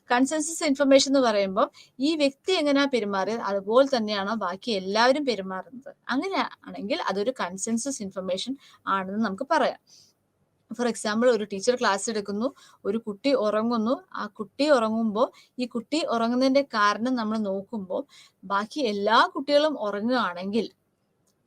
കൺസെൻസസ് ഇൻഫർമേഷൻ എന്ന് പറയുമ്പോൾ ഈ വ്യക്തി എങ്ങനെയാ പെരുമാറിയത് അതുപോലെ തന്നെയാണോ ബാക്കി എല്ലാവരും പെരുമാറുന്നത്. അങ്ങനെയാണെങ്കിൽ അതൊരു കൺസെൻസസ് ഇൻഫർമേഷൻ ആണെന്ന് നമുക്ക് പറയാം. ഫോർ എക്സാമ്പിൾ, ഒരു ടീച്ചർ ക്ലാസ് എടുക്കുന്നു, ഒരു കുട്ടി ഉറങ്ങുന്നു. ആ കുട്ടി ഉറങ്ങുമ്പോൾ ഈ കുട്ടി ഉറങ്ങുന്നതിന്റെ കാരണം നമ്മൾ നോക്കുമ്പോൾ ബാക്കി എല്ലാ കുട്ടികളും ഉറങ്ങുകയാണെങ്കിൽ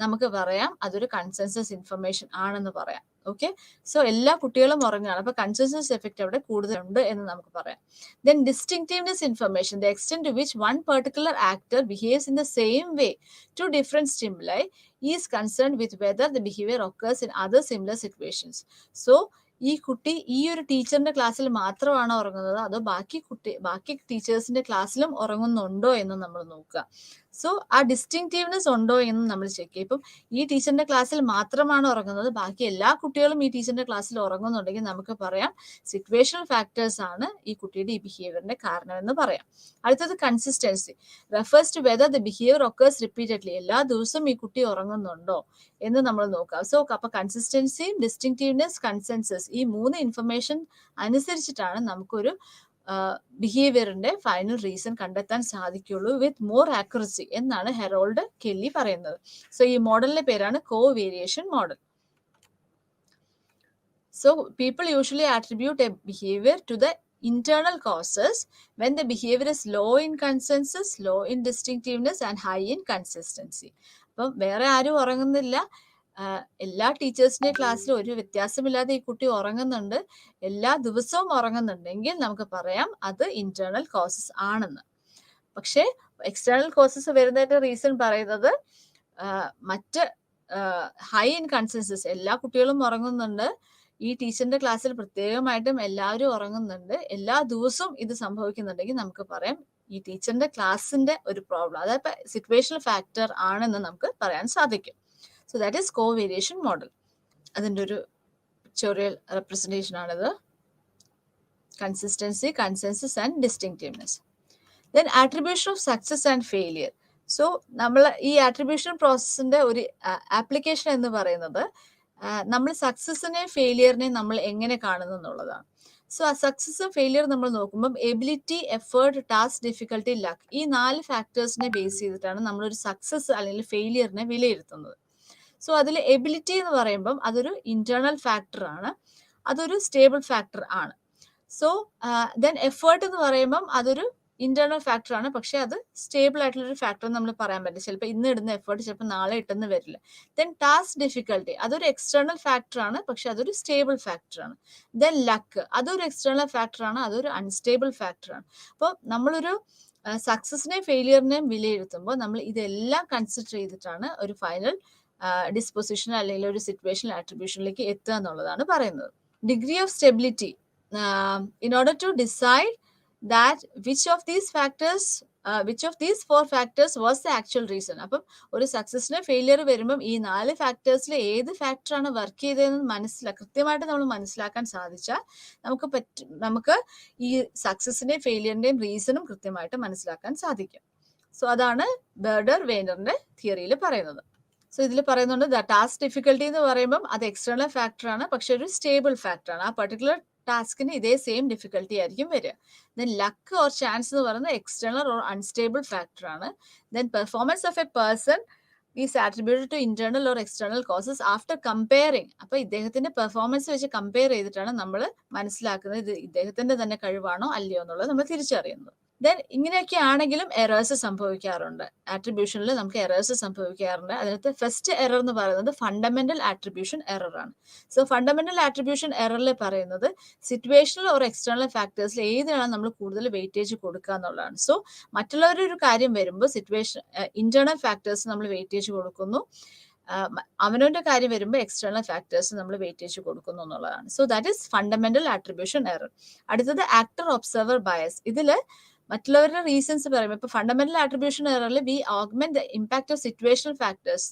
നമുക്ക് പറയാം അതൊരു കൺസെൻസസ് ഇൻഫർമേഷൻ ആണെന്ന് പറയാം. ഓക്കെ, സോ എല്ലാ കുട്ടികളും ഉറങ്ങുകയാണ്, അപ്പൊ കൺസെൻസസ് എഫക്റ്റ് അവിടെ കൂടുതലുണ്ട് എന്ന് നമുക്ക് പറയാം. Then distinctiveness information, the extent to which one particular actor behaves in the same way to different stimuli is concerned with whether the behaviour occurs in other similar situations. So ഈ കുട്ടി ഈ ഒരു ടീച്ചറിന്റെ ക്ലാസ്സിൽ മാത്രമാണോ ഉറങ്ങുന്നത് അതോ ബാക്കി ടീച്ചേഴ്സിന്റെ ക്ലാസ്സിലും ഉറങ്ങുന്നുണ്ടോ എന്ന് നമ്മൾ നോക്കുക. സോ ആ ഡിസ്റ്റിങ്റ്റീവ്നെസ് ഉണ്ടോ എന്ന് നമ്മൾ ചെക്ക് ചെയ്യും. ഇപ്പം ഈ ടീച്ചറിന്റെ ക്ലാസ്സിൽ മാത്രമാണ് ഉറങ്ങുന്നത്, ബാക്കി എല്ലാ കുട്ടികളും ഈ ടീച്ചറിന്റെ ക്ലാസ്സിൽ ഉറങ്ങുന്നുണ്ടെങ്കിൽ നമുക്ക് പറയാം സിറ്റുവേഷണൽ ഫാക്ടേഴ്സ് ആണ് ഈ കുട്ടിയുടെ ഈ ബിഹേവിയറിന്റെ കാരണം എന്ന് പറയാം. അടുത്തത് consistency, refers to whether the behaviour occurs repeatedly. എല്ലാ ദിവസവും ഈ കുട്ടി ഉറങ്ങുന്നുണ്ടോ എന്ന് നമ്മൾ നോക്കാം. സോ അപ്പൊ കൺസിസ്റ്റൻസി, ഡിസ്റ്റിങ്റ്റീവ്നെസ്, കൺസെൻസസ്, ഈ 3 ഇൻഫർമേഷൻ അനുസരിച്ചിട്ടാണ് നമുക്കൊരു ബിഹേവിയറിന്റെ ഫൈനൽ റീസൺ കണ്ടെത്താൻ സാധിക്കുള്ളൂ വിത്ത് മോർ ആക്യുറസി എന്നാണ് ഹെറോൾഡ് കെല്ലി പറയുന്നത്. സോ ഈ മോഡലിന്റെ പേരാണ് കോവേരിയേഷൻ model. So people usually attribute a behavior to the internal causes when the behavior is low in consensus, low in distinctiveness and high in consistency. അപ്പം വേറെ ആരും ഉറങ്ങുന്നില്ല, എല്ലാ ടീച്ചേഴ്സിന്റെ ക്ലാസ്സിലും ഒരു വ്യത്യാസമില്ലാതെ ഈ കുട്ടി ഉറങ്ങുന്നുണ്ട്, എല്ലാ ദിവസവും ഉറങ്ങുന്നുണ്ടെങ്കിൽ നമുക്ക് പറയാം അത് ഇന്റേണൽ കോസസ് ആണെന്ന്. പക്ഷേ എക്സ്റ്റേണൽ കോസസ് വരുന്നതിന്റെ റീസൺ പറയുന്നത് മറ്റ് ഹൈ ഇൻ കൺസെൻസസ് എല്ലാ കുട്ടികളും ഉറങ്ങുന്നുണ്ട്, ഈ ടീച്ചറിന്റെ ക്ലാസ്സിൽ പ്രത്യേകമായിട്ടും എല്ലാവരും ഉറങ്ങുന്നുണ്ട്, എല്ലാ ദിവസവും ഇത് സംഭവിക്കുന്നുണ്ടെങ്കിൽ നമുക്ക് പറയാം ഈ ടീച്ചറിന്റെ ക്ലാസ്സിന്റെ ഒരു പ്രോബ്ലം, അതായത് സിറ്റുവേഷണൽ ഫാക്ടർ ആണെന്ന് നമുക്ക് പറയാൻ സാധിക്കും. So that is covariation model. അതിൻ്റെ ഒരു പിക്ചോറിയൽ റെപ്രസെന്റേഷൻ ആണിത്. Consistency, consensus and distinctiveness. Then attribution of success and failure. So നമ്മൾ ഈ ആട്രിബ്യൂഷൻ പ്രോസസ്സിന്റെ ഒരു ആപ്ലിക്കേഷൻ എന്ന് പറയുന്നത് നമ്മൾ സക്സസിനെയും ഫെയിലിയറിനെയും നമ്മൾ എങ്ങനെ കാണുന്നു എന്നുള്ളതാണ്. സോ ആ സക്സസും ഫെയിലിയർ നമ്മൾ നോക്കുമ്പോൾ ability, effort, task difficulty, luck, ഈ 4 ഫാക്ടേഴ്സിനെ ബേസ് ചെയ്തിട്ടാണ് നമ്മളൊരു സക്സസ് അല്ലെങ്കിൽ ഫെയിലിയറിനെ വിലയിരുത്തുന്നത്. സോ അതിൽ എബിലിറ്റി എന്ന് പറയുമ്പം അതൊരു ഇന്റേണൽ ഫാക്ടർ ആണ്, അതൊരു സ്റ്റേബിൾ ഫാക്ടർ ആണ്. സോ ദെൻ എഫേർട്ട് എന്ന് പറയുമ്പം അതൊരു ഇന്റേണൽ ഫാക്ടർ ആണ്, പക്ഷെ അത് സ്റ്റേബിൾ ആയിട്ടുള്ള ഒരു ഫാക്ടർ നമ്മൾ പറയാൻ പറ്റില്ല. ചിലപ്പോൾ ഇന്ന് ഇടുന്ന എഫേർട്ട് ചിലപ്പോൾ നാളെ ഇട്ടെന്ന് വരില്ല. ദെൻ ടാസ്ക് ഡിഫിക്കൽട്ടി അതൊരു എക്സ്റ്റേണൽ ഫാക്ടർ ആണ്, പക്ഷെ അതൊരു സ്റ്റേബിൾ ഫാക്ടർ ആണ്. ദെൻ ലക്ക് അതൊരു എക്സ്റ്റേണൽ ഫാക്ടർ ആണ്, അതൊരു അൺസ്റ്റേബിൾ ഫാക്ടർ ആണ്. അപ്പോൾ നമ്മളൊരു സക്സസിനെയും ഫെയിലിയറിനെയും വിലയിരുത്തുമ്പോൾ നമ്മൾ ഇതെല്ലാം കൺസിഡർ ചെയ്തിട്ടാണ് ഒരു ഫൈനൽ ഡിസ്പൊസിഷൻ അല്ലെങ്കിൽ ഒരു സിറ്റുവേഷണൽ ആട്രിബ്യൂഷനിലേക്ക് എത്തുക എന്നുള്ളതാണ് പറയുന്നത്. Degree of stability, in order to decide that which of these 4 factors was the actual reason. അപ്പം ഒരു സക്സസിന് ഫെയിലിയർ വരുമ്പം ഈ 4 ഫാക്ടേഴ്സിൽ ഏത് ഫാക്ടറാണ് വർക്ക് ചെയ്തതെന്ന് കൃത്യമായിട്ട് നമ്മൾ മനസ്സിലാക്കാൻ സാധിച്ചാൽ നമുക്ക് ഈ സക്സസിന്റെയും ഫെയിലിയറിന്റെയും റീസണും കൃത്യമായിട്ട് മനസ്സിലാക്കാൻ സാധിക്കും. സോ അതാണ് ബേർഡർ വെയ്നറിന്റെ തിയറിയിൽ പറയുന്നത്. സോ ഇതിൽ പറയുന്നുണ്ട് ടാസ്ക് ഡിഫിക്കൽട്ടി എന്ന് പറയുമ്പം അത് എക്സ്റ്റേണൽ ഫാക്ടർ ആണ്, പക്ഷെ ഒരു സ്റ്റേബിൾ ഫാക്ടർ ആണ്. ആ പർട്ടിക്കുലർ ടാസ്കിന് ഇതേ സെയിം ഡിഫിക്കൽട്ടി ആയിരിക്കും വരിക. ദെൻ ലക്ക് ഓർ ചാൻസ് എന്ന് പറയുന്നത് എക്സ്റ്റേണൽ ഓർ അൺസ്റ്റേബിൾ ഫാക്ടർ ആണ്. Then performance of a person is attributed to internal or external causes after comparing. അപ്പൊ ഇദ്ദേഹത്തിന്റെ പെർഫോമൻസ് വെച്ച് കമ്പയർ ചെയ്തിട്ടാണ് നമ്മൾ മനസ്സിലാക്കുന്നത് ഇത് ഇദ്ദേഹത്തിന്റെ തന്നെ കഴിവാണോ അല്ലയോ എന്നുള്ളത് നമ്മൾ തിരിച്ചറിയുന്നത്. ദെൻ ഇങ്ങനെയൊക്കെ ആണെങ്കിലും എറേഴ്സ് സംഭവിക്കാറുണ്ട്. ആട്രിബ്യൂഷനിൽ നമുക്ക് എറേഴ്സ് സംഭവിക്കാറുണ്ട്. അതിനകത്ത് ഫസ്റ്റ് എറർ എന്ന് പറയുന്നത് ഫണ്ടമെന്റൽ ആട്രിബ്യൂഷൻ എറർ ആണ്. സോ ഫണ്ടമെന്റൽ ആട്രിബ്യൂഷൻ എററിൽ പറയുന്നത് സിറ്റുവേഷണൽ ഓർ എക്സ്റ്റേണൽ ഫാക്ടേഴ്സിൽ ഏതിനാണ് നമ്മൾ കൂടുതൽ വെയിറ്റേജ് കൊടുക്കുക എന്നുള്ളതാണ്. സോ മറ്റുള്ളവരുടെ ഒരു കാര്യം വരുമ്പോൾ ഇന്റേണൽ ഫാക്ടേഴ്സ് നമ്മൾ വെയിറ്റേജ് കൊടുക്കുന്നു, അവനവന്റെ കാര്യം വരുമ്പോൾ എക്സ്റ്റേണൽ ഫാക്ടേഴ്സ് നമ്മൾ വെയിറ്റേജ് കൊടുക്കുന്നു എന്നുള്ളതാണ്. So that is fundamental attribution error. അടുത്തത് ആക്ടർ ഒബ്സർവർ ബയസ്. ഇതിൽ മറ്റുള്ളവരുടെ റീസൺസ് പറയുമ്പോൾ ഇപ്പൊ ഫണ്ടമെന്റൽ ആട്രിബ്യൂഷൻ എററിൽ we augment the impact of situational factors.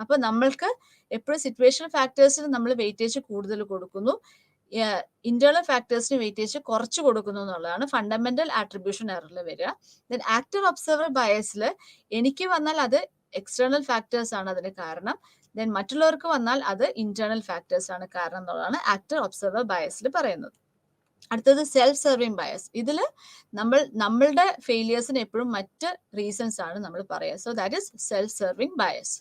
അപ്പൊ നമ്മൾക്ക് എപ്പോഴും സിറ്റുവേഷണൽ ഫാക്ടേഴ്സിന് നമ്മൾ വെയിറ്റേജ് കൂടുതൽ കൊടുക്കുന്നു, ഇന്റേണൽ ഫാക്ടേഴ്സിന് വെയിറ്റേജ് കുറച്ച് കൊടുക്കുന്നു എന്നുള്ളതാണ് ഫണ്ടമെന്റൽ ആട്രിബ്യൂഷൻ എററിൽ വരിക. ദെൻ ആക്ടർ ഒബ്സർവർ ബയസിൽ എനിക്ക് വന്നാൽ അത് എക്സ്റ്റേണൽ ഫാക്ടേഴ്സ് ആണ് അതിന് കാരണം, ദെൻ മറ്റുള്ളവർക്ക് വന്നാൽ അത് ഇന്റേണൽ ഫാക്ടേഴ്സ് ആണ് കാരണം എന്നുള്ളതാണ് ആക്ടർ ഒബ്സർവർ ബയസിൽ പറയുന്നത്. അടുത്തത് സെൽഫ് സെർവിങ് ബയസ്. ഇതിൽ നമ്മളുടെ ഫെയിലിയേഴ്സിന് എപ്പോഴും മറ്റ് റീസൺസ് ആണ് നമ്മൾ പറയുക. So that is self serving bias.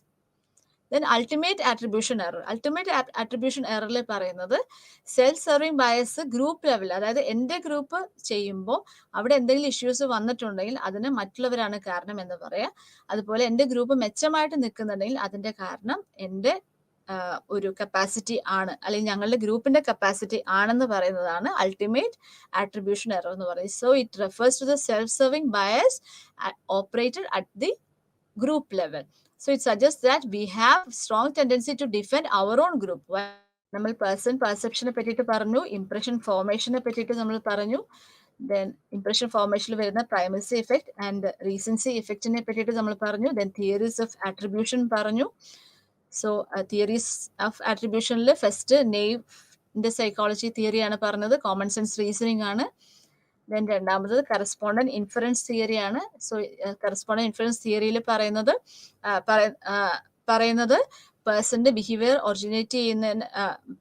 Then ultimate attribution error. Ultimate attribution എററിൽ പറയുന്നത് self serving bias group level, അതായത് എൻ്റെ ഗ്രൂപ്പ് ചെയ്യുമ്പോൾ അവിടെ എന്തെങ്കിലും ഇഷ്യൂസ് വന്നിട്ടുണ്ടെങ്കിൽ അതിന് മറ്റുള്ളവരാണ് കാരണം എന്ന് പറയാം. അതുപോലെ എൻ്റെ ഗ്രൂപ്പ് മെച്ചമായിട്ട് നിൽക്കുന്നുണ്ടെങ്കിൽ അതിന്റെ കാരണം എൻ്റെ ഒരു കപ്പാസിറ്റി ആണ്, അല്ലെങ്കിൽ ഞങ്ങളുടെ ഗ്രൂപ്പിന്റെ കപ്പാസിറ്റി ആണെന്ന് പറയുന്നതാണ് അൾട്ടിമേറ്റ് ആട്രിബ്യൂഷൻ എറർ എന്ന് പറയുന്നത്. So it refers to the self serving bias operated at the group level. So it suggests that we have strong tendency to defend our own group. നമ്മൾ പെർസെപ്ഷനെ പറ്റിയിട്ട് പറഞ്ഞു, ഇംപ്രഷൻ ഫോർമേഷനെ പറ്റിയിട്ട് നമ്മൾ പറഞ്ഞു, ദെൻ ഇംപ്രഷൻ ഫോർമേഷനിൽ വരുന്ന പ്രൈമസി ഇഫക്റ്റ് ആൻഡ് റീസൻസി ഇഫക്റ്റിനെ പറ്റിയിട്ട് നമ്മൾ പറഞ്ഞു. ദെൻ തിയറീസ് ഓഫ് ആട്രിബ്യൂഷൻ പറഞ്ഞു. സോ തിയറീസ് ഓഫ് ആട്രിബ്യൂഷനിൽ ഫസ്റ്റ് നെയ്വിന്റെ സൈക്കോളജി തിയറിയാണ് പറഞ്ഞത്, കോമൺ സെൻസ് റീസണിങ് ആണ്. ദെൻ രണ്ടാമത് കറസ്പോണ്ടന്റ് ഇൻഫറൻസ് തിയറിയാണ്. സോ കറസ്പോണ്ടന്റ് ഇൻഫറൻസ് തിയറിയിൽ പറയുന്നത് പേഴ്സന്റെ ബിഹേവിയർ ഒറിജിനേറ്റ് ചെയ്യുന്ന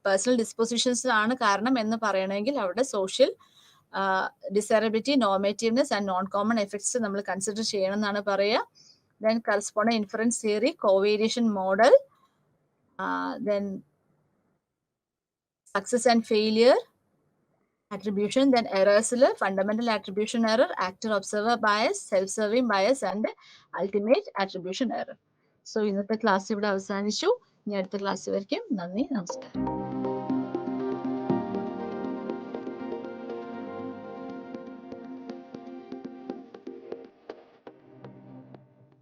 പേഴ്സണൽ ഡിസ്പോസിഷൻസ് ആണ് കാരണം എന്ന് പറയണമെങ്കിൽ അവിടെ social desirability, normativeness and non common effects നമ്മൾ കൺസിഡർ ചെയ്യണം എന്നാണ് പറയുക. Then correspondent inference theory, covariation model, then success and failure, attribution, then errors, fundamental attribution error, actor observer bias, self-serving bias and ultimate attribution error. So ഇന്നത്തെ class ഇവിടെ അവസാനിച്ചു. ഇനി അടുത്ത class വരയ്ക്കും. നന്ദി, നമസ്കാരം.